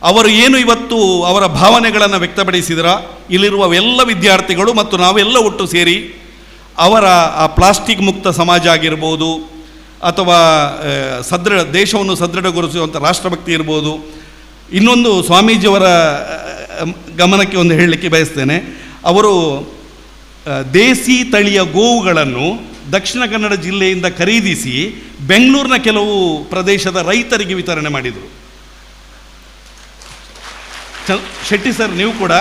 Speaker 9: ಅವರು ಏನು ಇವತ್ತು ಅವರ ಭಾವನೆಗಳನ್ನು ವ್ಯಕ್ತಪಡಿಸಿದ್ರ, ಇಲ್ಲಿರುವ ಎಲ್ಲ ವಿದ್ಯಾರ್ಥಿಗಳು ಮತ್ತು ನಾವೆಲ್ಲ ಒಟ್ಟು ಸೇರಿ ಅವರ ಆ ಪ್ಲಾಸ್ಟಿಕ್ ಮುಕ್ತ ಸಮಾಜ ಆಗಿರ್ಬೋದು, ಅಥವಾ ದೇಶವನ್ನು ಸದೃಢಗೊಳಿಸುವಂಥ ರಾಷ್ಟ್ರಭಕ್ತಿ ಇರ್ಬೋದು. ಇನ್ನೊಂದು ಸ್ವಾಮೀಜಿಯವರ ಗಮನಕ್ಕೆ ಒಂದು ಹೇಳಲಿಕ್ಕೆ ಬಯಸ್ತೇನೆ. ಅವರು ದೇಸಿ ತಳಿಯ ಗೋವುಗಳನ್ನು ದಕ್ಷಿಣ ಕನ್ನಡ ಜಿಲ್ಲೆಯಿಂದ ಖರೀದಿಸಿ ಬೆಂಗಳೂರಿನ ಕೆಲವು ಪ್ರದೇಶದ ರೈತರಿಗೆ ವಿತರಣೆ ಮಾಡಿದರು. ಶೆಟ್ಟಿ ಸರ್, ನೀವು ಕೂಡ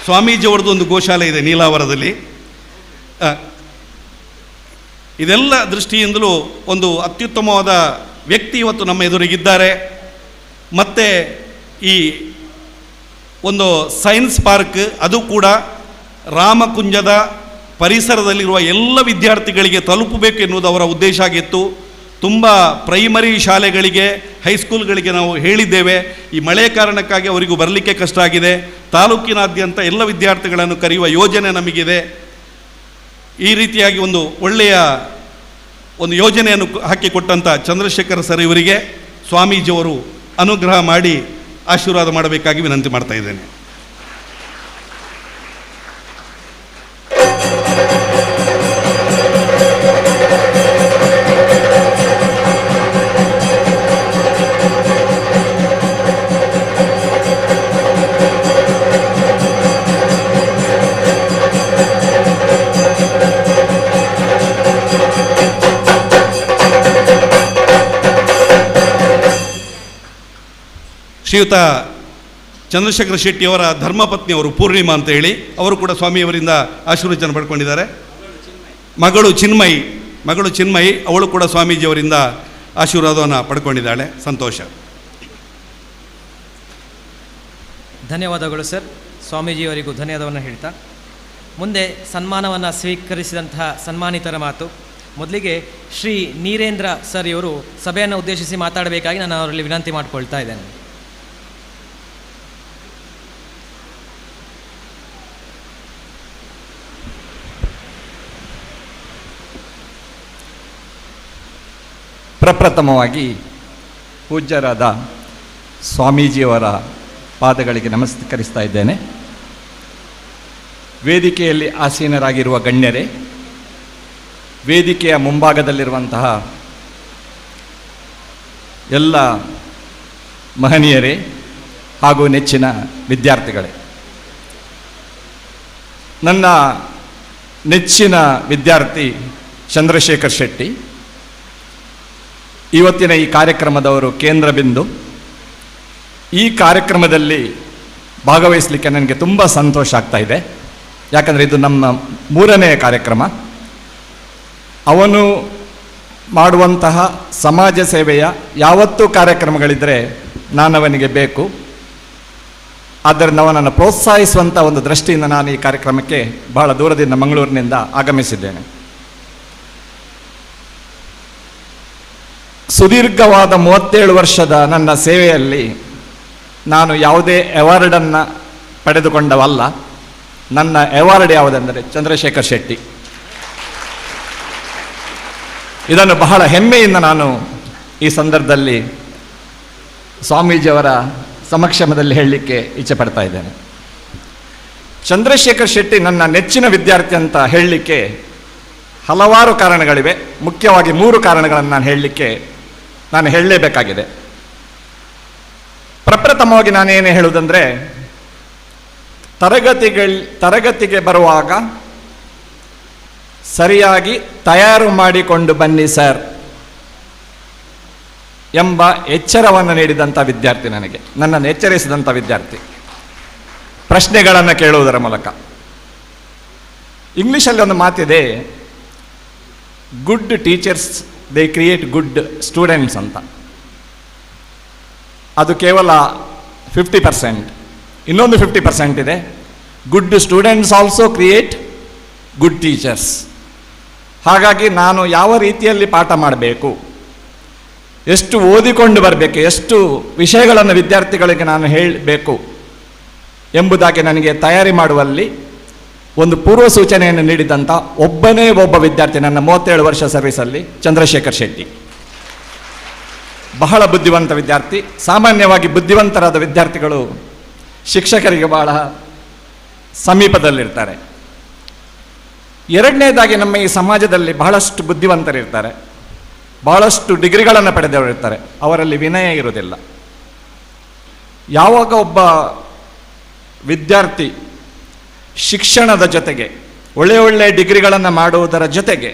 Speaker 9: ಸ್ವಾಮೀಜಿಯವ್ರದ್ದು ಒಂದು ಗೋಶಾಲೆ ಇದೆ ನೀಲಾವರದಲ್ಲಿ. ಇದೆಲ್ಲ ದೃಷ್ಟಿಯಿಂದಲೂ ಒಂದು ಅತ್ಯುತ್ತಮವಾದ ವ್ಯಕ್ತಿ ಇವತ್ತು ನಮ್ಮ ಎದುರಿಗಿದ್ದಾರೆ. ಮತ್ತು ಈ ಒಂದು ಸೈನ್ಸ್ ಪಾರ್ಕ್, ಅದು ಕೂಡ ರಾಮಕುಂಜದ ಪರಿಸರದಲ್ಲಿರುವ ಎಲ್ಲ ವಿದ್ಯಾರ್ಥಿಗಳಿಗೆ ತಲುಪಬೇಕು ಎನ್ನುವುದು ಅವರ ಉದ್ದೇಶ ಆಗಿತ್ತು. ತುಂಬ ಪ್ರೈಮರಿ ಶಾಲೆಗಳಿಗೆ, ಹೈಸ್ಕೂಲ್ಗಳಿಗೆ ನಾವು ಹೇಳಿದ್ದೇವೆ. ಈ ಮಳೆಯ ಕಾರಣಕ್ಕಾಗಿ ಅವರಿಗೂ ಬರಲಿಕ್ಕೆ ಕಷ್ಟ ಆಗಿದೆ. ತಾಲೂಕಿನಾದ್ಯಂತ ಎಲ್ಲ ವಿದ್ಯಾರ್ಥಿಗಳನ್ನು ಕರೆಯುವ ಯೋಜನೆ ನಮಗಿದೆ. ಈ ರೀತಿಯಾಗಿ ಒಂದು ಒಳ್ಳೆಯ ಒಂದು ಯೋಜನೆಯನ್ನು ಹಾಕಿಕೊಟ್ಟಂಥ ಚಂದ್ರಶೇಖರ್ ಸರ್ ಇವರಿಗೆ ಸ್ವಾಮೀಜಿಯವರು ಅನುಗ್ರಹ ಮಾಡಿ ಆಶೀರ್ವಾದ ಮಾಡಬೇಕಾಗಿ ವಿನಂತಿ ಮಾಡ್ತಾ ಇದ್ದೇನೆ. ಶ್ರೀಯುತ ಚಂದ್ರಶೇಖರ ಶೆಟ್ಟಿಯವರ ಧರ್ಮಪತ್ನಿಯವರು ಪೂರ್ಣಿಮಾ ಅಂತ ಹೇಳಿ, ಅವರು ಕೂಡ ಸ್ವಾಮಿಯವರಿಂದ ಆಶೀರ್ವಚನ ಪಡ್ಕೊಂಡಿದ್ದಾರೆ. ಮಗಳು ಚಿನ್ಮಯಿ ಅವಳು ಕೂಡ ಸ್ವಾಮೀಜಿಯವರಿಂದ ಆಶೀರ್ವಾದವನ್ನು ಪಡ್ಕೊಂಡಿದ್ದಾಳೆ. ಸಂತೋಷ.
Speaker 1: ಧನ್ಯವಾದಗಳು ಸರ್. ಸ್ವಾಮೀಜಿಯವರಿಗೂ ಧನ್ಯವಾದವನ್ನು ಹೇಳ್ತಾ ಮುಂದೆ ಸನ್ಮಾನವನ್ನು ಸ್ವೀಕರಿಸಿದಂತಹ ಸನ್ಮಾನಿತರ ಮಾತು. ಮೊದಲಿಗೆ ಶ್ರೀ ನೀರೇಂದ್ರ ಸರ್ ಇವರು ಸಭೆಯನ್ನು ಉದ್ದೇಶಿಸಿ ಮಾತಾಡಬೇಕಾಗಿ ನಾನು ಅವರಲ್ಲಿ ವಿನಂತಿ ಮಾಡಿಕೊಳ್ತಾ ಇದ್ದೇನೆ.
Speaker 11: ಪ್ರಪ್ರಥಮವಾಗಿ ಪೂಜ್ಯರಾದ ಸ್ವಾಮೀಜಿಯವರ ಪಾದಗಳಿಗೆ ನಮಸ್ಕರಿಸ್ತಾ ಇದ್ದೇನೆ. ವೇದಿಕೆಯಲ್ಲಿ ಆಸೀನರಾಗಿರುವ ಗಣ್ಯರೇ, ವೇದಿಕೆಯ ಮುಂಭಾಗದಲ್ಲಿರುವಂತಹ ಎಲ್ಲ ಮಹನೀಯರೇ ಹಾಗೂ ನೆಚ್ಚಿನ ವಿದ್ಯಾರ್ಥಿಗಳೇ, ನನ್ನ ನೆಚ್ಚಿನ ವಿದ್ಯಾರ್ಥಿ ಚಂದ್ರಶೇಖರ್ ಶೆಟ್ಟಿ ಇವತ್ತಿನ ಈ ಕಾರ್ಯಕ್ರಮದವರು ಕೇಂದ್ರ ಬಿಂದು. ಈ ಕಾರ್ಯಕ್ರಮದಲ್ಲಿ ಭಾಗವಹಿಸಲಿಕ್ಕೆ ನನಗೆ ತುಂಬ ಸಂತೋಷ ಆಗ್ತಾ ಇದೆ. ಯಾಕಂದರೆ ಇದು ನಮ್ಮ 3ನೇ ಕಾರ್ಯಕ್ರಮ. ಅವನು ಮಾಡುವಂತಹ ಸಮಾಜ ಸೇವೆಯ ಯಾವತ್ತೂ ಕಾರ್ಯಕ್ರಮಗಳಿದ್ದರೆ ನಾನು ಅವನಿಗೆ ಬೇಕು. ಆದ್ದರಿಂದ ಅವನನ್ನು ಪ್ರೋತ್ಸಾಹಿಸುವಂಥ ಒಂದು ದೃಷ್ಟಿಯಿಂದ ನಾನು ಈ ಕಾರ್ಯಕ್ರಮಕ್ಕೆ ಬಹಳ ದೂರದಿಂದ ಮಂಗಳೂರಿನಿಂದ ಆಗಮಿಸಿದ್ದೇನೆ. ಸುದೀರ್ಘವಾದ 37 ವರ್ಷದ ನನ್ನ ಸೇವೆಯಲ್ಲಿ ನಾನು ಯಾವುದೇ ಅವಾರ್ಡನ್ನು ಪಡೆದುಕೊಂಡವಲ್ಲ. ನನ್ನ ಅವಾರ್ಡ್ ಯಾವುದೆಂದರೆ ಚಂದ್ರಶೇಖರ್ ಶೆಟ್ಟಿ. ಇದನ್ನು ಬಹಳ ಹೆಮ್ಮೆಯಿಂದ ನಾನು ಈ ಸಂದರ್ಭದಲ್ಲಿ ಸ್ವಾಮೀಜಿಯವರ ಸಮಕ್ಷಮದಲ್ಲಿ ಹೇಳಲಿಕ್ಕೆ ಇಚ್ಛೆ ಪಡ್ತಾ ಇದ್ದೇನೆ. ಚಂದ್ರಶೇಖರ್ ಶೆಟ್ಟಿ ನನ್ನ ನೆಚ್ಚಿನ ವಿದ್ಯಾರ್ಥಿ ಅಂತ ಹೇಳಲಿಕ್ಕೆ ಹಲವಾರು ಕಾರಣಗಳಿವೆ. ಮುಖ್ಯವಾಗಿ 3 ಕಾರಣಗಳನ್ನು ನಾನು ಹೇಳಲೇಬೇಕಾಗಿದೆ. ಪ್ರಪ್ರಥಮವಾಗಿ ನಾನೇನು ಹೇಳುವುದಂದರೆ, ತರಗತಿಗೆ ಬರುವಾಗ ಸರಿಯಾಗಿ ತಯಾರು ಮಾಡಿಕೊಂಡು ಬನ್ನಿ ಸರ್ ಎಂಬ ಎಚ್ಚರವನ್ನು ನೀಡಿದಂಥ ವಿದ್ಯಾರ್ಥಿ ನನ್ನನ್ನು ಎಚ್ಚರಿಸಿದಂಥ ವಿದ್ಯಾರ್ಥಿ. ಪ್ರಶ್ನೆಗಳನ್ನು ಕೇಳುವುದರ ಮೂಲಕ. ಇಂಗ್ಲೀಷಲ್ಲಿ ಒಂದು ಮಾತಿದೆ, good teachers they create good students ಅಂತ. ಅದು ಕೇವಲ 50%. ಇನ್ನೊಂದು 50% ಇದೆ, good students also create good teachers. ಹಾಗಾಗಿ ನಾನು ಯಾವ ರೀತಿಯಲ್ಲಿ ಪಾಠ ಮಾಡಬೇಕು, ಎಷ್ಟು ಓದಿಕೊಂಡು ಬರಬೇಕು, ಎಷ್ಟು ವಿಷಯಗಳನ್ನು ವಿದ್ಯಾರ್ಥಿಗಳಿಗೆ ನಾನು ಹೇಳಬೇಕು ಎಂಬುದಾಗಿ ನನಗೆ ತಯಾರಿ ಮಾಡುವಲ್ಲಿ ಒಂದು ಪೂರ್ವ ಸೂಚನೆಯನ್ನು ನೀಡಿದಂಥ ಒಬ್ಬ ವಿದ್ಯಾರ್ಥಿ ನನ್ನ 37 ವರ್ಷ ಸರ್ವಿಸಲ್ಲಿ ಚಂದ್ರಶೇಖರ್ ಶೆಟ್ಟಿ. ಬಹಳ ಬುದ್ಧಿವಂತ ವಿದ್ಯಾರ್ಥಿ. ಸಾಮಾನ್ಯವಾಗಿ ಬುದ್ಧಿವಂತರಾದ ವಿದ್ಯಾರ್ಥಿಗಳು ಶಿಕ್ಷಕರಿಗೆ ಬಹಳ ಸಮೀಪದಲ್ಲಿರ್ತಾರೆ. ಎರಡನೇದಾಗಿ ನಮ್ಮ ಈ ಸಮಾಜದಲ್ಲಿ ಬಹಳಷ್ಟು ಬುದ್ಧಿವಂತರಿರ್ತಾರೆ, ಬಹಳಷ್ಟು ಡಿಗ್ರಿಗಳನ್ನು ಪಡೆದವರಿರ್ತಾರೆ, ಅವರಲ್ಲಿ ವಿನಯ ಇರುವುದಿಲ್ಲ. ಯಾವಾಗ ಒಬ್ಬ ವಿದ್ಯಾರ್ಥಿ ಶಿಕ್ಷಣದ ಜೊತೆಗೆ ಒಳ್ಳೆಯ ಡಿಗ್ರಿಗಳನ್ನು ಮಾಡುವುದರ ಜೊತೆಗೆ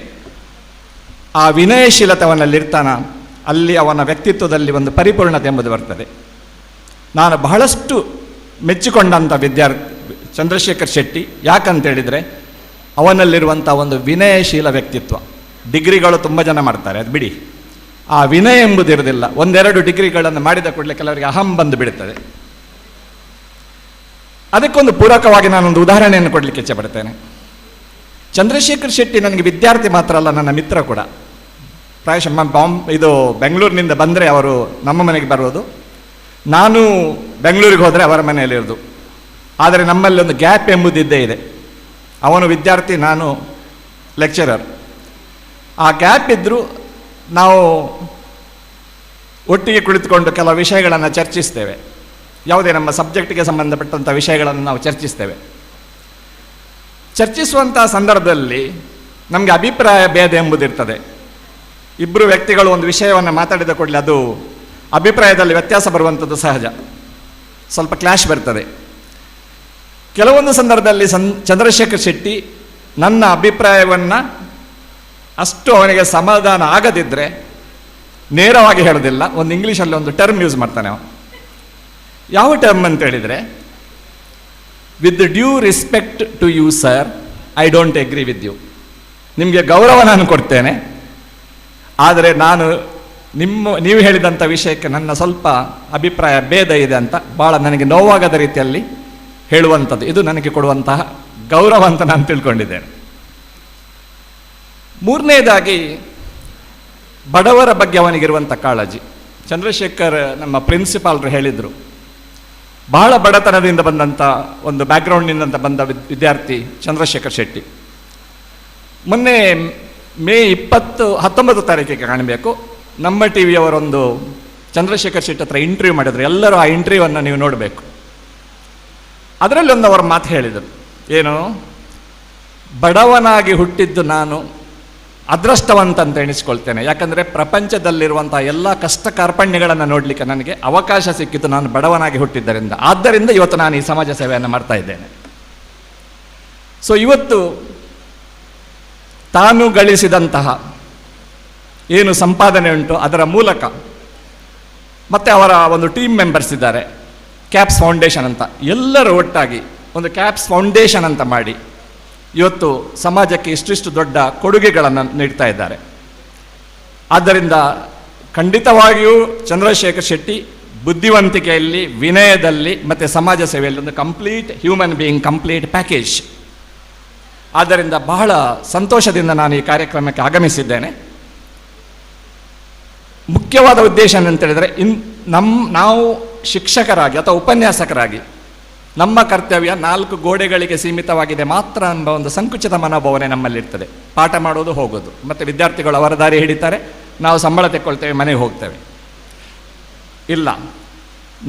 Speaker 11: ಆ ವಿನಯಶೀಲತೆಯವನ್ನಲ್ಲಿರ್ತಾನ, ಅಲ್ಲಿ ಅವನ ವ್ಯಕ್ತಿತ್ವದಲ್ಲಿ ಒಂದು ಪರಿಪೂರ್ಣತೆ ಎಂಬುದು ಬರ್ತದೆ. ನಾನು ಬಹಳಷ್ಟು ಮೆಚ್ಚಿಕೊಂಡಂಥ ಚಂದ್ರಶೇಖರ್ ಶೆಟ್ಟಿ. ಯಾಕಂತೇಳಿದರೆ ಅವನಲ್ಲಿರುವಂಥ ಒಂದು ವಿನಯಶೀಲ ವ್ಯಕ್ತಿತ್ವ. ಡಿಗ್ರಿಗಳು ತುಂಬ ಜನ ಮಾಡ್ತಾರೆ, ಅದು ಬಿಡಿ. ಆ ವಿನಯ ಎಂಬುದಿರೋದಿಲ್ಲ. ಒಂದೆರಡು ಡಿಗ್ರಿಗಳನ್ನು ಮಾಡಿದ ಕೂಡಲೇ ಕೆಲವರಿಗೆ ಅಹಂ ಬಂದು ಬಿಡುತ್ತದೆ. ಅದಕ್ಕೊಂದು ಪೂರಕವಾಗಿ ನಾನೊಂದು ಉದಾಹರಣೆಯನ್ನು ಕೊಡಲಿಕ್ಕೆ ಇಚ್ಛೆಪಡ್ತೇನೆ. ಚಂದ್ರಶೇಖರ್ ಶೆಟ್ಟಿ ನನಗೆ ವಿದ್ಯಾರ್ಥಿ ಮಾತ್ರ ಅಲ್ಲ, ನನ್ನ ಮಿತ್ರ ಕೂಡ. ಪ್ರಾಯಶಃ ಇದು ಬೆಂಗಳೂರಿನಿಂದ ಬಂದರೆ ಅವರು ನಮ್ಮ ಮನೆಗೆ ಬರೋದು, ನಾನು ಬೆಂಗಳೂರಿಗೆ ಹೋದರೆ ಅವರ ಮನೆಯಲ್ಲಿರೋದು. ಆದರೆ ನಮ್ಮಲ್ಲಿ ಒಂದು ಗ್ಯಾಪ್ ಎಂಬುದಿದ್ದೇ ಇದೆ. ಅವನು ವಿದ್ಯಾರ್ಥಿ, ನಾನು ಲೆಕ್ಚರರ್. ಆ ಗ್ಯಾಪ್ ಇದ್ದರೂ ನಾವು ಒಟ್ಟಿಗೆ ಕುಳಿತುಕೊಂಡು ಕೆಲವು ವಿಷಯಗಳನ್ನು ಚರ್ಚಿಸ್ತೇವೆ. ಯಾವುದೇ ನಮ್ಮ ಸಬ್ಜೆಕ್ಟಿಗೆ ಸಂಬಂಧಪಟ್ಟಂಥ ವಿಷಯಗಳನ್ನು ನಾವು ಚರ್ಚಿಸ್ತೇವೆ. ಚರ್ಚಿಸುವಂಥ ಸಂದರ್ಭದಲ್ಲಿ ನಮಗೆ ಅಭಿಪ್ರಾಯ ಭೇದ ಎಂಬುದಿರ್ತದೆ. ಇಬ್ಬರು ವ್ಯಕ್ತಿಗಳು ಒಂದು ವಿಷಯವನ್ನು ಮಾತಾಡಿದ ಕೂಡಲೇ ಅದು ಅಭಿಪ್ರಾಯದಲ್ಲಿ ವ್ಯತ್ಯಾಸ ಬರುವಂಥದ್ದು ಸಹಜ, ಸ್ವಲ್ಪ ಕ್ಲಾಶ್ ಬರ್ತದೆ. ಕೆಲವೊಂದು ಸಂದರ್ಭದಲ್ಲಿ ಚಂದ್ರಶೇಖರ್ ಶೆಟ್ಟಿ ನನ್ನ ಅಭಿಪ್ರಾಯವನ್ನು ಅಷ್ಟು ಅವನಿಗೆ ಸಮಾಧಾನ ಆಗದಿದ್ದರೆ ನೇರವಾಗಿ ಹೇಳೋದಿಲ್ಲ, ಒಂದು ಇಂಗ್ಲೀಷಲ್ಲಿ ಒಂದು ಟರ್ಮ್ ಯೂಸ್ ಮಾಡ್ತಾನೆ ಅವನು. ಯಾವ ಟರ್ಮ್ ಅಂತ ಹೇಳಿದರೆ, with due respect to you sir, I don't agree with you. ನಿಮಗೆ ಗೌರವ ನಾನು ಕೊಡ್ತೇನೆ, ಆದರೆ ನೀವು ಹೇಳಿದಂಥ ವಿಷಯಕ್ಕೆ ನನ್ನ ಸ್ವಲ್ಪ ಅಭಿಪ್ರಾಯ ಭೇದ ಇದೆ ಅಂತ ಭಾಳ ನನಗೆ ನೋವಾಗದ ರೀತಿಯಲ್ಲಿ ಹೇಳುವಂಥದ್ದು. ಇದು ನನಗೆ ಕೊಡುವಂತಹ ಗೌರವ ಅಂತ ನಾನು ತಿಳ್ಕೊಂಡಿದ್ದೇನೆ. ಮೂರನೇದಾಗಿ ಬಡವರ ಬಗ್ಗೆ ಅವನಿಗಿರುವಂಥ ಕಾಳಜಿ. ಚಂದ್ರಶೇಖರ್ ನಮ್ಮ ಪ್ರಿನ್ಸಿಪಾಲ್ರು ಹೇಳಿದರು, ಬಹಳ ಬಡತನದಿಂದ ಬಂದಂಥ ಒಂದು ಬ್ಯಾಕ್ಗ್ರೌಂಡ್ನಿಂದ ಬಂದ ವಿದ್ಯಾರ್ಥಿ ಚಂದ್ರಶೇಖರ್ ಶೆಟ್ಟಿ. ಮೊನ್ನೆ ಮೇ 19 ತಾರೀಕಿಗೆ ಕಾಣಬೇಕು, ನಮ್ಮ ಟಿ ವಿಯವರೊಂದು ಚಂದ್ರಶೇಖರ್ ಶೆಟ್ಟಿ ಹತ್ರ ಇಂಟರ್ವ್ಯೂ ಮಾಡಿದ್ರು. ಎಲ್ಲರೂ ಆ ಇಂಟರ್ವ್ಯೂವನ್ನು ನೀವು ನೋಡಬೇಕು. ಅದರಲ್ಲಿ ಒಂದು ಅವರ ಮಾತು ಹೇಳಿದರು, ಏನು, ಬಡವನಾಗಿ ಹುಟ್ಟಿದ್ದು ನಾನು ಅದೃಷ್ಟವಂತ ಅಂತ ಎಣಿಸ್ಕೊಳ್ತೇನೆ. ಯಾಕಂದರೆ ಪ್ರಪಂಚದಲ್ಲಿರುವಂಥ ಎಲ್ಲ ಕಷ್ಟ ಕಾರ್ಪಣ್ಯಗಳನ್ನು ನೋಡಲಿಕ್ಕೆ ನನಗೆ ಅವಕಾಶ ಸಿಕ್ಕಿದ್ದು ನಾನು ಬಡವನಾಗಿ ಹುಟ್ಟಿದ್ದರಿಂದ. ಆದ್ದರಿಂದ ಇವತ್ತು ನಾನು ಈ ಸಮಾಜ ಸೇವೆಯನ್ನು ಮಾಡ್ತಾ ಇದ್ದೇನೆ. ಸೊ ಇವತ್ತು ತಾನು ಗಳಿಸಿದಂತಹ ಏನು ಸಂಪಾದನೆ ಉಂಟು ಅದರ ಮೂಲಕ, ಮತ್ತು ಅವರ ಒಂದು ಟೀಮ್ ಮೆಂಬರ್ಸ್ ಇದ್ದಾರೆ, ಕ್ಯಾಪ್ಸ್ ಫೌಂಡೇಶನ್ ಅಂತ, ಎಲ್ಲರೂ ಒಟ್ಟಾಗಿ ಒಂದು ಕ್ಯಾಪ್ಸ್ ಫೌಂಡೇಶನ್ ಅಂತ ಮಾಡಿ ಇವತ್ತು ಸಮಾಜಕ್ಕೆ ಇಷ್ಟಿಷ್ಟು ದೊಡ್ಡ ಕೊಡುಗೆಗಳನ್ನು ನೀಡ್ತಾ ಇದ್ದಾರೆ. ಆದ್ದರಿಂದ ಖಂಡಿತವಾಗಿಯೂ ಚಂದ್ರಶೇಖರ್ ಶೆಟ್ಟಿ ಬುದ್ಧಿವಂತಿಕೆಯಲ್ಲಿ, ವಿನಯದಲ್ಲಿ ಮತ್ತು ಸಮಾಜ ಸೇವೆಯಲ್ಲಿ ಒಂದು complete human being, complete package. ಆದ್ದರಿಂದ ಬಹಳ ಸಂತೋಷದಿಂದ ನಾನು ಈ ಕಾರ್ಯಕ್ರಮಕ್ಕೆ ಆಗಮಿಸಿದ್ದೇನೆ. ಮುಖ್ಯವಾದ ಉದ್ದೇಶ ಏನಂತೇಳಿದರೆ, ನಾವು ಶಿಕ್ಷಕರಾಗಿ ಅಥವಾ ಉಪನ್ಯಾಸಕರಾಗಿ ನಮ್ಮ ಕರ್ತವ್ಯ 4 ಗೋಡೆಗಳಿಗೆ ಸೀಮಿತವಾಗಿದೆ ಮಾತ್ರ ಎಂಬ ಒಂದು ಸಂಕುಚಿತ ಮನೋಭಾವನೆ ನಮ್ಮಲ್ಲಿರ್ತದೆ. ಪಾಠ ಮಾಡೋದು, ಹೋಗೋದು, ಮತ್ತು ವಿದ್ಯಾರ್ಥಿಗಳು ಅವರ ದಾರಿ ಹಿಡಿತಾರೆ, ನಾವು ಸಂಬಳ ತೆಕ್ಕೊಳ್ತೇವೆ, ಮನೆಗೆ ಹೋಗ್ತೇವೆ. ಇಲ್ಲ,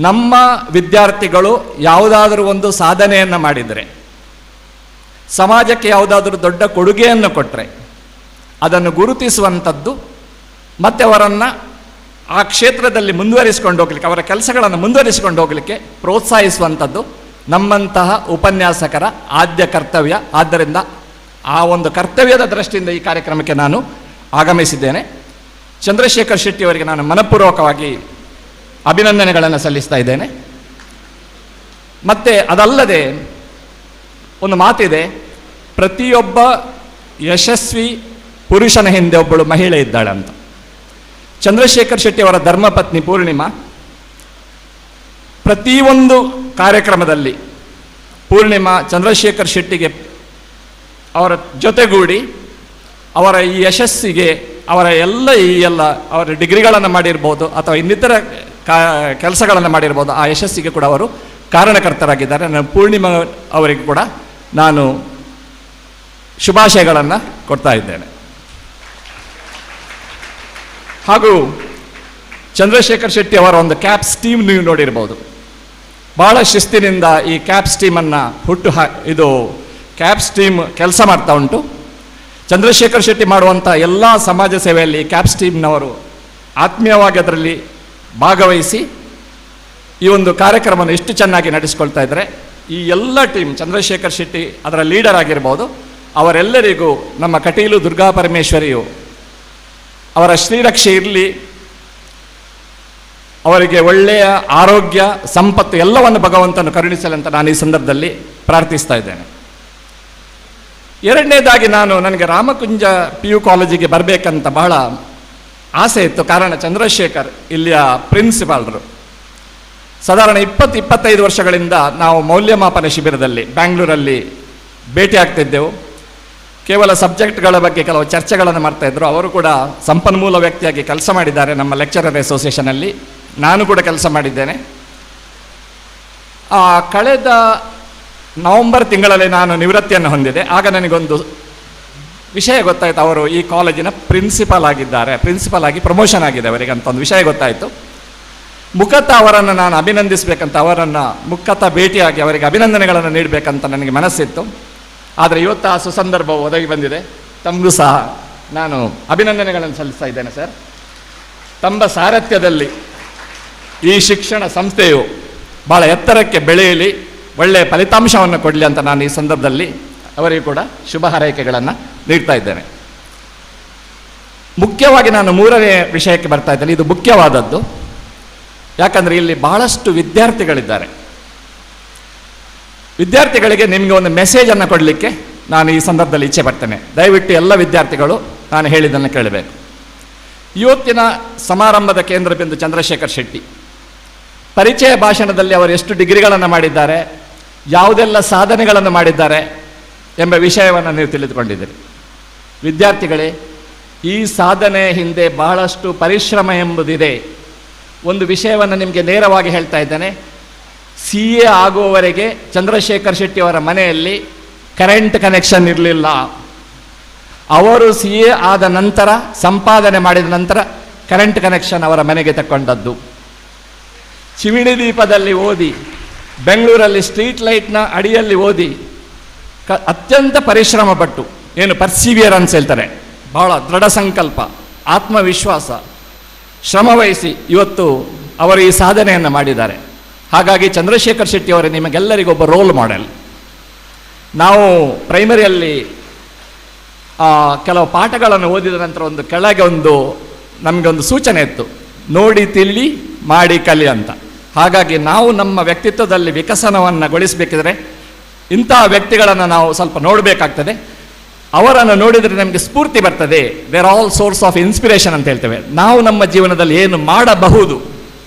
Speaker 11: ನಮ್ಮ ವಿದ್ಯಾರ್ಥಿಗಳು ಯಾವುದಾದರೂ ಒಂದು ಸಾಧನೆಯನ್ನು ಮಾಡಿದರೆ, ಸಮಾಜಕ್ಕೆ ಯಾವುದಾದ್ರೂ ದೊಡ್ಡ ಕೊಡುಗೆಯನ್ನು ಕೊಟ್ಟರೆ ಅದನ್ನು ಗುರುತಿಸುವಂಥದ್ದು ಮತ್ತು ಅವರನ್ನು ಆ ಕ್ಷೇತ್ರದಲ್ಲಿ ಮುಂದುವರಿಸಿಕೊಂಡು ಹೋಗಲಿಕ್ಕೆ, ಅವರ ಕೆಲಸಗಳನ್ನು ಮುಂದುವರಿಸಿಕೊಂಡು ಹೋಗಲಿಕ್ಕೆ ಪ್ರೋತ್ಸಾಹಿಸುವಂಥದ್ದು ನಮ್ಮಂತಹ ಉಪನ್ಯಾಸಕರ ಆದ್ಯ ಕರ್ತವ್ಯ. ಆದ್ದರಿಂದ ಆ ಒಂದು ಕರ್ತವ್ಯದ ದೃಷ್ಟಿಯಿಂದ ಈ ಕಾರ್ಯಕ್ರಮಕ್ಕೆ ನಾನು ಆಗಮಿಸಿದ್ದೇನೆ. ಚಂದ್ರಶೇಖರ್ ಶೆಟ್ಟಿ ಅವರಿಗೆ ನಾನು ಮನಪೂರ್ವಕವಾಗಿ ಅಭಿನಂದನೆಗಳನ್ನು ಸಲ್ಲಿಸ್ತಾ ಇದ್ದೇನೆ. ಮತ್ತು ಅದಲ್ಲದೆ ಒಂದು ಮಾತಿದೆ, ಪ್ರತಿಯೊಬ್ಬ ಯಶಸ್ವಿ ಪುರುಷನ ಹಿಂದೆ ಒಬ್ಬಳು ಮಹಿಳೆ ಇದ್ದಾಳೆ ಅಂತ. ಚಂದ್ರಶೇಖರ್ ಶೆಟ್ಟಿ ಅವರ ಧರ್ಮಪತ್ನಿ ಪೂರ್ಣಿಮಾ ಪ್ರತಿಯೊಂದು ಕಾರ್ಯಕ್ರಮದಲ್ಲಿ ಪೂರ್ಣಿಮಾ ಚಂದ್ರಶೇಖರ್ ಶೆಟ್ಟಿಗೆ ಅವರ ಜೊತೆಗೂಡಿ ಅವರ ಈ ಯಶಸ್ಸಿಗೆ, ಅವರ ಅವರ ಡಿಗ್ರಿಗಳನ್ನು ಮಾಡಿರ್ಬೋದು ಅಥವಾ ಇನ್ನಿತರ ಕೆಲಸಗಳನ್ನು ಮಾಡಿರ್ಬೋದು, ಆ ಯಶಸ್ಸಿಗೆ ಕೂಡ ಅವರು ಕಾರಣಕರ್ತರಾಗಿದ್ದಾರೆ. ನಾನು ಪೂರ್ಣಿಮಾ ಅವರಿಗೆ ಕೂಡ ನಾನು ಶುಭಾಶಯಗಳನ್ನು ಕೊಡ್ತಾ ಇದ್ದೇನೆ. ಹಾಗೂ ಚಂದ್ರಶೇಖರ್ ಶೆಟ್ಟಿ ಅವರ ಒಂದು ಕ್ಯಾಪ್ಸ್ ಟೀಮ್ ನೀವು ನೋಡಿರ್ಬೋದು. ಭಾಳ ಶಿಸ್ತಿನಿಂದ ಈ ಕ್ಯಾಪ್ಸ್ ಟೀಮನ್ನು ಕ್ಯಾಪ್ಸ್ ಟೀಮ್ ಕೆಲಸ ಮಾಡ್ತಾ ಉಂಟು. ಚಂದ್ರಶೇಖರ್ ಶೆಟ್ಟಿ ಮಾಡುವಂಥ ಎಲ್ಲ ಸಮಾಜ ಸೇವೆಯಲ್ಲಿ ಕ್ಯಾಪ್ಸ್ ಟೀಮ್ನವರು ಆತ್ಮೀಯವಾಗಿ ಅದರಲ್ಲಿ ಭಾಗವಹಿಸಿ ಈ ಒಂದು ಕಾರ್ಯಕ್ರಮವನ್ನು ಎಷ್ಟು ಚೆನ್ನಾಗಿ ನಡೆಸ್ಕೊಳ್ತಾ ಇದ್ದಾರೆ. ಈ ಎಲ್ಲ ಟೀಮ್, ಚಂದ್ರಶೇಖರ್ ಶೆಟ್ಟಿ ಅದರ ಲೀಡರ್ ಆಗಿರ್ಬೋದು, ಅವರೆಲ್ಲರಿಗೂ ನಮ್ಮ ಕಟೀಲು ದುರ್ಗಾ ಪರಮೇಶ್ವರಿಯು ಅವರ ಶ್ರೀರಕ್ಷೆ ಇರಲಿ, ಅವರಿಗೆ ಒಳ್ಳೆಯ ಆರೋಗ್ಯ, ಸಂಪತ್ತು ಎಲ್ಲವನ್ನು ಭಗವಂತನು ಕರುಣಿಸಲೆಂತ ನಾನು ಈ ಸಂದರ್ಭದಲ್ಲಿ ಪ್ರಾರ್ಥಿಸ್ತಾ ಇದ್ದೇನೆ. ಎರಡನೇದಾಗಿ ನನಗೆ ರಾಮಕುಂಜ PU ಕಾಲೇಜಿಗೆ ಬರಬೇಕಂತ ಬಹಳ ಆಸೆ ಇತ್ತು. ಕಾರಣ ಚಂದ್ರಶೇಖರ್ ಇಲ್ಲಿಯ ಪ್ರಿನ್ಸಿಪಾಲ್ರು. ಸಾಧಾರಣ 20-25 ವರ್ಷಗಳಿಂದ ನಾವು ಮೌಲ್ಯಮಾಪನ ಶಿಬಿರದಲ್ಲಿ ಬ್ಯಾಂಗ್ಳೂರಲ್ಲಿ ಭೇಟಿ ಆಗ್ತಿದ್ದೆವು. ಕೇವಲ ಸಬ್ಜೆಕ್ಟ್ಗಳ ಬಗ್ಗೆ ಕೆಲವು ಚರ್ಚೆಗಳನ್ನು ಮಾಡ್ತಾಯಿದ್ರು. ಅವರು ಕೂಡ ಸಂಪನ್ಮೂಲ ವ್ಯಕ್ತಿಯಾಗಿ ಕೆಲಸ ಮಾಡಿದ್ದಾರೆ ನಮ್ಮ ಲೆಕ್ಚರರ್ ಅಸೋಸಿಯೇಷನಲ್ಲಿ. ನಾನು ಕೂಡ ಕೆಲಸ ಮಾಡಿದ್ದೇನೆ. ಕಳೆದ ನವೆಂಬರ್ ತಿಂಗಳಲ್ಲಿ ನಾನು ನಿವೃತ್ತಿಯನ್ನು ಹೊಂದಿದೆ. ಆಗ ನನಗೊಂದು ವಿಷಯ ಗೊತ್ತಾಯಿತು, ಅವರು ಈ ಕಾಲೇಜಿನ ಪ್ರಿನ್ಸಿಪಾಲ್ ಆಗಿದ್ದಾರೆ, ಪ್ರಿನ್ಸಿಪಾಲ್ ಆಗಿ ಪ್ರಮೋಷನ್ ಆಗಿದೆ ಅವರಿಗೆ ಅಂತ ಒಂದು ವಿಷಯ ಗೊತ್ತಾಯಿತು. ಮುಖತಃ ಅವರನ್ನು ನಾನು ಅಭಿನಂದಿಸಬೇಕಂತ, ಅವರನ್ನು ಮುಖತಃ ಭೇಟಿಯಾಗಿ ಅವರಿಗೆ ಅಭಿನಂದನೆಗಳನ್ನು ನೀಡಬೇಕಂತ ನನಗೆ ಮನಸ್ಸಿತ್ತು. ಆದರೆ ಇವತ್ತು ಆ ಸುಸಂದರ್ಭವು ಒದಗಿ ಬಂದಿದೆ. ತಮಗೂ ಸಹ ನಾನು ಅಭಿನಂದನೆಗಳನ್ನು ಸಲ್ಲಿಸ್ತಾ ಇದ್ದೇನೆ ಸರ್. ತಮ್ಮ ಸಾರಥ್ಯದಲ್ಲಿ ಈ ಶಿಕ್ಷಣ ಸಂಸ್ಥೆಯು ಭಾಳ ಎತ್ತರಕ್ಕೆ ಬೆಳೆಯಲಿ, ಒಳ್ಳೆಯ ಫಲಿತಾಂಶವನ್ನು ಕೊಡಲಿ ಅಂತ ನಾನು ಈ ಸಂದರ್ಭದಲ್ಲಿ ಅವರಿಗೂ ಕೂಡ ಶುಭ ಹಾರೈಕೆಗಳನ್ನು ನೀಡ್ತಾ ಇದ್ದೇನೆ. ಮುಖ್ಯವಾಗಿ ನಾನು 3ನೇ ವಿಷಯಕ್ಕೆ ಬರ್ತಾ ಇದ್ದೇನೆ. ಇದು ಮುಖ್ಯವಾದದ್ದು. ಯಾಕಂದರೆ ಇಲ್ಲಿ ಬಹಳಷ್ಟು ವಿದ್ಯಾರ್ಥಿಗಳಿದ್ದಾರೆ. ವಿದ್ಯಾರ್ಥಿಗಳಿಗೆ ನಿಮಗೆ ಒಂದು ಮೆಸೇಜನ್ನು ಕೊಡಲಿಕ್ಕೆ ನಾನು ಈ ಸಂದರ್ಭದಲ್ಲಿ ಇಚ್ಛೆ ಪಡ್ತೇನೆ. ದಯವಿಟ್ಟು ಎಲ್ಲ ವಿದ್ಯಾರ್ಥಿಗಳು ನಾನು ಹೇಳಿದ್ದನ್ನು ಕೇಳಬೇಕು. ಇವತ್ತಿನ ಸಮಾರಂಭದ ಕೇಂದ್ರ ಬಿಂದು ಚಂದ್ರಶೇಖರ್ ಶೆಟ್ಟಿ. ಪರಿಚಯ ಭಾಷಣದಲ್ಲಿ ಅವರು ಎಷ್ಟು ಡಿಗ್ರಿಗಳನ್ನು ಮಾಡಿದ್ದಾರೆ, ಯಾವುದೆಲ್ಲ ಸಾಧನೆಗಳನ್ನು ಮಾಡಿದ್ದಾರೆ ಎಂಬ ವಿಷಯವನ್ನು ನೀವು ತಿಳಿದುಕೊಂಡಿದ್ದೀರಿ. ವಿದ್ಯಾರ್ಥಿಗಳೇ, ಈ ಸಾಧನೆ ಹಿಂದೆ ಬಹಳಷ್ಟು ಪರಿಶ್ರಮ ಎಂಬುದಿದೆ. ಒಂದು ವಿಷಯವನ್ನು ನಿಮಗೆ ನೇರವಾಗಿ ಹೇಳ್ತಾ ಇದ್ದೇನೆ. CA ಆಗುವವರೆಗೆ ಚಂದ್ರಶೇಖರ್ ಶೆಟ್ಟಿ ಅವರ ಮನೆಯಲ್ಲಿ ಕರೆಂಟ್ ಕನೆಕ್ಷನ್ ಇರಲಿಲ್ಲ. ಅವರು CA ಆದ ನಂತರ, ಸಂಪಾದನೆ ಮಾಡಿದ ನಂತರ ಕರೆಂಟ್ ಕನೆಕ್ಷನ್ ಅವರ ಮನೆಗೆ ತಕ್ಕೊಂಡದ್ದು. ಚಿಮಿಣಿ ದೀಪದಲ್ಲಿ ಓದಿ, ಬೆಂಗಳೂರಲ್ಲಿ ಸ್ಟ್ರೀಟ್ ಲೈಟ್ನ ಅಡಿಯಲ್ಲಿ ಓದಿ, ಅತ್ಯಂತ ಪರಿಶ್ರಮ ಪಟ್ಟು, ಏನು ಪರ್ಸಿವಿಯರೆನ್ಸ್ ಹೇಳ್ತಾರೆ, ಬಹಳ ದೃಢ ಸಂಕಲ್ಪ, ಆತ್ಮವಿಶ್ವಾಸ, ಶ್ರಮವಹಿಸಿ ಇವತ್ತು ಅವರು ಈ ಸಾಧನೆಯನ್ನು ಮಾಡಿದ್ದಾರೆ. ಹಾಗಾಗಿ ಚಂದ್ರಶೇಖರ್ ಶೆಟ್ಟಿ ಅವರೇ ನಿಮಗೆಲ್ಲರಿಗೊಬ್ಬ ರೋಲ್ ಮಾಡೆಲ್. ನಾವು ಪ್ರೈಮರಿಯಲ್ಲಿ ಕೆಲವು ಪಾಠಗಳನ್ನು ಓದಿದ ನಂತರ ಕೆಳಗೆ ನಮಗೆ ಒಂದು ಸೂಚನೆ ಇತ್ತು, ನೋಡಿ ತಿಳಿ ಮಾಡಿ ಕಲಿ ಅಂತ. ಹಾಗಾಗಿ ನಾವು ನಮ್ಮ ವ್ಯಕ್ತಿತ್ವದಲ್ಲಿ ವಿಕಸನವನ್ನು ಗೊಳಿಸಬೇಕಿದ್ರೆ ಇಂತಹ ವ್ಯಕ್ತಿಗಳನ್ನು ನಾವು ಸ್ವಲ್ಪ ನೋಡಬೇಕಾಗ್ತದೆ. ಅವರನ್ನು ನೋಡಿದರೆ ನಮಗೆ ಸ್ಫೂರ್ತಿ ಬರ್ತದೆ. They're all source of inspiration ಅಂತ ಹೇಳ್ತೇವೆ. ನಾವು ನಮ್ಮ ಜೀವನದಲ್ಲಿ ಏನು ಮಾಡಬಹುದು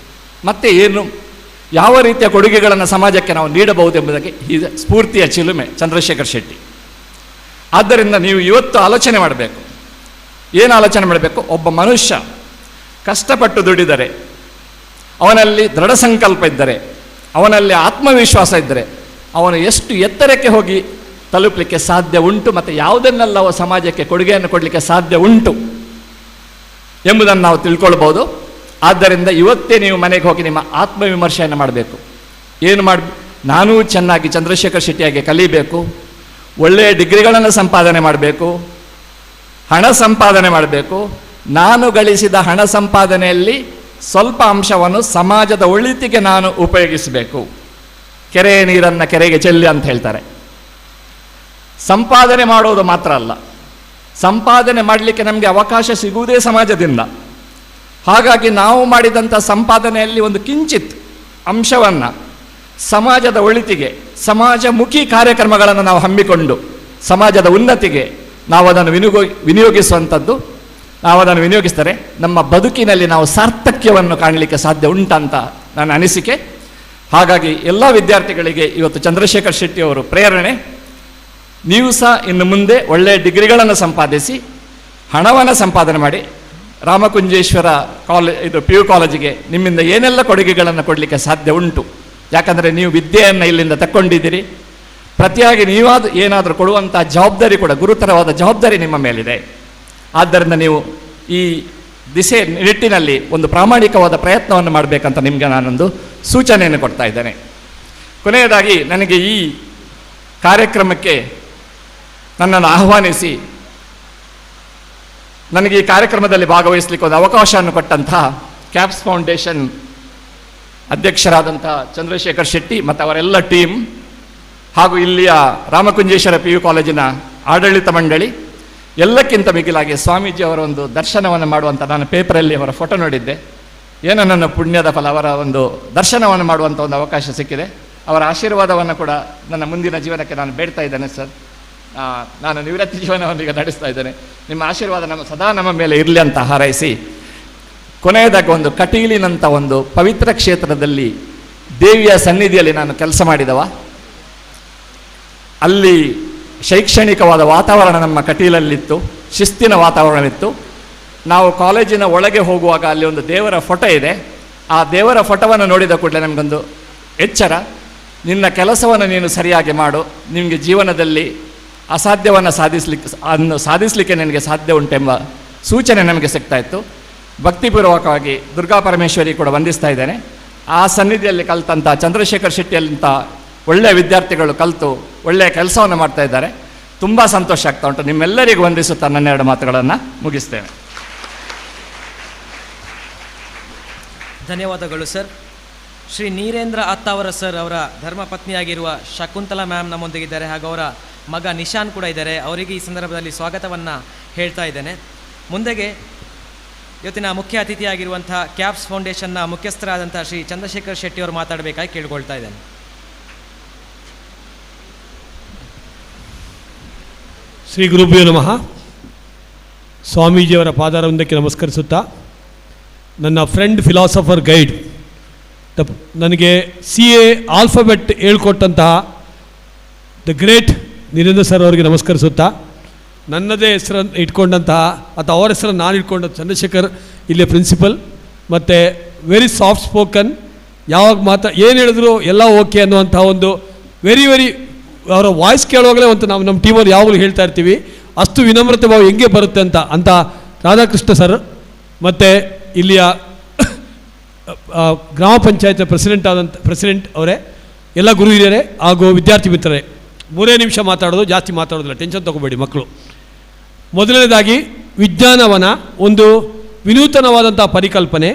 Speaker 11: ಮತ್ತು ಯಾವ ರೀತಿಯ ಕೊಡುಗೆಗಳನ್ನು ಸಮಾಜಕ್ಕೆ ನಾವು ನೀಡಬಹುದು ಎಂಬುದಕ್ಕೆ ಈ ಸ್ಫೂರ್ತಿಯ ಚಿಲುಮೆ ಚಂದ್ರಶೇಖರ್ ಶೆಟ್ಟಿ. ಆದ್ದರಿಂದ ನೀವು ಇವತ್ತು ಆಲೋಚನೆ ಮಾಡಬೇಕು. ಏನು ಆಲೋಚನೆ ಮಾಡಬೇಕು? ಒಬ್ಬ ಮನುಷ್ಯ ಕಷ್ಟಪಟ್ಟು ದುಡಿದರೆ, ಅವನಲ್ಲಿ ದೃಢ ಸಂಕಲ್ಪ ಇದ್ದರೆ, ಅವನಲ್ಲಿ ಆತ್ಮವಿಶ್ವಾಸ ಇದ್ದರೆ, ಅವನು ಎಷ್ಟು ಎತ್ತರಕ್ಕೆ ಹೋಗಿ ತಲುಪಲಿಕ್ಕೆ ಸಾಧ್ಯ ಉಂಟು ಮತ್ತು ಯಾವುದನ್ನೆಲ್ಲ ಸಮಾಜಕ್ಕೆ ಕೊಡುಗೆಯನ್ನು ಕೊಡಲಿಕ್ಕೆ ಸಾಧ್ಯ ಉಂಟು ಎಂಬುದನ್ನು ನಾವು ತಿಳ್ಕೊಳ್ಬೋದು. ಆದ್ದರಿಂದ ಇವತ್ತೇ ನೀವು ಮನೆಗೆ ಹೋಗಿ ನಿಮ್ಮ ಆತ್ಮವಿಮರ್ಶೆಯನ್ನು ಮಾಡಬೇಕು. ಏನು ನಾನೂ ಚೆನ್ನಾಗಿ ಚಂದ್ರಶೇಖರ್ ಶೆಟ್ಟಿಯಾಗಿ ಕಲಿಬೇಕು, ಒಳ್ಳೆಯ ಡಿಗ್ರಿಗಳನ್ನು ಸಂಪಾದನೆ ಮಾಡಬೇಕು, ಹಣ ಸಂಪಾದನೆ ಮಾಡಬೇಕು. ನಾನು ಗಳಿಸಿದ ಹಣ ಸಂಪಾದನೆಯಲ್ಲಿ ಸ್ವಲ್ಪ ಅಂಶವನ್ನು ಸಮಾಜದ ಒಳಿತಿಗೆ ನಾನು ಉಪಯೋಗಿಸಬೇಕು. ಕೆರೆಯ ನೀರನ್ನು ಕೆರೆಗೆ ಚೆಲ್ಲಿ ಅಂತ ಹೇಳ್ತಾರೆ. ಸಂಪಾದನೆ ಮಾಡೋದು ಮಾತ್ರ ಅಲ್ಲ, ಸಂಪಾದನೆ ಮಾಡಲಿಕ್ಕೆ ನಮಗೆ ಅವಕಾಶ ಸಿಗುವುದೇ ಸಮಾಜದಿಂದ. ಹಾಗಾಗಿ ನಾವು ಮಾಡಿದಂಥ ಸಂಪಾದನೆಯಲ್ಲಿ ಒಂದು ಕಿಂಚಿತ್ ಅಂಶವನ್ನು ಸಮಾಜದ ಒಳಿತಿಗೆ, ಸಮಾಜಮುಖಿ ಕಾರ್ಯಕ್ರಮಗಳನ್ನು ನಾವು ಹಮ್ಮಿಕೊಂಡು ಸಮಾಜದ ಉನ್ನತಿಗೆ ನಾವು ಅದನ್ನು ವಿನಿಯೋಗಿಸುವಂಥದ್ದು. ನಾವು ಅದನ್ನು ವಿನಿಯೋಗಿಸಿದರೆ ನಮ್ಮ ಬದುಕಿನಲ್ಲಿ ನಾವು ಸಾರ್ಥಕ್ಯವನ್ನು ಕಾಣಲಿಕ್ಕೆ ಸಾಧ್ಯ ಉಂಟಂತ ನನ್ನ ಅನಿಸಿಕೆ. ಹಾಗಾಗಿ ಎಲ್ಲ ವಿದ್ಯಾರ್ಥಿಗಳಿಗೆ ಇವತ್ತು ಚಂದ್ರಶೇಖರ್ ಶೆಟ್ಟಿ ಅವರು ಪ್ರೇರಣೆ. ನೀವು ಸಹ ಇನ್ನು ಮುಂದೆ ಒಳ್ಳೆಯ ಡಿಗ್ರಿಗಳನ್ನು ಸಂಪಾದಿಸಿ ಹಣವನ್ನು ಸಂಪಾದನೆ ಮಾಡಿ ರಾಮಕುಂಜೇಶ್ವರ PU ಕಾಲೇಜಿಗೆ ನಿಮ್ಮಿಂದ ಏನೆಲ್ಲ ಕೊಡುಗೆಗಳನ್ನು ಕೊಡಲಿಕ್ಕೆ ಸಾಧ್ಯ ಉಂಟು. ಯಾಕಂದರೆ ನೀವು ವಿದ್ಯೆಯನ್ನು ಇಲ್ಲಿಂದ ತಕ್ಕೊಂಡಿದ್ದೀರಿ. ಪ್ರತಿಯಾಗಿ ಏನಾದರೂ ಕೊಡುವಂಥ ಜವಾಬ್ದಾರಿ ಕೂಡ, ಗುರುತರವಾದ ಜವಾಬ್ದಾರಿ ನಿಮ್ಮ ಮೇಲಿದೆ. ಆದ್ದರಿಂದ ನೀವು ಈ ನಿಟ್ಟಿನಲ್ಲಿ ಒಂದು ಪ್ರಾಮಾಣಿಕವಾದ ಪ್ರಯತ್ನವನ್ನು ಮಾಡಬೇಕಂತ ನಿಮಗೆ ನಾನೊಂದು ಸೂಚನೆಯನ್ನು ಕೊಡ್ತಾ ಇದ್ದೇನೆ. ಕೊನೆಯದಾಗಿ ನನಗೆ ಈ ಕಾರ್ಯಕ್ರಮಕ್ಕೆ ನನ್ನನ್ನು ಆಹ್ವಾನಿಸಿ ನನಗೆ ಈ ಕಾರ್ಯಕ್ರಮದಲ್ಲಿ ಭಾಗವಹಿಸಲಿಕ್ಕೆ ಒಂದು ಅವಕಾಶವನ್ನು ಕೊಟ್ಟಂಥ ಕ್ಯಾಪ್ಸ್ ಫೌಂಡೇಶನ್ ಅಧ್ಯಕ್ಷರಾದಂಥ ಚಂದ್ರಶೇಖರ್ ಶೆಟ್ಟಿ ಮತ್ತು ಅವರೆಲ್ಲ ಟೀಮ್, ಹಾಗೂ ಇಲ್ಲಿಯ ರಾಮಕುಂಜೇಶ್ವರ PU ಕಾಲೇಜಿನ ಆಡಳಿತ ಮಂಡಳಿ, ಎಲ್ಲಕ್ಕಿಂತ ಮಿಗಿಲಾಗಿ ಸ್ವಾಮೀಜಿ ಅವರ ಒಂದು ದರ್ಶನವನ್ನು ಮಾಡುವಂಥ ನಾನು ಪೇಪರಲ್ಲಿ ಅವರ ಫೋಟೋ ನೋಡಿದ್ದೆ. ಏನೋ ನನ್ನ ಪುಣ್ಯದ ಫಲ, ಅವರ ಒಂದು ದರ್ಶನವನ್ನು ಮಾಡುವಂಥ ಒಂದು ಅವಕಾಶ ಸಿಕ್ಕಿದೆ. ಅವರ ಆಶೀರ್ವಾದವನ್ನು ಕೂಡ ನನ್ನ ಮುಂದಿನ ಜೀವನಕ್ಕೆ ನಾನು ಬೇಡ್ತಾ ಇದ್ದೇನೆ ಸರ್. ನಾನು ನಿವೃತ್ತಿ ಜೀವನವನ್ನು ಈಗ ನಡೆಸ್ತಾ ಇದ್ದೇನೆ. ನಿಮ್ಮ ಆಶೀರ್ವಾದ ಸದಾ ನಮ್ಮ ಮೇಲೆ ಇರಲಿ ಅಂತ ಹಾರೈಸಿ, ಕೊನೆಯದಾಗಿ ಒಂದು ಕಟೀಲಿನಂಥ ಒಂದು ಪವಿತ್ರ ಕ್ಷೇತ್ರದಲ್ಲಿ ದೇವಿಯ ಸನ್ನಿಧಿಯಲ್ಲಿ ನಾನು ಕೆಲಸ ಮಾಡಿದವ. ಅಲ್ಲಿ ಶೈಕ್ಷಣಿಕವಾದ ವಾತಾವರಣ ನಮ್ಮ ಕಟೀಲಲ್ಲಿತ್ತು, ಶಿಸ್ತಿನ ವಾತಾವರಣವಿತ್ತು. ನಾವು ಕಾಲೇಜಿನ ಒಳಗೆ ಹೋಗುವಾಗ ಅಲ್ಲಿ ಒಂದು ದೇವರ ಫೋಟೋ ಇದೆ. ಆ ದೇವರ ಫೋಟೋವನ್ನು ನೋಡಿದ ಕೂಡಲೇ ನಮಗೊಂದು ಎಚ್ಚರ, ನಿನ್ನ ಕೆಲಸವನ್ನು ನೀನು ಸರಿಯಾಗಿ ಮಾಡು, ನಿಮಗೆ ಜೀವನದಲ್ಲಿ ಅಸಾಧ್ಯವನ್ನು ಸಾಧಿಸಲಿಕ್ಕೆ ನಿನಗೆ ಸಾಧ್ಯ ಉಂಟೆಂಬ ಸೂಚನೆ ನಮಗೆ ಸಿಗ್ತಾ ಇತ್ತು. ಭಕ್ತಿಪೂರ್ವಕವಾಗಿ ದುರ್ಗಾ ಪರಮೇಶ್ವರಿ ಕೂಡ ವಂದಿಸ್ತಾ ಇದ್ದೇನೆ. ಆ ಸನ್ನಿಧಿಯಲ್ಲಿ ಕಲಿತಂಥ ಚಂದ್ರಶೇಖರ್ ಶೆಟ್ಟಿಯಂಥ ಒಳ್ಳೆಯ ವಿದ್ಯಾರ್ಥಿಗಳು ಕಲಿತು ಒಳ್ಳೆಯ ಕೆಲಸವನ್ನು ಮಾಡ್ತಾ ಇದ್ದಾರೆ. ತುಂಬ ಸಂತೋಷ ಆಗ್ತಾ ಉಂಟು. ನಿಮ್ಮೆಲ್ಲರಿಗೂ ವಂದಿಸುತ್ತಾ ನನ್ನೆರಡು ಮಾತುಗಳನ್ನು ಮುಗಿಸ್ತೇನೆ.
Speaker 1: ಧನ್ಯವಾದಗಳು ಸರ್. ಶ್ರೀ ನೀರೇಂದ್ರ ಅತ್ತಾವರ ಸರ್ ಅವರ ಧರ್ಮಪತ್ನಿಯಾಗಿರುವ ಶಕುಂತಲಾ ಮ್ಯಾಮ್ ನಮ್ಮೊಂದಿಗಿದ್ದಾರೆ, ಹಾಗೂ ಅವರ ಮಗ ನಿಶಾನ್ ಕೂಡ ಇದ್ದಾರೆ. ಅವರಿಗೆ ಈ ಸಂದರ್ಭದಲ್ಲಿ ಸ್ವಾಗತವನ್ನು ಹೇಳ್ತಾ ಇದ್ದೇನೆ. ಮುಂದೆಗೆ ಇವತ್ತಿನ ಮುಖ್ಯ ಅತಿಥಿಯಾಗಿರುವಂಥ ಕ್ಯಾಪ್ಸ್ ಫೌಂಡೇಶನ್ನ ಮುಖ್ಯಸ್ಥರಾದಂಥ ಶ್ರೀ ಚಂದ್ರಶೇಖರ್ ಶೆಟ್ಟಿ ಅವರು ಮಾತಾಡಬೇಕಾಗಿ ಕೇಳ್ಕೊಳ್ತಾ ಇದ್ದೇನೆ.
Speaker 2: ಶ್ರೀ ಗುರುಭ್ಯೋ ನಮಃ. ಸ್ವಾಮೀಜಿಯವರ ಪಾದಾರವಿಂದಕ್ಕೆ ನಮಸ್ಕರಿಸುತ್ತಾ, ನನ್ನ ಫ್ರೆಂಡ್ ಫಿಲಾಸಫರ್ ಗೈಡ್ ನನಗೆ CA ಆಲ್ಫಾಬೆಟ್ ಹೇಳ್ಕೊಟ್ಟಂತಹ ದ ಗ್ರೇಟ್ ನೀರೇಂದ್ರ ಸರ್ ಅವರಿಗೆ ನಮಸ್ಕರಿಸುತ್ತಾ, ನನ್ನದೇ ಹೆಸರನ್ನು ಇಟ್ಕೊಂಡಂತಹ ಅಥವಾ ಅವರ ಹೆಸರನ್ನು ನಾನು ಇಟ್ಕೊಂಡ ಚಂದ್ರಶೇಖರ್ ಇಲ್ಲೇ ಪ್ರಿನ್ಸಿಪಲ್, ಮತ್ತು ವೆರಿ ಸಾಫ್ಟ್ ಸ್ಪೋಕನ್, ಯಾವಾಗ ಏನು ಹೇಳಿದ್ರು ಎಲ್ಲ ಓಕೆ ಅನ್ನುವಂಥ ಒಂದು ವೆರಿ ಅವರ ವಾಯ್ಸ್ ಕೇಳುವಾಗಲೇ ಒಂದು ನಾವು ನಮ್ಮ ಟೀಮಲ್ಲಿ ಯಾವಾಗಲೂ ಹೇಳ್ತಾ ಇರ್ತೀವಿ, ಅಷ್ಟು ವಿನಮ್ರತೆ ಭಾವ ಹೆಂಗೆ ಬರುತ್ತೆ ಅಂತ ರಾಧಾಕೃಷ್ಣ ಸರ್, ಮತ್ತು ಇಲ್ಲಿಯ ಗ್ರಾಮ ಪಂಚಾಯತ್ ಪ್ರೆಸಿಡೆಂಟ್ ಅವರೇ, ಎಲ್ಲ ಗುರು ಹಿರಿಯರೇ ಹಾಗೂ ವಿದ್ಯಾರ್ಥಿ ಮಿತ್ರರೇ, 3 ನಿಮಿಷ ಮಾತಾಡೋದು, ಜಾಸ್ತಿ ಮಾತಾಡೋದಿಲ್ಲ, ಟೆನ್ಷನ್ ತೊಗೋಬೇಡಿ ಮಕ್ಕಳು. ಮೊದಲನೇದಾಗಿ ವಿಜ್ಞಾನವನ ಒಂದು ವಿನೂತನವಾದಂಥ ಪರಿಕಲ್ಪನೆ.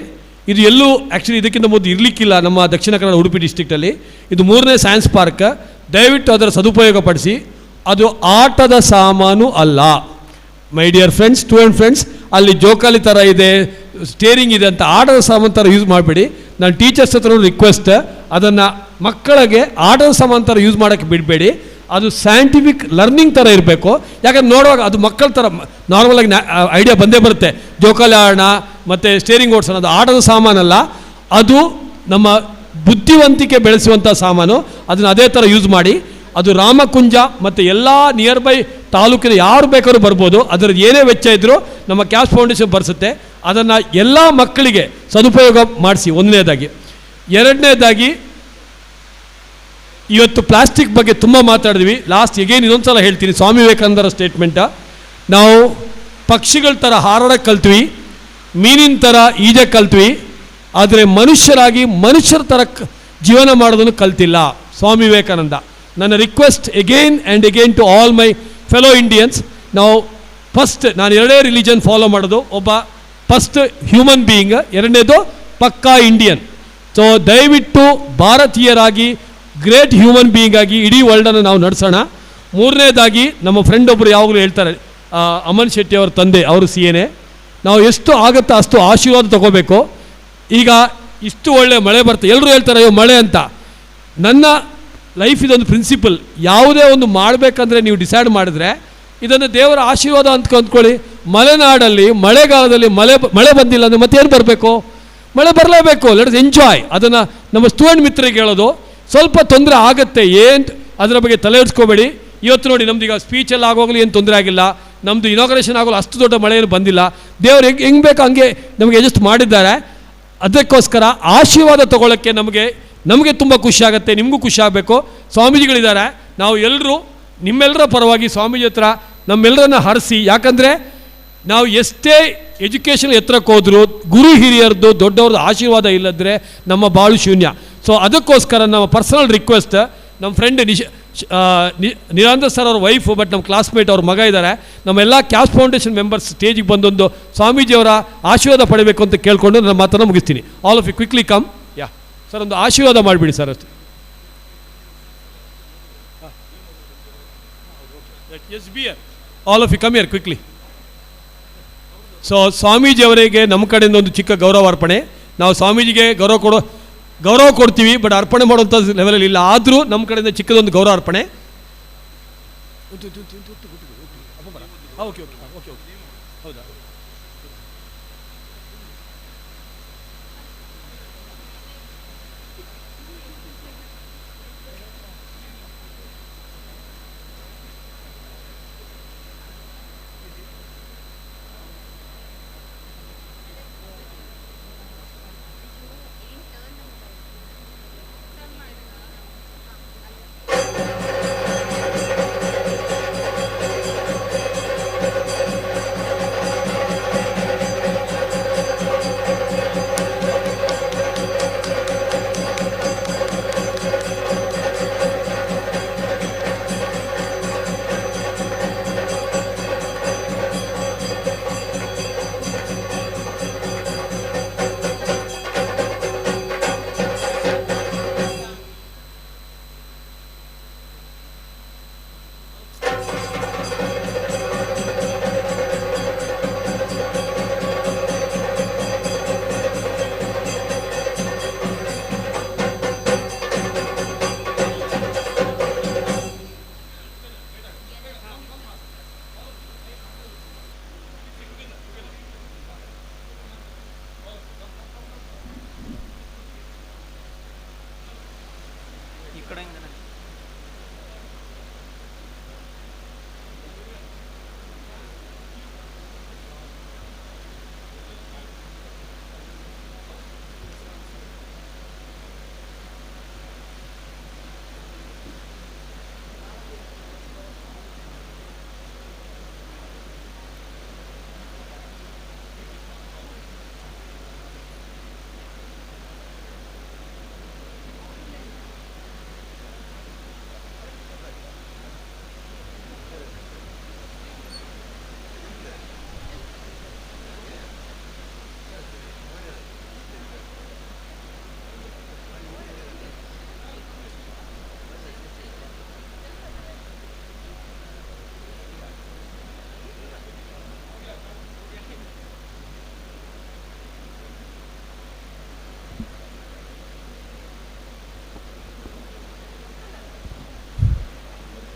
Speaker 2: ಇದು ಎಲ್ಲೂ ಆ್ಯಕ್ಚುಲಿ ಇದಕ್ಕಿಂತ ಮೊದಲು ಇರಲಿಕ್ಕಿಲ್ಲ ನಮ್ಮ ದಕ್ಷಿಣ ಕನ್ನಡ ಉಡುಪಿ ಡಿಸ್ಟ್ರಿಕ್ಟಲ್ಲಿ. ಇದು 3ನೇ ಸೈನ್ಸ್ ಪಾರ್ಕ್. ದಯವಿಟ್ಟು ಅದರ ಸದುಪಯೋಗ ಪಡಿಸಿ. ಅದು ಆಟದ ಸಾಮಾನು ಅಲ್ಲ my dear friends, student friends. ಅಲ್ಲಿ ಜೋಕಾಲಿ ಥರ ಇದೆ, ಸ್ಟೇರಿಂಗ್ ಇದೆ ಅಂತ ಆಟದ ಸಾಮಾನು ಥರ ಯೂಸ್ ಮಾಡಬೇಡಿ. ನಾನು ಟೀಚರ್ಸ್ ಹತ್ರ ರಿಕ್ವೆಸ್ಟ್, ಅದನ್ನು ಮಕ್ಕಳಿಗೆ ಆಟದ ಸಾಮಾನು ಥರ ಯೂಸ್ ಮಾಡೋಕ್ಕೆ ಬಿಡಬೇಡಿ. ಅದು ಸೈಂಟಿಫಿಕ್ ಲರ್ನಿಂಗ್ ಥರ ಇರಬೇಕು. ಯಾಕಂದ್ರೆ ನೋಡುವಾಗ ಅದು ಮಕ್ಕಳ ಥರ ನಾರ್ಮಲಾಗಿ ಐಡಿಯಾ ಬಂದೇ ಬರುತ್ತೆ, ಜೋಕಾಲಿ ಆಡೋಣ ಮತ್ತು ಸ್ಟೇರಿಂಗ್ ಓಡಿಸೋಣ. ಅದು ಆಟದ ಸಾಮಾನಲ್ಲ, ಅದು ನಮ್ಮ ಬುದ್ಧಿವಂತಿಕೆ ಬೆಳೆಸುವಂಥ ಸಾಮಾನು. ಅದನ್ನು ಅದೇ ಥರ ಯೂಸ್ ಮಾಡಿ. ಅದು ರಾಮಕುಂಜ ಮತ್ತು ಎಲ್ಲ ನಿಯರ್ ಬೈ ತಾಲೂಕಿನ ಯಾರು ಬೇಕಾದ್ರೂ ಬರ್ಬೋದು. ಅದರದ್ದು ಏನೇ ವೆಚ್ಚ ಇದ್ದರೂ ನಮ್ಮ ಕ್ಯಾಪ್ಸ್ ಫೌಂಡೇಶನ್ ಭರಿಸುತ್ತೆ. ಅದನ್ನು ಎಲ್ಲ ಮಕ್ಕಳಿಗೆ ಸದುಪಯೋಗ ಮಾಡಿಸಿ, ಒಂದನೇದಾಗಿ. ಎರಡನೇದಾಗಿ, ಇವತ್ತು ಪ್ಲಾಸ್ಟಿಕ್ ಬಗ್ಗೆ ತುಂಬ ಮಾತಾಡಿದ್ವಿ. ಲಾಸ್ಟ್ ಇನ್ನೊಂದು ಸಲ ಹೇಳ್ತೀನಿ, ಸ್ವಾಮಿ ವಿವೇಕಾನಂದರ ಸ್ಟೇಟ್ಮೆಂಟ. ನಾವು ಪಕ್ಷಿಗಳ ಥರ ಹಾರಾಡಕ್ಕೆ ಕಲ್ತ್ವಿ, ಮೀನಿನ ಥರ ಈಜಕ್ಕೆ ಕಲ್ತ್ವಿ, ಆದರೆ ಮನುಷ್ಯರಾಗಿ ಮನುಷ್ಯರ ಥರ ಜೀವನ ಮಾಡೋದನ್ನು ಕಲ್ತಿಲ್ಲ. ಸ್ವಾಮಿ ವಿವೇಕಾನಂದ. ನನ್ನ request again and again to all my fellow Indians, ನಾವು ನಾನು 2 ರಿಲಿಜನ್ ಫಾಲೋ ಮಾಡೋದು. ಒಬ್ಬ ಫಸ್ಟ್ ಹ್ಯೂಮನ್ ಬೀಯಿಂಗ್, ಎರಡನೇದು ಪಕ್ಕಾ ಇಂಡಿಯನ್. ಸೊ ದಯವಿಟ್ಟು ಭಾರತೀಯರಾಗಿ ಗ್ರೇಟ್ ಹ್ಯೂಮನ್ ಬೀಯಿಂಗ್ ಆಗಿ ಇಡೀ ವರ್ಲ್ಡನ್ನು ನಾವು ನಡೆಸೋಣ. 3ನೇದಾಗಿ, ನಮ್ಮ ಫ್ರೆಂಡ್ ಒಬ್ಬರು ಯಾವಾಗಲೂ ಹೇಳ್ತಾರೆ, ಅಮನ್ ಶೆಟ್ಟಿ ಅವ್ರ ತಂದೆ, ಅವರು CA. ನಾವು ಎಷ್ಟು ಆಗುತ್ತೋ ಅಷ್ಟು ಆಶೀರ್ವಾದ ತಗೋಬೇಕು. ಈಗ ಇಷ್ಟು ಒಳ್ಳೆ ಮಳೆ ಬರ್ತದೆ, ಎಲ್ಲರೂ ಹೇಳ್ತಾರೆ ಅಯ್ಯೋ ಮಳೆ ಅಂತ. ನನ್ನ ಲೈಫ್ ಇದೊಂದು ಪ್ರಿನ್ಸಿಪಲ್, ಯಾವುದೇ ಒಂದು ಮಾಡಬೇಕಂದ್ರೆ ನೀವು ಡಿಸೈಡ್ ಮಾಡಿದ್ರೆ ಇದನ್ನು ದೇವರ ಆಶೀರ್ವಾದ ಅಂತ ಅಂದ್ಕೊಳ್ಳಿ. ಮಲೆನಾಡಲ್ಲಿ ಮಳೆಗಾಲದಲ್ಲಿ ಮಳೆ ಬಂದಿಲ್ಲ ಅಂದರೆ ಮತ್ತೇನು ಬರಬೇಕು? ಮಳೆ ಬರಲೇಬೇಕು. Let's enjoy. ಅದನ್ನು ನಮ್ಮ ಸ್ಟೂಡೆಂಟ್ ಮಿತ್ರರಿಗೆ ಹೇಳೋದು, ಸ್ವಲ್ಪ ತೊಂದರೆ ಆಗುತ್ತೆ, ಏನು ಅದರ ಬಗ್ಗೆ ತಲೆ ಇಡ್ಸ್ಕೋಬೇಡಿ. ಇವತ್ತು ನೋಡಿ, ನಮ್ದು ಈಗ ಸ್ಪೀಚೆಲ್ಲ ಆಗೋಗಲಿ ಏನು ತೊಂದರೆ ಆಗಿಲ್ಲ, ನಮ್ಮದು ಇನಾಗ್ರೇಷನ್ ಆಗೋಲ್ಲ, ಅಷ್ಟು ದೊಡ್ಡ ಮಳೆ ಏನು ಬಂದಿಲ್ಲ. ದೇವರು ಹೆಂಗೆ ಬೇಕೋ ಹಂಗೆ ನಮಗೆ ಅಡ್ಜಸ್ಟ್ ಮಾಡಿದ್ದಾರೆ. ಅದಕ್ಕೋಸ್ಕರ ಆಶೀರ್ವಾದ ತಗೊಳ್ಳೋಕ್ಕೆ ನಮಗೆ ತುಂಬ ಖುಷಿ ಆಗುತ್ತೆ, ನಿಮಗೂ ಖುಷಿ ಆಗಬೇಕು. ಸ್ವಾಮೀಜಿಗಳಿದ್ದಾರೆ, ನಾವು ಎಲ್ಲರೂ ನಿಮ್ಮೆಲ್ಲರ ಪರವಾಗಿ ಸ್ವಾಮೀಜಿ ಹತ್ರ ನಮ್ಮೆಲ್ಲರನ್ನ ಹರಿಸಿ. ಯಾಕಂದರೆ ನಾವು ಎಷ್ಟೇ ಎಜುಕೇಷನ್ ಎತ್ತರಕ್ಕೆ ಹೋದರೂ ಗುರು ಹಿರಿಯರದ್ದು ದೊಡ್ಡವ್ರದ್ದು ಆಶೀರ್ವಾದ ಇಲ್ಲದ್ರೆ ನಮ್ಮ ಬಾಳು ಶೂನ್ಯ. ಸೊ ಅದಕ್ಕೋಸ್ಕರ ನಮ್ಮ ಪರ್ಸನಲ್ ರಿಕ್ವೆಸ್ಟ್, ನಮ್ಮ ಫ್ರೆಂಡ್ ನಿರಂಜನ್ ಸರ್ ಅವ್ರ ವೈಫು, ಬಟ್ ನಮ್ಮ ಕ್ಲಾಸ್ಮೇಟ್ ಅವ್ರ ಮಗ ಇದ್ದಾರೆ, ನಮ್ಮೆಲ್ಲ ಕ್ಯಾಪ್ಸ್ ಫೌಂಡೇಶನ್ ಮೆಂಬರ್ಸ್ ಸ್ಟೇಜಿಗೆ ಬಂದೊಂದು ಸ್ವಾಮೀಜಿಯವರ ಆಶೀರ್ವಾದ ಪಡಬೇಕು ಅಂತ ಕೇಳಿಕೊಂಡು ನನ್ನ ಮಾತನ್ನು ಮುಗಿಸ್ತೀನಿ. All of you quickly come. Yeah sir, ಒಂದು ಆಶೀರ್ವಾದ ಮಾಡಿಬಿಡಿ ಸರ್ ಅಷ್ಟು. Yes be all of you come here quickly. So ಸ್ವಾಮೀಜಿಯವರಿಗೆ ನಮ್ಮ ಕಡೆಯಿಂದ ಒಂದು ಚಿಕ್ಕ ಗೌರವಾರ್ಪಣೆ. ನಾವು ಸ್ವಾಮೀಜಿಗೆ ಗೌರವ ಕೊಡ್ತೀವಿ, ಬಟ್ ಅರ್ಪಣೆ ಮಾಡುವಂಥ ಲೆವೆಲಲ್ಲಿ ಇಲ್ಲ. ಆದರೂ ನಮ್ಮ ಕಡೆಯಿಂದ ಚಿಕ್ಕದೊಂದು ಗೌರವ ಅರ್ಪಣೆ. ಓಕೆ ಓಕೆ ಓಕೆ ಓಕೆ ಹೌದಾ?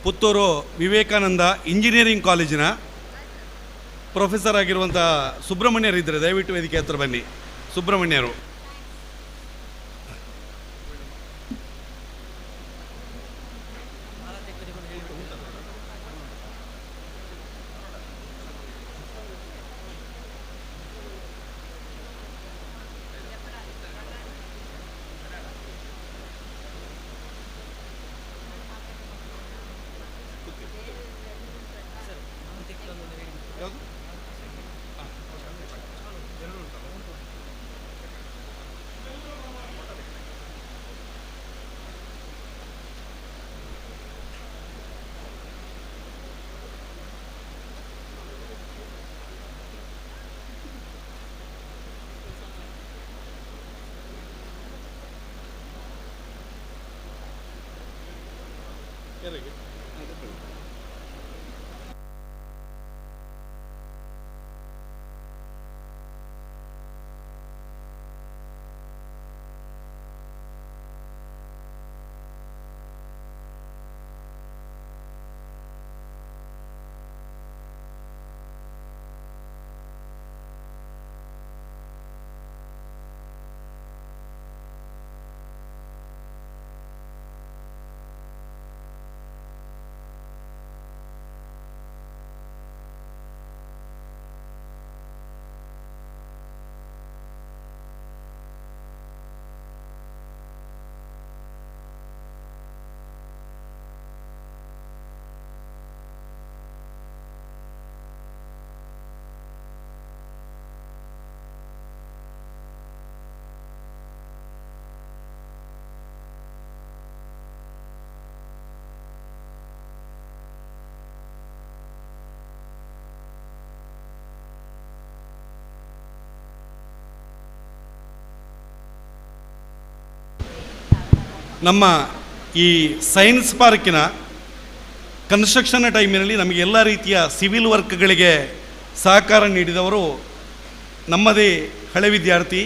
Speaker 9: ಪುತ್ತೂರು ವಿವೇಕಾನಂದ ಇಂಜಿನಿಯರಿಂಗ್ ಕಾಲೇಜಿನ ಪ್ರೊಫೆಸರ್ ಆಗಿರುವಂಥ ಸುಬ್ರಹ್ಮಣ್ಯರಿದ್ದರೆ ದಯವಿಟ್ಟು ವೇದಿಕೆ ಹತ್ರ ಬನ್ನಿ. ಸುಬ್ರಹ್ಮಣ್ಯರು ನಮ್ಮ ಈ ಸೈನ್ಸ್ ಪಾರ್ಕಿನ ಕನ್ಸ್ಟ್ರಕ್ಷನ್ ಟೈಮಿನಲ್ಲಿ ನಮಗೆ ಎಲ್ಲ ರೀತಿಯ ಸಿವಿಲ್ ವರ್ಕ್ಗಳಿಗೆ ಸಹಕಾರ ನೀಡಿದವರು ನಮ್ಮದೇ ಹಳೆ ವಿದ್ಯಾರ್ಥಿ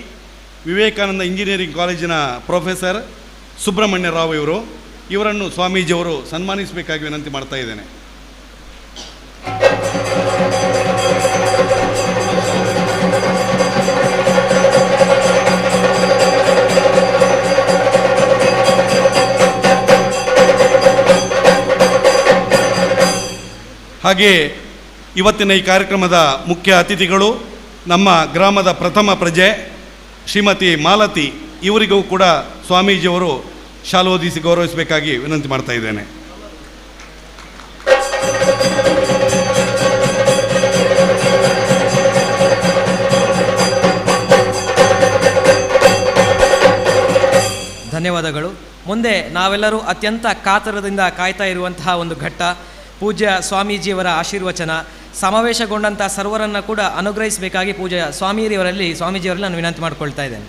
Speaker 9: ವಿವೇಕಾನಂದ ಇಂಜಿನಿಯರಿಂಗ್ ಕಾಲೇಜಿನ ಪ್ರೊಫೆಸರ್ ಸುಬ್ರಹ್ಮಣ್ಯ ರಾವ್ ಇವರನ್ನು ಸ್ವಾಮೀಜಿಯವರು ಸನ್ಮಾನಿಸಬೇಕಾಗಿ ವಿನಂತಿ ಮಾಡ್ತಾ ಇದ್ದೇನೆ. ಹಾಗೆ ಇವತ್ತಿನ ಈ ಕಾರ್ಯಕ್ರಮದ ಮುಖ್ಯ ಅತಿಥಿಗಳು ನಮ್ಮ ಗ್ರಾಮದ ಪ್ರಥಮ ಪ್ರಜೆ ಶ್ರೀಮತಿ ಮಾಲತಿ, ಇವರಿಗೂ ಕೂಡ ಸ್ವಾಮೀಜಿಯವರು ಶಾಲೋದಿಸಿ ಗೌರವಿಸಬೇಕಾಗಿ ವಿನಂತಿ ಮಾಡ್ತಾ ಇದ್ದೇನೆ.
Speaker 1: ಧನ್ಯವಾದಗಳು. ಮುಂದೆ ನಾವೆಲ್ಲರೂ ಅತ್ಯಂತ ಕಾತರದಿಂದ ಕಾಯ್ತಾ ಇರುವಂತಹ ಒಂದು ಘಟ್ಟ, ಪೂಜ್ಯ ಸ್ವಾಮೀಜಿಯವರ ಆಶೀರ್ವಚನ. ಸಮಾವೇಶಗೊಂಡಂಥ ಸರ್ವರನ್ನು ಕೂಡ ಅನುಗ್ರಹಿಸಬೇಕಾಗಿ ಪೂಜ್ಯ ಸ್ವಾಮೀಜಿಯವರಲ್ಲಿ ನಾನು ವಿನಂತಿ ಮಾಡಿಕೊಳ್ತಾ ಇದ್ದೇನೆ.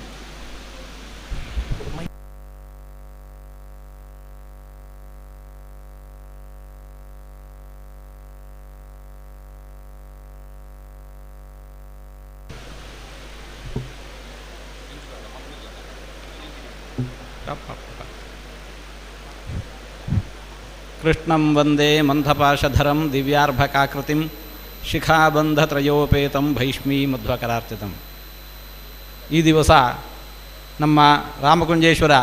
Speaker 12: ಕೃಷ್ಣಂ ವಂದೇ ಮಂದಪಾಶಧರಂ ದಿವ್ಯಾರ್ಭಕಾಕೃತಿಂ ಶಿಖಾಬಂಧತ್ರಯೋಪೇತಂ ಭೈಷ್ಮೀ ಮಧ್ವಕರಾರ್ಚಿತಂ. ಈ ದಿವಸ ನಮ್ಮ ರಾಮಕುಂಜೇಶ್ವರ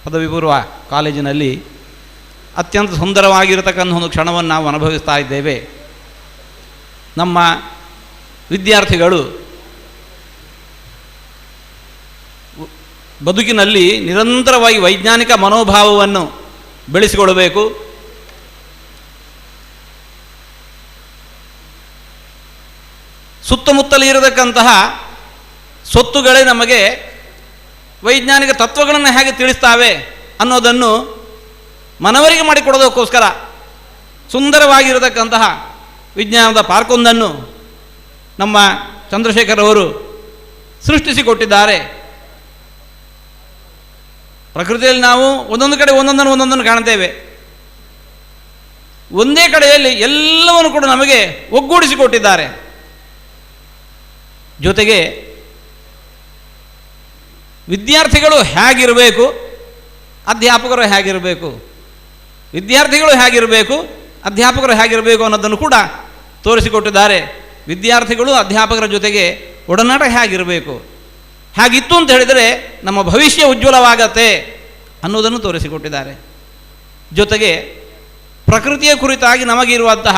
Speaker 12: ಪದವಿ ಪೂರ್ವ ಕಾಲೇಜಿನಲ್ಲಿ ಅತ್ಯಂತ ಸುಂದರವಾಗಿರತಕ್ಕಂಥ ಒಂದು ಕ್ಷಣವನ್ನು ನಾವು ಅನುಭವಿಸ್ತಾ ಇದ್ದೇವೆ. ನಮ್ಮ ವಿದ್ಯಾರ್ಥಿಗಳು ಬದುಕಿನಲ್ಲಿ ನಿರಂತರವಾಗಿ ವೈಜ್ಞಾನಿಕ ಮನೋಭಾವವನ್ನು ಬೆಳೆಸಿಕೊಳ್ಳಬೇಕು. ಸುತ್ತಮುತ್ತಲೇ ಇರತಕ್ಕಂತಹ ಸ್ವತ್ತುಗಳೇ ನಮಗೆ ವೈಜ್ಞಾನಿಕ ತತ್ವಗಳನ್ನು ಹೇಗೆ ತಿಳಿಸ್ತಾವೆ ಅನ್ನೋದನ್ನು ಮನವರಿಕೆ ಮಾಡಿಕೊಡೋದಕ್ಕೋಸ್ಕರ ಸುಂದರವಾಗಿರತಕ್ಕಂತಹ ವಿಜ್ಞಾನದ ಪಾರ್ಕೊಂದನ್ನು ನಮ್ಮ ಚಂದ್ರಶೇಖರ್ ಅವರು ಸೃಷ್ಟಿಸಿಕೊಟ್ಟಿದ್ದಾರೆ. ಪ್ರಕೃತಿಯಲ್ಲಿ ನಾವು ಒಂದೊಂದು ಕಡೆ ಒಂದೊಂದನ್ನು ಕಾಣ್ತೇವೆ. ಒಂದೇ ಕಡೆಯಲ್ಲಿ ಎಲ್ಲವನ್ನು ಕೂಡ ನಮಗೆ ಒಗ್ಗೂಡಿಸಿಕೊಟ್ಟಿದ್ದಾರೆ. ಜೊತೆಗೆ ವಿದ್ಯಾರ್ಥಿಗಳು ಹೇಗಿರಬೇಕು, ಅಧ್ಯಾಪಕರು ಹೇಗಿರಬೇಕು, ವಿದ್ಯಾರ್ಥಿಗಳು ಹೇಗಿರಬೇಕು, ಅಧ್ಯಾಪಕರು ಹೇಗಿರಬೇಕು ಅನ್ನೋದನ್ನು ಕೂಡ ತೋರಿಸಿಕೊಟ್ಟಿದ್ದಾರೆ. ವಿದ್ಯಾರ್ಥಿಗಳು ಅಧ್ಯಾಪಕರ ಜೊತೆಗೆ ಒಡನಾಟ ಹೇಗಿರಬೇಕು, ಹಾಗಿತ್ತು ಅಂತ ಹೇಳಿದರೆ ನಮ್ಮ ಭವಿಷ್ಯ ಉಜ್ವಲವಾಗತ್ತೆ ಅನ್ನೋದನ್ನು ತೋರಿಸಿಕೊಟ್ಟಿದ್ದಾರೆ. ಜೊತೆಗೆ ಪ್ರಕೃತಿಯ ಕುರಿತಾಗಿ ನಮಗಿರುವಂತಹ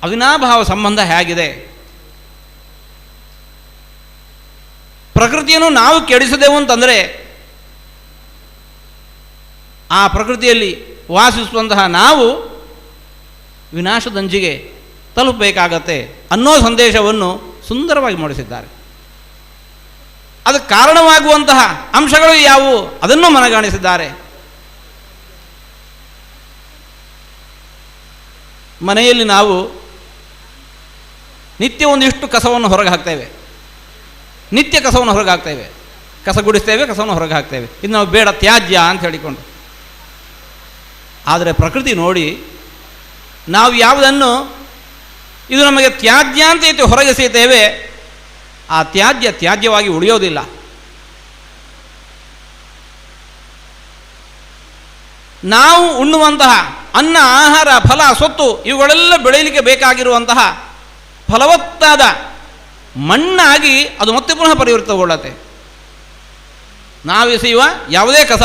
Speaker 12: ಅವಿನಾಭಾವ ಸಂಬಂಧ ಹೇಗಿದೆ, ಪ್ರಕೃತಿಯನ್ನು ನಾವು ಕೆಡಿಸಿದೆವು ಅಂತಂದರೆ ಆ ಪ್ರಕೃತಿಯಲ್ಲಿ ವಾಸಿಸುವಂತಹ ನಾವು ವಿನಾಶದಂಜಿಗೆ ತಲುಪಬೇಕಾಗತ್ತೆ ಅನ್ನೋ ಸಂದೇಶವನ್ನು ಸುಂದರವಾಗಿ ಮೂಡಿಸಿದ್ದಾರೆ. ಅದಕ್ಕೆ ಕಾರಣವಾಗುವಂತಹ ಅಂಶಗಳು ಯಾವುವು ಅದನ್ನು ಮನಗಾಣಿಸಿದ್ದಾರೆ. ಮನೆಯಲ್ಲಿ ನಾವು ನಿತ್ಯ ಒಂದಿಷ್ಟು ಕಸವನ್ನು ಹೊರಗೆ ಹಾಕ್ತೇವೆ, ನಿತ್ಯ ಕಸವನ್ನು ಹೊರಗೆ ಹಾಕ್ತೇವೆ, ಕಸ ಗುಡಿಸ್ತೇವೆ, ಕಸವನ್ನು ಹೊರಗೆ ಹಾಕ್ತೇವೆ. ಇದು ನಾವು ಬೇಡ ತ್ಯಾಜ್ಯ ಅಂತ ಹೇಳಿಕೊಂಡು. ಆದರೆ ಪ್ರಕೃತಿ ನೋಡಿ, ನಾವು ಯಾವುದನ್ನು ಇದು ನಮಗೆ ತ್ಯಾಜ್ಯ ಅಂತ ಹೊರಗೆಸೆಯುತ್ತೇವೆ, ಆ ತ್ಯಾಜ್ಯ ತ್ಯಾಜ್ಯವಾಗಿ ಉಳಿಯೋದಿಲ್ಲ. ನಾವು ಉಣ್ಣುವಂತಹ ಅನ್ನ, ಆಹಾರ, ಫಲ, ಸೊತ್ತು ಇವುಗಳೆಲ್ಲ ಬೆಳೆಯಲಿಕ್ಕೆ ಬೇಕಾಗಿರುವಂತಹ ಫಲವತ್ತಾದ ಮಣ್ಣಾಗಿ ಅದು ಮತ್ತೆ ಪುನಃ ಪರಿವರ್ತನೆಗೊಳ್ಳುತ್ತೆ. ನಾವೆಸೆಯುವ ಯಾವುದೇ ಕಸ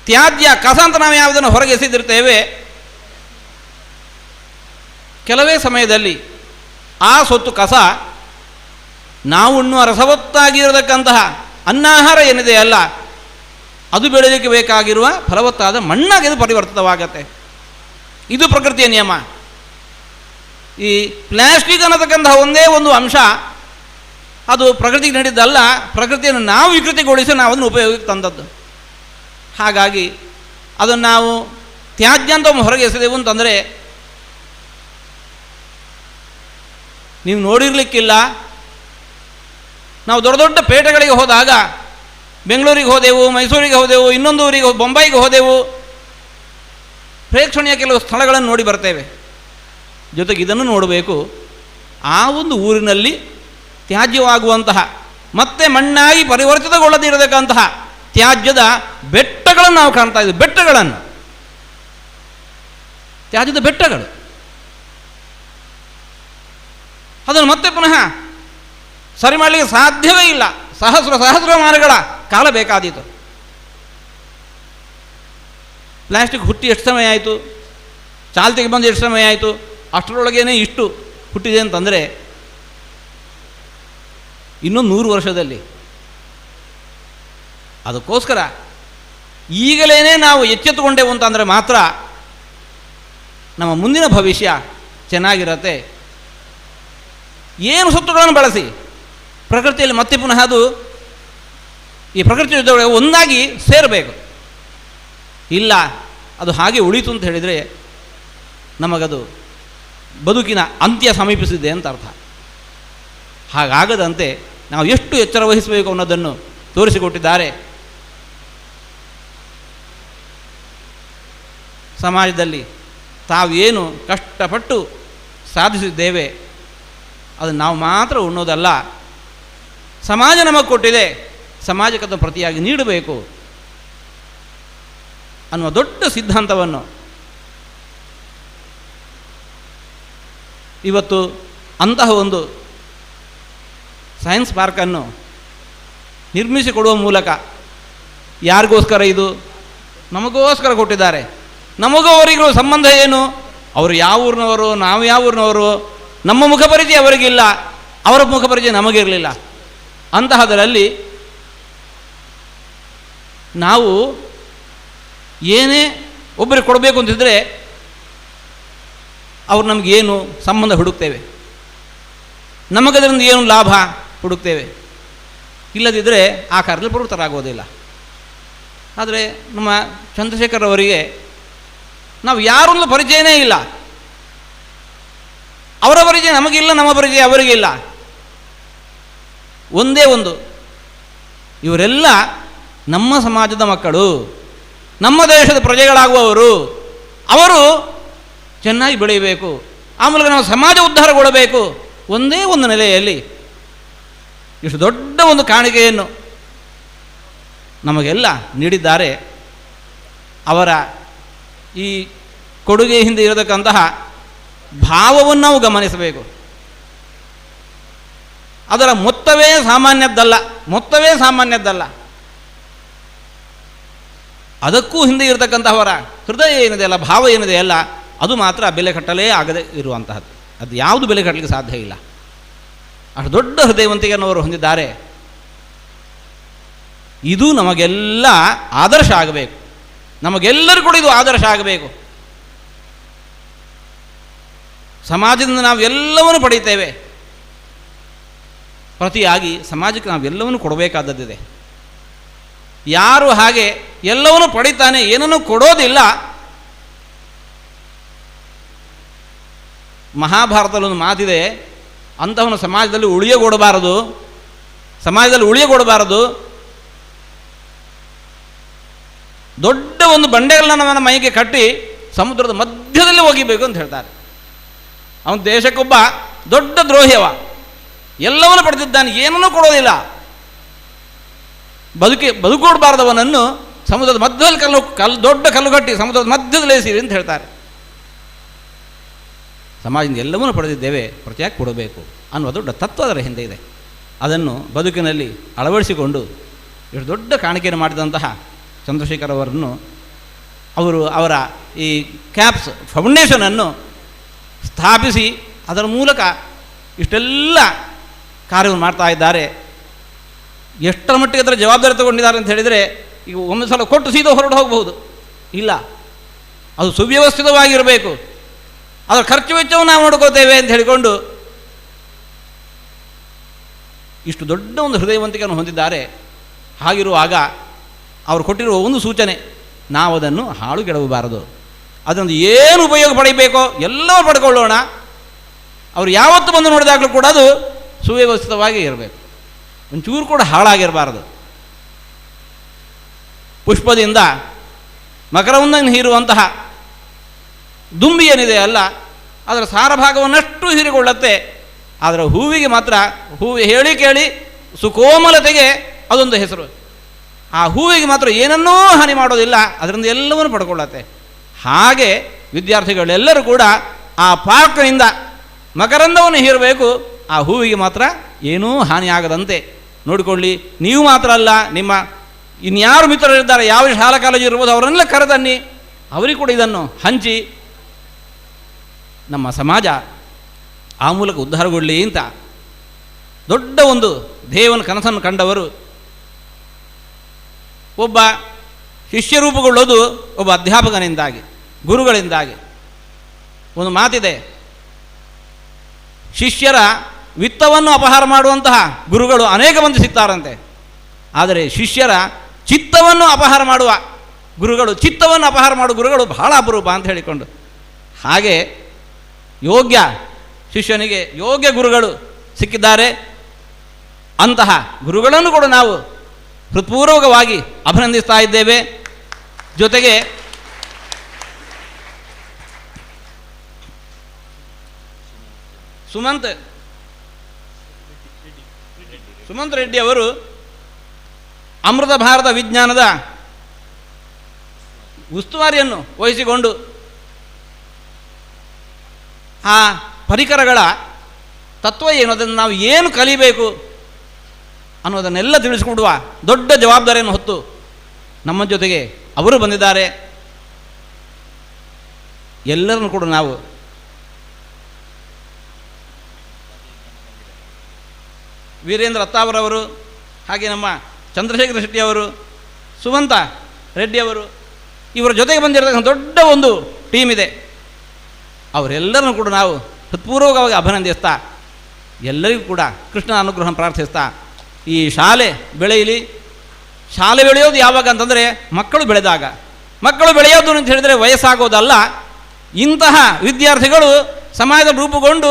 Speaker 12: ತ್ಯಾಜ್ಯ, ಕಸ ಅಂತ ನಾವು ಯಾವುದನ್ನು ಹೊರಗೆ ಎಸೆದಿರ್ತೇವೆ, ಕೆಲವೇ ಸಮಯದಲ್ಲಿ ಆ ಸೊತ್ತು ಕಸ ನಾವು ಉಣ್ಣುವ ರಸವತ್ತಾಗಿರತಕ್ಕಂತಹ ಅನ್ನಾಹಾರ ಏನಿದೆ ಅಲ್ಲ, ಅದು ಬೆಳೆಯಲಿಕ್ಕೆ ಬೇಕಾಗಿರುವ ಫಲವತ್ತಾದ ಮಣ್ಣಾಗಿ ಅದು ಪರಿವರ್ತಿತವಾಗತ್ತೆ. ಇದು ಪ್ರಕೃತಿಯ ನಿಯಮ. ಈ ಪ್ಲಾಸ್ಟಿಕ್ ಅನ್ನತಕ್ಕಂತಹ ಒಂದೇ ಒಂದು ಅಂಶ ಅದು ಪ್ರಕೃತಿಗೆ ನೀಡಿದ್ದಲ್ಲ, ಪ್ರಕೃತಿಯನ್ನು ನಾವು ವಿಕೃತಿಗೊಳಿಸಿ ನಾವು ಅದನ್ನು ಉಪಯೋಗಕ್ಕೆ ತಂದದ್ದು. ಹಾಗಾಗಿ ಅದನ್ನು ನಾವು ತ್ಯಾಜ್ಯ ಅಂತ ಹೊರಗೆ ಎಸೆದೆವು ಅಂತಂದರೆ ನೀವು ನೋಡಿರಲಿಕ್ಕಿಲ್ಲ. ನಾವು ದೊಡ್ಡ ದೊಡ್ಡ ಪೇಟೆಗಳಿಗೆ ಹೋದಾಗ, ಬೆಂಗಳೂರಿಗೆ ಹೋದೆವು, ಮೈಸೂರಿಗೆ ಹೋದೆವು, ಇನ್ನೊಂದು ಊರಿಗೆ ಬೊಂಬೈಗೆ ಹೋದೆವು, ಪ್ರೇಕ್ಷಣೀಯ ಕೆಲವು ಸ್ಥಳಗಳನ್ನು ನೋಡಿ ಬರ್ತೇವೆ. ಜೊತೆಗೆ ಇದನ್ನು ನೋಡಬೇಕು, ಆ ಒಂದು ಊರಿನಲ್ಲಿ ತ್ಯಾಜ್ಯವಾಗುವಂತಹ ಮತ್ತೆ ಮಣ್ಣಾಗಿ ಪರಿವರ್ತಿತಗೊಳ್ಳದಿರತಕ್ಕಂತಹ ತ್ಯಾಜ್ಯದ ಬೆಟ್ಟಗಳನ್ನು ನಾವು ಕಾಣ್ತಾ ಇದ್ದೀವಿ. ಬೆಟ್ಟಗಳನ್ನು, ತ್ಯಾಜ್ಯದ ಬೆಟ್ಟಗಳು. ಅದನ್ನು ಮತ್ತೆ ಪುನಃ ಸರಿ ಮಾಡಲಿಕ್ಕೆ ಸಾಧ್ಯವೇ ಇಲ್ಲ. ಸಹಸ್ರಮಾನಗಳ ಕಾಲ ಬೇಕಾದೀತು. ಪ್ಲಾಸ್ಟಿಕ್ ಹುಟ್ಟಿ ಎಷ್ಟು ಸಮಯ ಆಯಿತು, ಚಾಲ್ತಿಗೆ ಬಂದು ಎಷ್ಟು ಸಮಯ ಆಯಿತು, ಅಷ್ಟರೊಳಗೇನೆ ಇಷ್ಟು ಹುಟ್ಟಿದೆ ಅಂತಂದರೆ ಇನ್ನೂ 100 ವರ್ಷದಲ್ಲಿ. ಅದಕ್ಕೋಸ್ಕರ ಈಗಲೇ ನಾವು ಎಚ್ಚೆತ್ತುಕೊಂಡೆವು ಅಂತಂದರೆ ಮಾತ್ರ ನಮ್ಮ ಮುಂದಿನ ಭವಿಷ್ಯ ಚೆನ್ನಾಗಿರತ್ತೆ. ಏನು ಸೊತ್ತುಗಳನ್ನು ಬಳಸಿ ಪ್ರಕೃತಿಯಲ್ಲಿ ಮತ್ತೆ ಪುನಃ ಅದು ಈ ಪ್ರಕೃತಿ ಜೊತೆ ಒಂದಾಗಿ ಸೇರಬೇಕು. ಇಲ್ಲ ಅದು ಹಾಗೆ ಉಳಿತು ಅಂತ ಹೇಳಿದರೆ ನಮಗದು ಬದುಕಿನ ಅಂತ್ಯ ಸಮೀಪಿಸಿದೆ ಅಂತ ಅರ್ಥ. ಹಾಗಾಗದಂತೆ ನಾವು ಎಷ್ಟು ಎಚ್ಚರ ವಹಿಸಬೇಕು ಅನ್ನೋದನ್ನು ತೋರಿಸಿಕೊಟ್ಟಿದ್ದಾರೆ. ಸಮಾಜದಲ್ಲಿ ತಾವೇನು ಕಷ್ಟಪಟ್ಟು ಸಾಧಿಸಿದ್ದೇವೆ ಅದನ್ನು ನಾವು ಮಾತ್ರ ಉಣ್ಣೋದಲ್ಲ, ಸಮಾಜ ನಮಗೆ ಕೊಟ್ಟಿದೆ, ಸಮಾಜಕ್ಕೆ ಅದನ್ನು ಪ್ರತಿಯಾಗಿ ನೀಡಬೇಕು ಅನ್ನುವ ದೊಡ್ಡ ಸಿದ್ಧಾಂತವನ್ನು ಇವತ್ತು ಅಂತಹ ಒಂದು ಸೈನ್ಸ್ ಪಾರ್ಕನ್ನು ನಿರ್ಮಿಸಿಕೊಡುವ ಮೂಲಕ ಯಾರಿಗೋಸ್ಕರ ಇದು? ನಮಗೋಸ್ಕರ ಕೊಟ್ಟಿದ್ದಾರೆ. ನಮಗೂ ಅವರಿಗೂ ಸಂಬಂಧ ಏನು? ಅವರು ಯಾವ ಊರಿನವರು, ನಾವು ಯಾವ ಊರಿನವರು, ನಮ್ಮ ಮುಖಪರಿಚಯ ಅವರಿಗಿಲ್ಲ, ಅವರ ಮುಖಪರಿಚಯ ನಮಗಿರಲಿಲ್ಲ. ಅಂತಹದರಲ್ಲಿ ನಾವು ಏನೇ ಒಬ್ಬರಿಗೆ ಕೊಡಬೇಕು ಅಂತಿದ್ದರೆ ಅವ್ರು ನಮಗೇನು ಸಂಬಂಧ ಹುಡುಕ್ತೇವೆ, ನಮಗದರಿಂದ ಏನು ಲಾಭ ಹುಡುಕ್ತೇವೆ. ಇಲ್ಲದಿದ್ದರೆ ಆ ಕಾರ್ಯದಲ್ಲಿ ಪ್ರವೃತ್ತರಾಗೋದಿಲ್ಲ. ಆದರೆ ನಮ್ಮ ಚಂದ್ರಶೇಖರ್ ಅವರಿಗೆ ನಾವು ಯಾರೊಂದು ಪರಿಚಯನೇ ಇಲ್ಲ, ಅವರ ಪರಿಚಯ ನಮಗಿಲ್ಲ, ನಮ್ಮ ಪರಿಚಯ ಅವರಿಗಿಲ್ಲ. ಒಂದೇ ಒಂದು, ಇವರೆಲ್ಲ ನಮ್ಮ ಸಮಾಜದ ಮಕ್ಕಳು, ನಮ್ಮ ದೇಶದ ಪ್ರಜೆಗಳಾಗುವವರು. ಅವರು ಚೆನ್ನಾಗಿ ಬೆಳೆಯಬೇಕು, ಆ ಮೂಲಕ ನಾವು ಸಮಾಜ ಉದ್ಧಾರಗೊಳ್ಳಬೇಕು. ಒಂದೇ ಒಂದು ನೆಲೆಯಲ್ಲಿ ಇಷ್ಟು ದೊಡ್ಡ ಒಂದು ಕಾಣಿಕೆಯನ್ನು ನಮಗೆಲ್ಲ ನೀಡಿದ್ದಾರೆ. ಅವರ ಈ ಕೊಡುಗೆ ಹಿಂದೆ ಇರತಕ್ಕಂತಹ ಭಾವವನ್ನು ನಾವು ಗಮನಿಸಬೇಕು. ಅದರ ಮೊತ್ತವೇ ಸಾಮಾನ್ಯದ್ದಲ್ಲ. ಅದಕ್ಕೂ ಹಿಂದೆ ಇರತಕ್ಕಂತಹವರ ಹೃದಯ ಏನಿದೆಯಲ್ಲ, ಭಾವ ಏನಿದೆಯಲ್ಲ, ಅದು ಮಾತ್ರ ಬೆಲೆ ಕಟ್ಟಲೇ ಆಗದೆ ಇರುವಂತಹದ್ದು. ಅದು ಯಾವುದು ಬೆಲೆ ಕಟ್ಟಲಿಕ್ಕೆ ಸಾಧ್ಯ ಇಲ್ಲ. ಅಷ್ಟು ದೊಡ್ಡ ಹೃದಯವಂತಿಕೆಯನ್ನು ಅವರು ಹೊಂದಿದ್ದಾರೆ. ಇದು ನಮಗೆಲ್ಲ ಆದರ್ಶ ಆಗಬೇಕು. ನಮಗೆಲ್ಲರೂ ಕೂಡ ಇದು ಆದರ್ಶ ಆಗಬೇಕು. ಸಮಾಜದಿಂದ ನಾವು ಎಲ್ಲವನ್ನೂ ಪಡೆಯುತ್ತೇವೆ, ಪ್ರತಿಯಾಗಿ ಸಮಾಜಕ್ಕೆ ನಾವು ಎಲ್ಲವನ್ನೂ ಕೊಡಬೇಕಾದದ್ದಿದೆ. ಯಾರು ಹಾಗೆ ಎಲ್ಲವನ್ನೂ ಪಡಿತಾನೆ, ಏನನ್ನೂ ಕೊಡೋದಿಲ್ಲ. ಮಹಾಭಾರತದಲ್ಲಿ ಒಂದು ಮಾತಿದೆ, ಅಂತಹವನು ಸಮಾಜದಲ್ಲಿ ಉಳಿಯಗೊಡಬಾರದು. ದೊಡ್ಡ ಒಂದು ಬಂಡೆಗಳನ್ನ ಅವನ ಮೈಗೆ ಕಟ್ಟಿ ಸಮುದ್ರದ ಮಧ್ಯದಲ್ಲಿ ಒಗಿಬೇಕು ಅಂತ ಹೇಳ್ತಾರೆ. ಅವನ ದೇಶಕ್ಕೊಬ್ಬ ದೊಡ್ಡ ದ್ರೋಹಿಯವ, ಎಲ್ಲವನ್ನೂ ಪಡೆದಿದ್ದಾನೆ, ಏನನ್ನೂ ಕೊಡೋದಿಲ್ಲ. ಬದುಕೊಡಬಾರದವನನ್ನು ಸಮುದ್ರದ ಮಧ್ಯದಲ್ಲಿ ದೊಡ್ಡ ಕಲ್ಲು ಕಟ್ಟಿ ಸಮುದ್ರದ ಮಧ್ಯದಲ್ಲಿ ಎಸಿರಿ ಅಂತ ಹೇಳ್ತಾರೆ. ಸಮಾಜದಿಂದ ಎಲ್ಲವನ್ನೂ ಪಡೆದಿದ್ದೇವೆ, ಪ್ರತ್ಯೇಕ ಕೊಡಬೇಕು ಅನ್ನುವ ದೊಡ್ಡ ತತ್ವ ಅದರ ಹಿಂದೆ ಇದೆ. ಅದನ್ನು ಬದುಕಿನಲ್ಲಿ ಅಳವಡಿಸಿಕೊಂಡು ಎಷ್ಟು ದೊಡ್ಡ ಕಾಣಿಕೆಯನ್ನು ಮಾಡಿದಂತಹ ಚಂದ್ರಶೇಖರ್ ಅವರನ್ನು ಅವರ ಈ ಕ್ಯಾಪ್ಸ್ ಫೌಂಡೇಶನನ್ನು ಸ್ಥಾಪಿಸಿ ಅದರ ಮೂಲಕ ಇಷ್ಟೆಲ್ಲ ಕಾರ್ಯವನ್ನು ಮಾಡ್ತಾ ಇದ್ದಾರೆ. ಎಷ್ಟರ ಮಟ್ಟಿಗೆ ಅದರ ಜವಾಬ್ದಾರಿ ತಗೊಂಡಿದ್ದಾರೆ ಅಂತ ಹೇಳಿದರೆ, ಈಗ ಒಂದು ಸಲ ಕೊಟ್ಟು ಸೀದಾ ಹೊರಟು ಹೋಗಬಹುದು. ಇಲ್ಲ, ಅದು ಸುವ್ಯವಸ್ಥಿತವಾಗಿರಬೇಕು. ಅದರ ಖರ್ಚು ವೆಚ್ಚವನ್ನು ನಾವು ನೋಡ್ಕೋತೇವೆ ಅಂತ ಹೇಳಿಕೊಂಡು ಇಷ್ಟು ದೊಡ್ಡ ಒಂದು ಹೃದಯವಂತಿಕೆಯನ್ನು ಹೊಂದಿದ್ದಾರೆ. ಹಾಗಿರುವಾಗ ಅವರು ಕೊಟ್ಟಿರುವ ಒಂದು ಸೂಚನೆ, ನಾವು ಅದನ್ನು ಹಾಳುಗೆಡವಬಾರದು. ಅದನ್ನು ಏನು ಉಪಯೋಗ ಪಡೆಯಬೇಕೋ ಎಲ್ಲವೂ ಪಡ್ಕೊಳ್ಳೋಣ. ಅವರು ಯಾವತ್ತು ಬಂದು ನೋಡಿದಾಗಲೂ ಕೂಡ ಅದು ಸುವ್ಯವಸ್ಥಿತವಾಗಿ ಇರಬೇಕು, ಒಂಚೂರು ಕೂಡ ಹಾಳಾಗಿರಬಾರದು. ಪುಷ್ಪದಿಂದ ಮಕರವನ್ನು ಹೀರುವಂತಹ ದುಂಬಿ ಏನಿದೆ ಅಲ್ಲ, ಅದರ ಸಾರಭಾಗವನ್ನಷ್ಟು ಹೀರಿಕೊಳ್ಳುತ್ತೆ. ಆದರೆ ಹೂವಿಗೆ ಮಾತ್ರ ಹೂವು ಹೇಳಿ ಕೇಳಿ ಸುಕೋಮಲತೆಗೆ ಅದೊಂದು ಹೆಸರು. ಆ ಹೂವಿಗೆ ಮಾತ್ರ ಏನನ್ನೂ ಹಾನಿ ಮಾಡೋದಿಲ್ಲ, ಅದರಿಂದ ಎಲ್ಲವನ್ನೂ ಪಡ್ಕೊಳ್ಳತ್ತೆ. ಹಾಗೆ ವಿದ್ಯಾರ್ಥಿಗಳೆಲ್ಲರೂ ಕೂಡ ಆ ಪಾರ್ಕ್ನಿಂದ ಮಕರಂದವನ್ನು ಹೀರಬೇಕು, ಆ ಹೂವಿಗೆ ಮಾತ್ರ ಏನೂ ಹಾನಿಯಾಗದಂತೆ ನೋಡಿಕೊಳ್ಳಿ. ನೀವು ಮಾತ್ರ ಅಲ್ಲ, ನಿಮ್ಮ ಇನ್ಯಾರು ಮಿತ್ರರಿದ್ದಾರೆ, ಯಾವ ಶಾಲಾ ಕಾಲೇಜು ಇರ್ಬೋದು, ಅವರನ್ನೆಲ್ಲ ಕರೆದನ್ನಿ, ಅವರಿಗೆ ಕೂಡ ಇದನ್ನು ಹಂಚಿ ನಮ್ಮ ಸಮಾಜ ಆ ಮೂಲಕ ಉದ್ಧಾರಗೊಳ್ಳಿ ಅಂತ ದೊಡ್ಡ ಒಂದು ದೇವನ ಕನಸನ್ನು ಕಂಡವರು. ಒಬ್ಬ ಶಿಷ್ಯ ರೂಪುಗೊಳ್ಳೋದು ಒಬ್ಬ ಅಧ್ಯಾಪಕನಿಂದಾಗಿ, ಗುರುಗಳಿಂದಾಗಿ. ಒಂದು ಮಾತಿದೆ, ಶಿಷ್ಯರ ವಿತ್ತವನ್ನು ಅಪಹಾರ ಮಾಡುವಂತಹ ಗುರುಗಳು ಅನೇಕ ಮಂದಿ ಸಿಗ್ತಾರಂತೆ, ಆದರೆ ಶಿಷ್ಯರ ಚಿತ್ತವನ್ನು ಅಪಹಾರ ಮಾಡುವ ಗುರುಗಳು, ಚಿತ್ತವನ್ನು ಅಪಹಾರ ಮಾಡುವ ಗುರುಗಳು ಬಹಳ ಅಪರೂಪ ಅಂತ ಹೇಳಿಕೊಂಡು, ಹಾಗೆ ಯೋಗ್ಯ ಶಿಷ್ಯನಿಗೆ ಯೋಗ್ಯ ಗುರುಗಳು ಸಿಕ್ಕಿದ್ದಾರೆ. ಅಂತಹ ಗುರುಗಳನ್ನು ಕೂಡ ನಾವು ಹೃತ್ಪೂರ್ವಕವಾಗಿ ಅಭಿನಂದಿಸ್ತಾ ಇದ್ದೇವೆ. ಜೊತೆಗೆ ಸುಮಂತ್ ರೆಡ್ಡಿ ಅವರು ಅಮೃತ ಭಾರತ ವಿಜ್ಞಾನದ ಉಸ್ತುವಾರಿಯನ್ನು ವಹಿಸಿಕೊಂಡು ಆ ಪರಿಕರಗಳ ತತ್ವ ಏನು, ಅದನ್ನು ನಾವು ಏನು ಕಲಿಬೇಕು ಅನ್ನೋದನ್ನೆಲ್ಲ ತಿಳಿಸಿಕೊಡುವ ದೊಡ್ಡ ಜವಾಬ್ದಾರಿಯನ್ನು ಹೊತ್ತು ನಮ್ಮ ಜೊತೆಗೆ ಅವರು ಬಂದಿದ್ದಾರೆ. ಎಲ್ಲರನ್ನು ಕೂಡ ನಾವು ವೀರೇಂದ್ರ ಅತ್ತಾವರವರು, ಹಾಗೆ ನಮ್ಮ ಚಂದ್ರಶೇಖರ ಶೆಟ್ಟಿಯವರು, ಸುಮಂತ ರೆಡ್ಡಿಯವರು, ಇವರ ಜೊತೆಗೆ ಬಂದಿರತಕ್ಕಂಥ ದೊಡ್ಡ ಒಂದು ಟೀಮ್ ಇದೆ. ಅವರೆಲ್ಲರನ್ನು ಕೂಡ ನಾವು ಹೃತ್ಪೂರ್ವಕವಾಗಿ ಅಭಿನಂದಿಸ್ತಾ, ಎಲ್ಲರಿಗೂ ಕೂಡ ಕೃಷ್ಣನ ಅನುಗ್ರಹ ಪ್ರಾರ್ಥಿಸ್ತಾ, ಈ ಶಾಲೆ ಬೆಳೆಯಲಿ. ಶಾಲೆ ಬೆಳೆಯೋದು ಯಾವಾಗ ಅಂತಂದರೆ ಮಕ್ಕಳು ಬೆಳೆದಾಗ. ಮಕ್ಕಳು ಬೆಳೆಯೋದು ಅಂತ ಹೇಳಿದರೆ ವಯಸ್ಸಾಗೋದಲ್ಲ, ಇಂತಹ ವಿದ್ಯಾರ್ಥಿಗಳು ಸಮಾಜದಲ್ಲಿ ರೂಪುಗೊಂಡು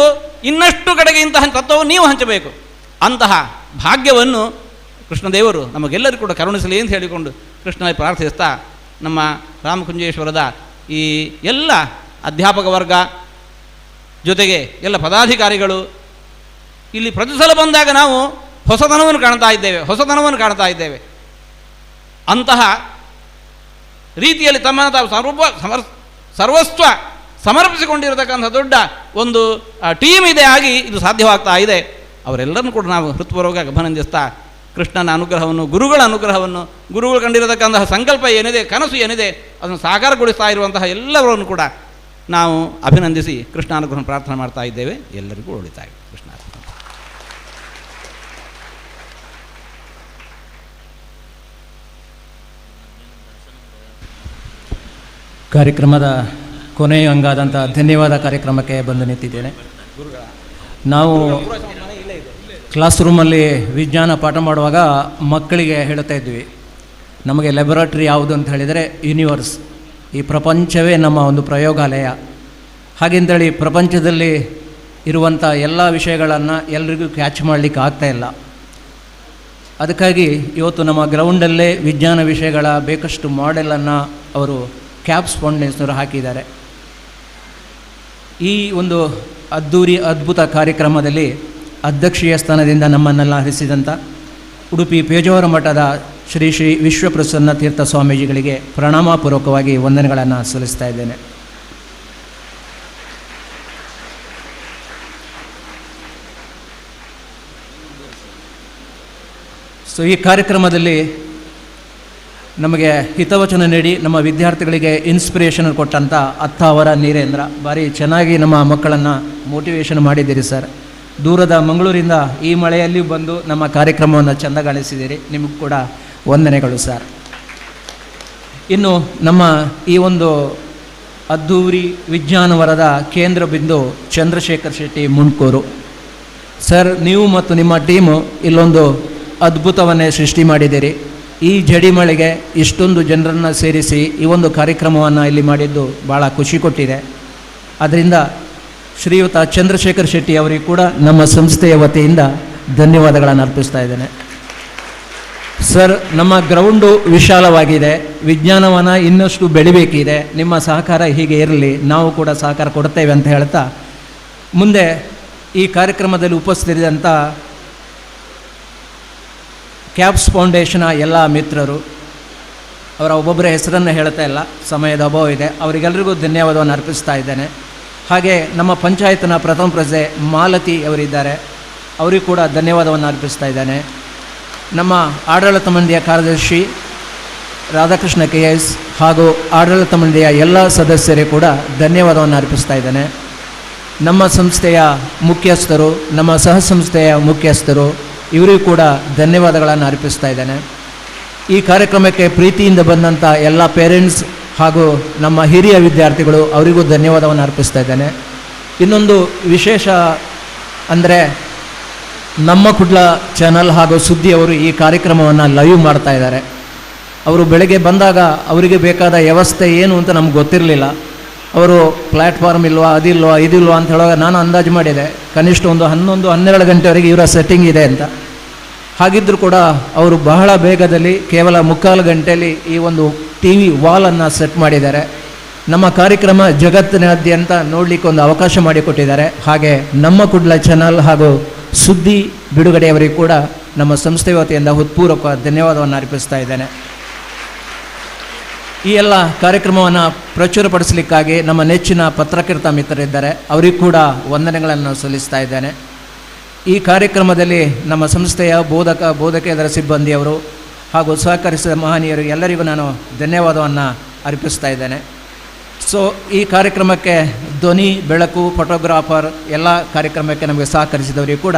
Speaker 12: ಇನ್ನಷ್ಟು ಕಡೆಗೆ ಇಂತಹ ತತ್ವವನ್ನು ನೀವು ಹಂಚಬೇಕು. ಅಂತಹ ಭಾಗ್ಯವನ್ನು ಕೃಷ್ಣದೇವರು ನಮಗೆಲ್ಲರಿಗೂ ಕೂಡ ಕರುಣಿಸಲಿ ಅಂತ ಹೇಳಿಕೊಂಡು ಕೃಷ್ಣನಲ್ಲಿ ಪ್ರಾರ್ಥಿಸ್ತಾ, ನಮ್ಮ ರಾಮಕುಂಜೇಶ್ವರದ ಈ ಎಲ್ಲ ಅಧ್ಯಾಪಕ ವರ್ಗ ಜೊತೆಗೆ ಎಲ್ಲ ಪದಾಧಿಕಾರಿಗಳು ಇಲ್ಲಿ ಪ್ರತಿ ಸಲ ಬಂದಾಗ ನಾವು ಹೊಸತನವನ್ನು ಕಾಣ್ತಾ ಇದ್ದೇವೆ. ಅಂತಹ ರೀತಿಯಲ್ಲಿ ತಮ್ಮನ್ನು ತಾವು ಸರ್ವಸ್ವ ಸಮರ್ಪಿಸಿಕೊಂಡಿರತಕ್ಕಂಥ ದೊಡ್ಡ ಒಂದು ಟೀಮ್ ಇದೆ, ಆಗಿ ಇದು ಸಾಧ್ಯವಾಗ್ತಾ ಇದೆ. ಅವರೆಲ್ಲರನ್ನು ಕೂಡ ನಾವು ಹೃತ್ಪೂರ್ವಕವಾಗಿ ಅಭಿನಂದಿಸ್ತಾ, ಕೃಷ್ಣನ ಅನುಗ್ರಹವನ್ನು, ಗುರುಗಳ ಅನುಗ್ರಹವನ್ನು, ಗುರುಗಳು ಕಂಡಿರತಕ್ಕಂತಹ ಸಂಕಲ್ಪ ಏನಿದೆ, ಕನಸು ಏನಿದೆ, ಅದನ್ನು ಸಾಕಾರಗೊಳಿಸ್ತಾ ಇರುವಂತಹ ಎಲ್ಲವರನ್ನು ಕೂಡ ನಾವು ಅಭಿನಂದಿಸಿ ಕೃಷ್ಣ ಅನುಗ್ರಹ ಪ್ರಾರ್ಥನೆ ಮಾಡ್ತಾ ಇದ್ದೇವೆ. ಎಲ್ಲರಿಗೂ ಒಳಿತಾಗಿ ಕೃಷ್ಣ.
Speaker 13: ಕಾರ್ಯಕ್ರಮದ ಕೊನೆಯ ಅಂಗಾದಂಥ ಧನ್ಯವಾದ ಕಾರ್ಯಕ್ರಮಕ್ಕೆ ಬಂದು ನಿಂತಿದ್ದೇನೆ. ನಾವು ಕ್ಲಾಸ್ ರೂಮಲ್ಲಿ ವಿಜ್ಞಾನ ಪಾಠ ಮಾಡುವಾಗ ಮಕ್ಕಳಿಗೆ ಹೇಳ್ತಾ ಇದ್ವಿ, ನಮಗೆ ಲ್ಯಾಬೊರೇಟ್ರಿ ಯಾವುದು ಅಂತ ಹೇಳಿದರೆ ಯೂನಿವರ್ಸ್, ಈ ಪ್ರಪಂಚವೇ ನಮ್ಮ ಒಂದು ಪ್ರಯೋಗಾಲಯ. ಹಾಗೆಂತೇಳಿ ಪ್ರಪಂಚದಲ್ಲಿ ಇರುವಂಥ ಎಲ್ಲ ವಿಷಯಗಳನ್ನು ಎಲ್ರಿಗೂ ಕ್ಯಾಚ್ ಮಾಡಲಿಕ್ಕೆ ಆಗ್ತಾಯಿಲ್ಲ. ಅದಕ್ಕಾಗಿ ಇವತ್ತು ನಮ್ಮ ಗ್ರೌಂಡಲ್ಲೇ ವಿಜ್ಞಾನ ವಿಷಯಗಳ ಬೇಕಷ್ಟು ಮಾಡೆಲನ್ನು ಅವರು ಕ್ಯಾಪ್ಸ್ ಫೌಂಡೇಶನವರು ಹಾಕಿದ್ದಾರೆ. ಈ ಒಂದು ಅದ್ಭುತ ಕಾರ್ಯಕ್ರಮದಲ್ಲಿ ಅಧ್ಯಕ್ಷೀಯ ಸ್ಥಾನದಿಂದ ನಮ್ಮನ್ನೆಲ್ಲ ಹರಿಸಿದಂಥ ಉಡುಪಿ ಪೇಜಾವರ ಮಠದ ಶ್ರೀ ವಿಶ್ವಪ್ರಸನ್ನ ತೀರ್ಥ ಸ್ವಾಮೀಜಿಗಳಿಗೆ ಪ್ರಣಾಮಪೂರ್ವಕವಾಗಿ ವಂದನೆಗಳನ್ನು ಸಲ್ಲಿಸ್ತಾ ಇದ್ದೇನೆ. ಈ ಕಾರ್ಯಕ್ರಮದಲ್ಲಿ ನಮಗೆ ಹಿತವಚನ ನೀಡಿ ನಮ್ಮ ವಿದ್ಯಾರ್ಥಿಗಳಿಗೆ ಇನ್ಸ್ಪಿರೇಷನ್ ಕೊಟ್ಟಂಥ ಅತ್ತಾವರ ನೀರೇಂದ್ರ, ಭಾರಿ ಚೆನ್ನಾಗಿ ನಮ್ಮ ಮಕ್ಕಳನ್ನು ಮೋಟಿವೇಶನ್ ಮಾಡಿದ್ದೀರಿ ಸರ್. ದೂರದ ಮಂಗಳೂರಿಂದ ಈ ಮಳೆಯಲ್ಲಿ ಬಂದು ನಮ್ಮ ಕಾರ್ಯಕ್ರಮವನ್ನು ಚೆಂದಗಾಣಿಸಿದ್ದೀರಿ, ನಿಮಗೂ ಕೂಡ ವಂದನೆಗಳು ಸರ್. ಇನ್ನು ನಮ್ಮ ಈ ಒಂದು ಅದ್ದೂರಿ ವಿಜ್ಞಾನ ವರದ ಕೇಂದ್ರ ಬಿಂದು ಚಂದ್ರಶೇಖರ್ ಶೆಟ್ಟಿ ಮುಂಡ್ಕೂರು ಸರ್, ನೀವು ಮತ್ತು ನಿಮ್ಮ ಟೀಮು ಇಲ್ಲೊಂದು ಅದ್ಭುತವನ್ನೇ ಸೃಷ್ಟಿ ಮಾಡಿದ್ದೀರಿ. ಈ ಜಡಿಮಳೆಗೆ ಇಷ್ಟೊಂದು ಜನರನ್ನು ಸೇರಿಸಿ ಈ ಒಂದು ಕಾರ್ಯಕ್ರಮವನ್ನು ಇಲ್ಲಿ ಮಾಡಿದ್ದು ಭಾಳ ಖುಷಿ ಕೊಟ್ಟಿದೆ. ಅದರಿಂದ ಶ್ರೀಯುತ ಚಂದ್ರಶೇಖರ್ ಶೆಟ್ಟಿ ಅವರಿಗೆ ಕೂಡ ನಮ್ಮ ಸಂಸ್ಥೆಯ ವತಿಯಿಂದ ಧನ್ಯವಾದಗಳನ್ನು ಅರ್ಪಿಸ್ತಾ ಇದ್ದೇನೆ. ಸರ್, ನಮ್ಮ ಗ್ರೌಂಡು ವಿಶಾಲವಾಗಿದೆ, ವಿಜ್ಞಾನವನ ಇನ್ನಷ್ಟು ಬೆಳಿಬೇಕಿದೆ, ನಿಮ್ಮ ಸಹಕಾರ ಹೀಗೆ ಇರಲಿ, ನಾವು ಕೂಡ ಸಹಕಾರ ಕೊಡ್ತೇವೆ ಅಂತ ಹೇಳ್ತಾ ಮುಂದೆ ಈ ಕಾರ್ಯಕ್ರಮದಲ್ಲಿ ಉಪಸ್ಥಿತರಿದ್ದಂಥ ಕ್ಯಾಪ್ಸ್ ಫೌಂಡೇಶನ್ನ ಎಲ್ಲ ಮಿತ್ರರು, ಅವರ ಒಬ್ಬೊಬ್ಬರ ಹೆಸರನ್ನು ಹೇಳ್ತಾ ಇಲ್ಲ, ಸಮಯದ ಅಭಾವ ಇದೆ, ಅವರಿಗೆಲ್ಲರಿಗೂ ಧನ್ಯವಾದವನ್ನು ಅರ್ಪಿಸ್ತಾ ಇದ್ದೇನೆ. ಹಾಗೆ ನಮ್ಮ ಪಂಚಾಯತ್ನ ಪ್ರಥಮ ಪ್ರಜೆ ಮಾಲತಿ ಅವರಿದ್ದಾರೆ, ಅವರಿಗೂ ಕೂಡ ಧನ್ಯವಾದವನ್ನು ಅರ್ಪಿಸ್ತಾ ಇದ್ದೇನೆ. ನಮ್ಮ ಆಡಳಿತ ಮಂಡಳಿಯ ಕಾರ್ಯದರ್ಶಿ ರಾಧಾಕೃಷ್ಣ KS ಹಾಗೂ ಆಡಳಿತ ಮಂಡಳಿಯ ಎಲ್ಲ ಸದಸ್ಯರಿಗೂ ಕೂಡ ಧನ್ಯವಾದವನ್ನು ಅರ್ಪಿಸ್ತಾ ಇದ್ದೇನೆ. ನಮ್ಮ ಸಂಸ್ಥೆಯ ಮುಖ್ಯಸ್ಥರು, ನಮ್ಮ ಸಹ ಸಂಸ್ಥೆಯ ಮುಖ್ಯಸ್ಥರು, ಇವರಿಗೂ ಕೂಡ ಧನ್ಯವಾದಗಳನ್ನು ಅರ್ಪಿಸ್ತಾ ಇದ್ದೇನೆ. ಈ ಕಾರ್ಯಕ್ರಮಕ್ಕೆ ಪ್ರೀತಿಯಿಂದ ಬಂದಂಥ ಎಲ್ಲ ಪೇರೆಂಟ್ಸ್ ಹಾಗೂ ನಮ್ಮ ಹಿರಿಯ ವಿದ್ಯಾರ್ಥಿಗಳು, ಅವರಿಗೂ ಧನ್ಯವಾದವನ್ನು ಅರ್ಪಿಸ್ತಾ ಇದ್ದೇನೆ. ಇನ್ನೊಂದು ವಿಶೇಷ ಅಂದರೆ ನಮ್ಮ ಕುಡ್ಲ ಚಾನಲ್ ಹಾಗೂ ಸುದ್ದಿಯವರು ಈ ಕಾರ್ಯಕ್ರಮವನ್ನು ಲೈವ್ ಮಾಡ್ತಾ ಇದ್ದಾರೆ. ಅವರು ಬೆಳಗ್ಗೆ ಬಂದಾಗ ಅವರಿಗೆ ಬೇಕಾದ ವ್ಯವಸ್ಥೆ ಏನು ಅಂತ ನಮ್ಗೆ ಗೊತ್ತಿರಲಿಲ್ಲ. ಅವರು ಪ್ಲ್ಯಾಟ್ಫಾರ್ಮ್ ಇಲ್ವಾ, ಅದಿಲ್ವಾ, ಇದಿಲ್ವಾ ಅಂತ ಹೇಳುವಾಗ ನಾನು ಅಂದಾಜು ಮಾಡಿದೆ, ಕನಿಷ್ಠ ಒಂದು 11-12 ಗಂಟೆವರೆಗೆ ಇವರ ಸೆಟ್ಟಿಂಗ್ ಇದೆ ಅಂತ. ಹಾಗಿದ್ದರೂ ಕೂಡ ಅವರು ಬಹಳ ಬೇಗದಲ್ಲಿ ಕೇವಲ 3/4 ಗಂಟೆಯಲ್ಲಿ ಈ ಒಂದು TV ವಾಲನ್ನು ಸೆಟ್ ಮಾಡಿದ್ದಾರೆ. ನಮ್ಮ ಕಾರ್ಯಕ್ರಮ ಜಗತ್ತಿನಾದ್ಯಂತ ನೋಡಲಿಕ್ಕೆ ಒಂದು ಅವಕಾಶ ಮಾಡಿಕೊಟ್ಟಿದ್ದಾರೆ. ಹಾಗೆ ನಮ್ಮ ಕುಡ್ಲ ಚಾನಲ್ ಹಾಗೂ ಸುದ್ದಿ ಬಿಡುಗಡೆಯವರಿಗೂ ಕೂಡ ನಮ್ಮ ಸಂಸ್ಥೆ ವತಿಯಿಂದ ಹೃತ್ಪೂರ್ವಕ ಧನ್ಯವಾದವನ್ನು ಅರ್ಪಿಸ್ತಾ ಇದ್ದೇನೆ. ಈ ಎಲ್ಲ ಕಾರ್ಯಕ್ರಮವನ್ನು ಪ್ರಚುರಪಡಿಸಲಿಕ್ಕಾಗಿ ನಮ್ಮ ನೆಚ್ಚಿನ ಪತ್ರಕರ್ತ ಮಿತ್ರರಿದ್ದಾರೆ, ಅವರಿಗೂ ಕೂಡ ವಂದನೆಗಳನ್ನು ಸಲ್ಲಿಸ್ತಾ ಇದ್ದೇನೆ. ಈ ಕಾರ್ಯಕ್ರಮದಲ್ಲಿ ನಮ್ಮ ಸಂಸ್ಥೆಯ ಬೋಧಕೇತರ ಸಿಬ್ಬಂದಿಯವರು ಹಾಗೂ ಸಹಕರಿಸಿದ ಮಹನೀಯರು ಎಲ್ಲರಿಗೂ ನಾನು ಧನ್ಯವಾದವನ್ನು ಅರ್ಪಿಸ್ತಾ ಇದ್ದೇನೆ. ಸೊ ಈ ಕಾರ್ಯಕ್ರಮಕ್ಕೆ ಧ್ವನಿ, ಬೆಳಕು, ಫೋಟೋಗ್ರಾಫರ್ ಎಲ್ಲ ಕಾರ್ಯಕ್ರಮಕ್ಕೆ ನಮಗೆ ಸಹಕರಿಸಿದವರಿಗೂ ಕೂಡ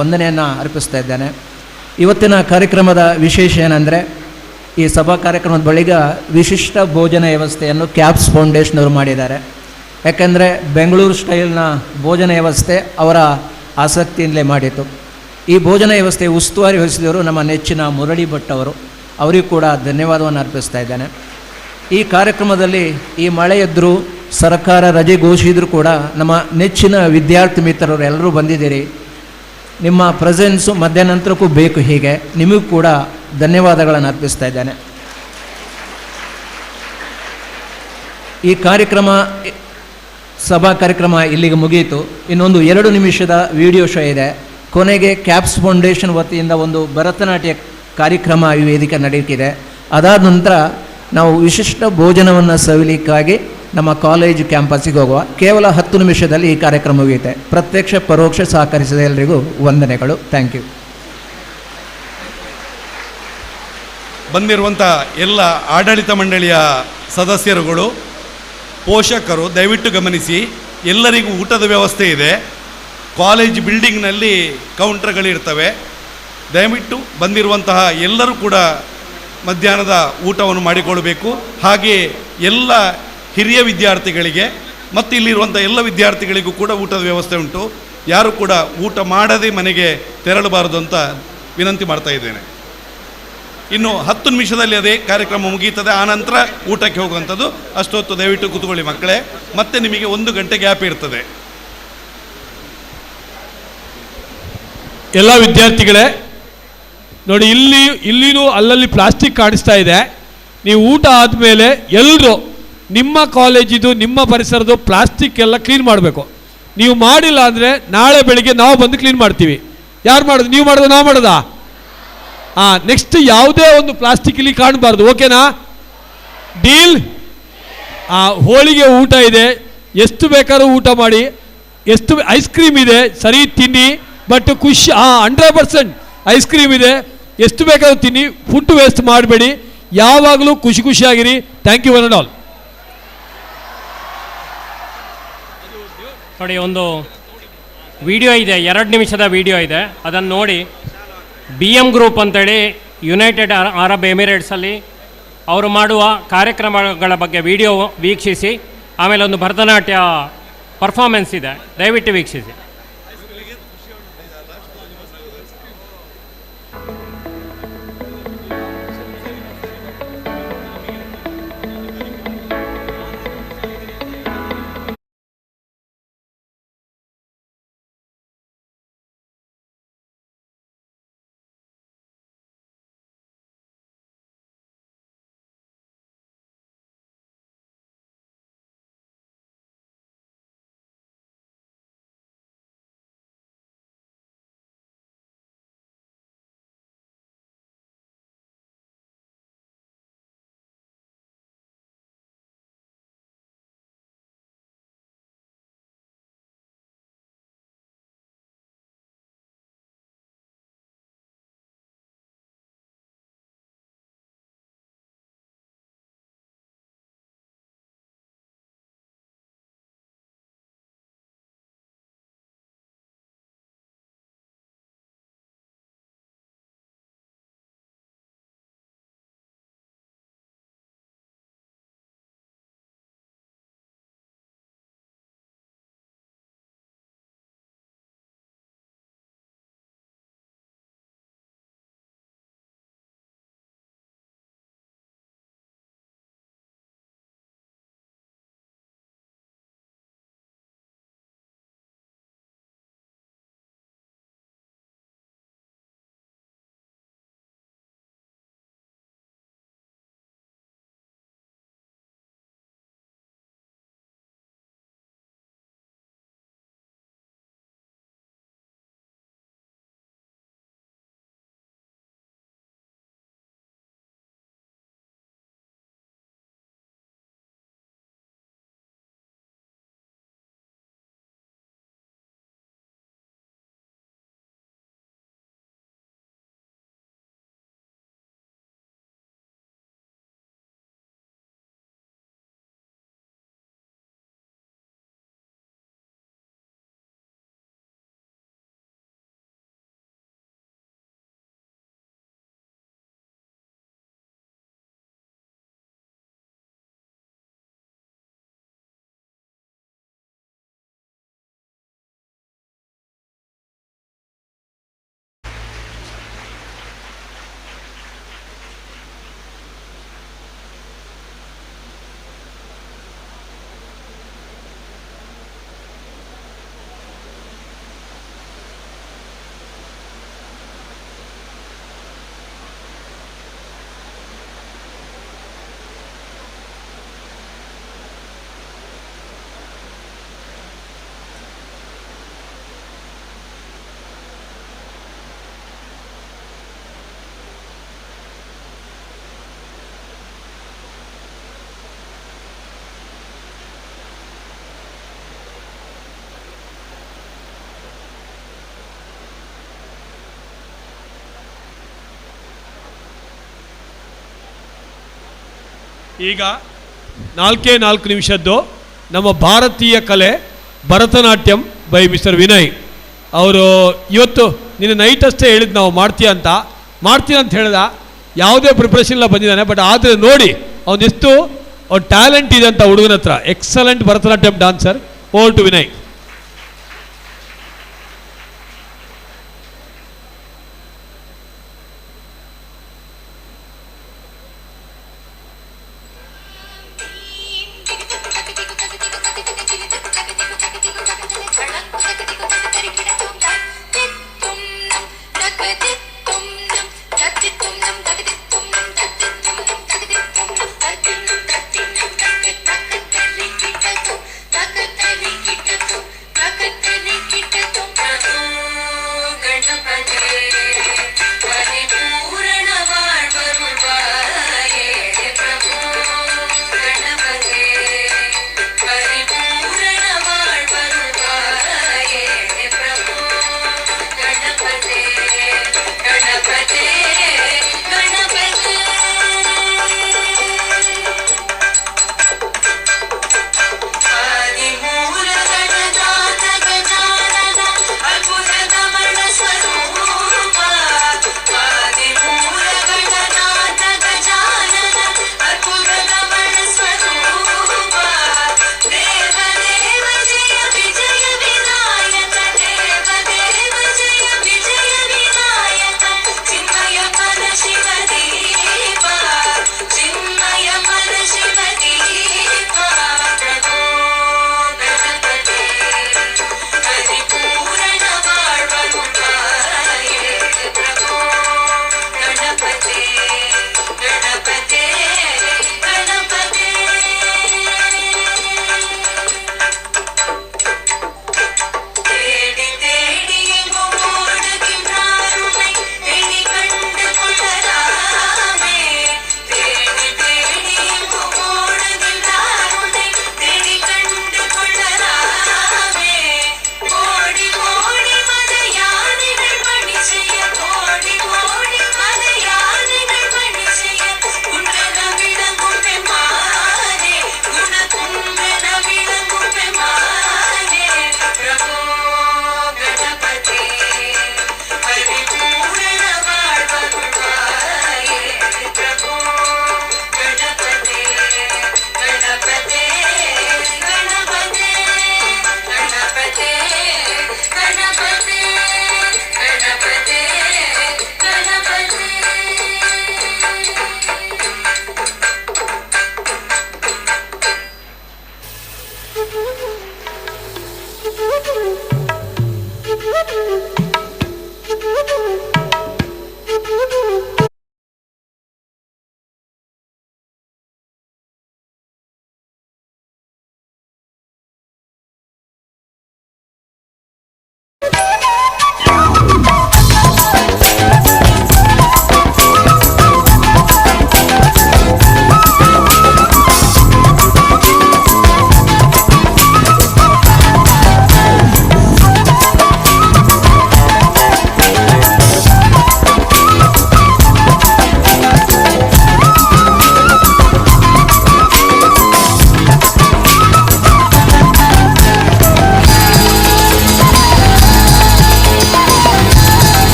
Speaker 13: ವಂದನೆಯನ್ನು ಅರ್ಪಿಸ್ತಾ ಇದ್ದೇನೆ. ಇವತ್ತಿನ ಕಾರ್ಯಕ್ರಮದ ವಿಶೇಷ ಏನಂದರೆ, ಈ ಸಭಾ ಕಾರ್ಯಕ್ರಮದ ಬಳಿಕ ವಿಶಿಷ್ಟ ಭೋಜನ ವ್ಯವಸ್ಥೆಯನ್ನು ಕ್ಯಾಪ್ಸ್ ಫೌಂಡೇಶನವರು ಮಾಡಿದ್ದಾರೆ. ಯಾಕೆಂದರೆ ಬೆಂಗಳೂರು ಸ್ಟೈಲ್ನ ಭೋಜನ ವ್ಯವಸ್ಥೆ ಅವರ ಆಸಕ್ತಿಯಿಂದಲೇ ಮಾಡಿತು. ಈ ಭೋಜನ ವ್ಯವಸ್ಥೆ ಉಸ್ತುವಾರಿ ವಹಿಸಿದವರು ನಮ್ಮ ನೆಚ್ಚಿನ ಮುರಳಿ ಭಟ್ ಅವರು, ಅವರಿಗೂ ಕೂಡ ಧನ್ಯವಾದವನ್ನು ಅರ್ಪಿಸ್ತಾ ಇದ್ದೇನೆ. ಈ ಕಾರ್ಯಕ್ರಮದಲ್ಲಿ ಈ ಮಳೆ ಎದ್ದರೂ, ಸರ್ಕಾರ ರಜೆ ಘೋಷಿಸಿದರೂ ಕೂಡ ನಮ್ಮ ನೆಚ್ಚಿನ ವಿದ್ಯಾರ್ಥಿ ಮಿತ್ರರು ಎಲ್ಲರೂ ಬಂದಿದ್ದೀರಿ. ನಿಮ್ಮ ಪ್ರೆಸೆನ್ಸು ಮಧ್ಯಾಹ್ನಂತರಕ್ಕೂ ಬೇಕು. ಹೀಗೆ ನಿಮಗೂ ಕೂಡ ಧನ್ಯವಾದಗಳನ್ನು ಅರ್ಪಿಸ್ತಾ ಇದ್ದೇನೆ. ಈ ಕಾರ್ಯಕ್ರಮ, ಸಭಾ ಕಾರ್ಯಕ್ರಮ ಇಲ್ಲಿಗೆ ಮುಗಿಯಿತು. ಇನ್ನೊಂದು 2 ನಿಮಿಷದ ವಿಡಿಯೋ ಶೋ ಇದೆ. ಕೊನೆಗೆ ಕ್ಯಾಪ್ಸ್ ಫೌಂಡೇಶನ್ ವತಿಯಿಂದ ಒಂದು ಭರತನಾಟ್ಯ ಕಾರ್ಯಕ್ರಮ ಈ ವೇದಿಕೆ ನಡೆಯುತ್ತಿದೆ. ಅದಾದ ನಂತರ ನಾವು ವಿಶಿಷ್ಟ ಭೋಜನವನ್ನು ಸವಿಲಿಕ್ಕಾಗಿ ನಮ್ಮ ಕಾಲೇಜ್ ಕ್ಯಾಂಪಸ್ಸಿಗೆ ಹೋಗುವ. ಕೇವಲ 10 ನಿಮಿಷದಲ್ಲಿ ಈ ಕಾರ್ಯಕ್ರಮ ಮುಗಿಯುತ್ತೆ. ಪ್ರತ್ಯಕ್ಷ ಪರೋಕ್ಷ ಸಹಕರಿಸಿದ ಎಲ್ಲರಿಗೂ ವಂದನೆಗಳು. Thank you.
Speaker 9: ಬಂದಿರುವಂಥ ಎಲ್ಲ ಆಡಳಿತ ಮಂಡಳಿಯ ಸದಸ್ಯರುಗಳು, ಪೋಷಕರು ದಯವಿಟ್ಟು ಗಮನಿಸಿ, ಎಲ್ಲರಿಗೂ ಊಟದ ವ್ಯವಸ್ಥೆ ಇದೆ. ಕಾಲೇಜ್ ಬಿಲ್ಡಿಂಗ್ನಲ್ಲಿ ಕೌಂಟರ್ಗಳಿರ್ತವೆ. ದಯವಿಟ್ಟು ಬಂದಿರುವಂತಹ ಎಲ್ಲರೂ ಕೂಡ ಮಧ್ಯಾಹ್ನದ ಊಟವನ್ನು ಮಾಡಿಕೊಳ್ಳಬೇಕು. ಹಾಗೆಯೇ ಎಲ್ಲ ಹಿರಿಯ ವಿದ್ಯಾರ್ಥಿಗಳಿಗೆ ಮತ್ತು ಇಲ್ಲಿರುವಂಥ ಎಲ್ಲ ವಿದ್ಯಾರ್ಥಿಗಳಿಗೂ ಕೂಡ ಊಟದ ವ್ಯವಸ್ಥೆ ಉಂಟು. ಯಾರು ಕೂಡ ಊಟ ಮಾಡದೆ ಮನೆಗೆ ತೆರಳಬಾರದು ಅಂತ ವಿನಂತಿ ಮಾಡ್ತಾ ಇದ್ದೇನೆ. ಇನ್ನು 10 ನಿಮಿಷದಲ್ಲಿ ಅದೇ ಕಾರ್ಯಕ್ರಮ ಮುಗೀತದೆ. ಆನಂತರ ಊಟಕ್ಕೆ ಹೋಗುವಂಥದ್ದು. ಅಷ್ಟೊತ್ತು ದಯವಿಟ್ಟು ಕೂತ್ಕೊಳ್ಳಿ ಮಕ್ಕಳೇ. ಮತ್ತೆ ನಿಮಗೆ 1 ಗಂಟೆ ಗ್ಯಾಪ್ ಇರ್ತದೆ.
Speaker 2: ಎಲ್ಲ ವಿದ್ಯಾರ್ಥಿಗಳೇ ನೋಡಿ, ಇಲ್ಲಿನೂ ಅಲ್ಲಲ್ಲಿ ಪ್ಲಾಸ್ಟಿಕ್ ಕಾಣಿಸ್ತಾ ಇದೆ. ನೀವು ಊಟ ಆದಮೇಲೆ ಎಲ್ಲರೂ ನಿಮ್ಮ ಕಾಲೇಜಿದು, ನಿಮ್ಮ ಪರಿಸರದ್ದು ಪ್ಲಾಸ್ಟಿಕ್ ಎಲ್ಲ ಕ್ಲೀನ್ ಮಾಡಬೇಕು. ನೀವು ಮಾಡಿಲ್ಲ ಅಂದರೆ ನಾಳೆ ಬೆಳಿಗ್ಗೆ ನಾವು ಬಂದು ಕ್ಲೀನ್ ಮಾಡ್ತೀವಿ. ಯಾರು ಮಾಡೋದು? ನೀವು ಮಾಡೋದು, ನಾವು ಮಾಡೋದಾ? ನೆಕ್ಸ್ಟ್ ಯಾವುದೇ ಒಂದು ಪ್ಲಾಸ್ಟಿಕ್ ಇಲ್ಲಿ ಕಾಣಬಾರ್ದು. ಓಕೆನಾ? ಡೀಲ್? ಹೋಳಿಗೆ ಊಟ ಇದೆ, ಎಷ್ಟು ಬೇಕಾದ್ರೂ ಊಟ ಮಾಡಿ. ಎಷ್ಟು ಐಸ್ ಕ್ರೀಮ್ ಇದೆ, ಸರಿ ತಿನ್ನಿ, ಬಟ್ ಖುಷಿ 100% ಐಸ್ ಕ್ರೀಮ್ ಇದೆ, ಎಷ್ಟು ಬೇಕಾದ್ರೂ ತಿನ್ನಿ. ಫುಡ್ ವೇಸ್ಟ್ ಮಾಡಬೇಡಿ. ಯಾವಾಗಲೂ ಖುಷಿಯಾಗಿರಿ. Thank you one and all.
Speaker 8: ನೋಡಿ, ಒಂದು ವಿಡಿಯೋ ಇದೆ, 2 ನಿಮಿಷದ ವಿಡಿಯೋ ಇದೆ, ಅದನ್ನು ನೋಡಿ. BM ಗ್ರೂಪ್ ಅಂತೇಳಿ ಯುನೈಟೆಡ್ ಅರಬ್ ಎಮಿರೇಟ್ಸಲ್ಲಿ ಅವರು ಮಾಡುವ ಕಾರ್ಯಕ್ರಮಗಳ ಬಗ್ಗೆ ವಿಡಿಯೋ ವೀಕ್ಷಿಸಿ. ಆಮೇಲೆ ಒಂದು ಭರತನಾಟ್ಯ ಪರ್ಫಾರ್ಮೆನ್ಸ್ ಇದೆ, ದಯವಿಟ್ಟು ವೀಕ್ಷಿಸಿ.
Speaker 2: ಈಗ 4 ನಿಮಿಷದ್ದು ನಮ್ಮ ಭಾರತೀಯ ಕಲೆ ಭರತನಾಟ್ಯಂ ಬೈ ಮಿಸ್ಟರ್ ವಿನಯ್ ಅವರು ಇವತ್ತು ನಿನ್ನ ನೈಟ್ ಅಷ್ಟೇ ಹೇಳಿದ್ದು ನಾವು ಮಾಡ್ತೀಯ ಅಂತ ಹೇಳ್ದ. ಯಾವುದೇ ಪ್ರಿಪ್ರೇಷನ್ ಇಲ್ಲ ಬಂದಿದ್ದಾನೆ, ಬಟ್ ಆದರೆ ನೋಡಿ ಅವನೆಷ್ಟು ಟ್ಯಾಲೆಂಟ್ ಇದೆ ಅಂತ ಹುಡುಗನ ಹತ್ರ. Excellent Bharatanatyam dancer. Over to Vinay.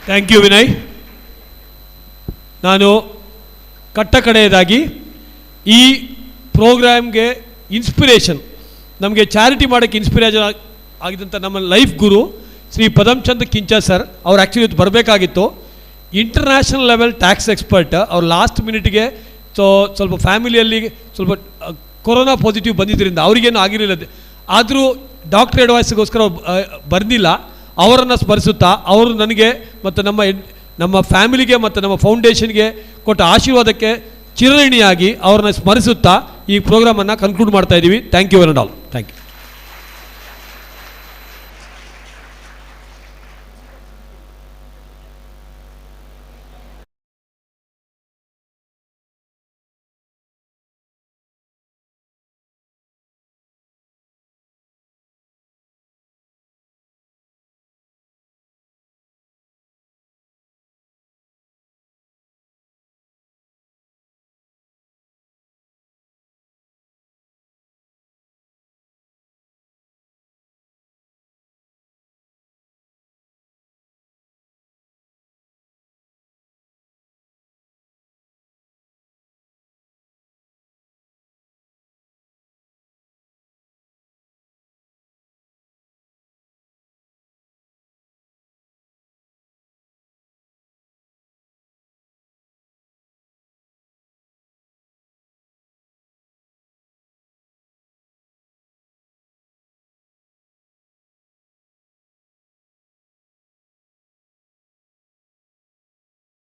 Speaker 2: Thank you Vinay. ನಾನು ಕಟ್ಟಕಡೆಯದಾಗಿ ಈ ಪ್ರೋಗ್ರಾಮ್ಗೆ ಇನ್ಸ್ಪಿರೇಷನ್, ನಮಗೆ ಚಾರಿಟಿ ಮಾಡೋಕ್ಕೆ ಇನ್ಸ್ಪಿರೇಷನ್ ಆಗಿದ್ದಂಥ ನಮ್ಮ ಲೈಫ್ ಗುರು ಶ್ರೀ ಪದಮ್ಚಂದ್ ಕಿಂಚ ಸರ್ ಅವ್ರು ಆ್ಯಕ್ಚುಲಿ ಇವತ್ತು ಬರಬೇಕಾಗಿತ್ತು. International level tax expert. ಅವ್ರು ಲಾಸ್ಟ್ ಮಿನಿಟ್ಗೆ ಸ್ವಲ್ಪ ಫ್ಯಾಮಿಲಿಯಲ್ಲಿ ಸ್ವಲ್ಪ ಕೊರೋನಾ ಪಾಸಿಟಿವ್ ಬಂದಿದ್ದರಿಂದ ಅವರಿಗೇನು ಆಗಿರಲಿಲ್ಲ. ಆದರೂ ಡಾಕ್ಟರ್ ಅಡ್ವೈಸ್ಗೋಸ್ಕರ ಬಂದಿಲ್ಲ. ಅವರನ್ನು ಸ್ಮರಿಸುತ್ತಾ ಅವರು ನನಗೆ ಮತ್ತು ನಮ್ಮ ಫ್ಯಾಮಿಲಿಗೆ ಮತ್ತು ನಮ್ಮ ಫೌಂಡೇಶನ್ಗೆ ಕೊಟ್ಟ ಆಶೀರ್ವಾದಕ್ಕೆ ಚಿರಋಣಿಯಾಗಿ ಅವರನ್ನು ಸ್ಮರಿಸುತ್ತಾ ಈ ಪ್ರೋಗ್ರಾಮನ್ನು ಕನ್ಕ್ಲೂಡ್ ಮಾಡ್ತಾ ಇದ್ದೀವಿ. Thank you very all.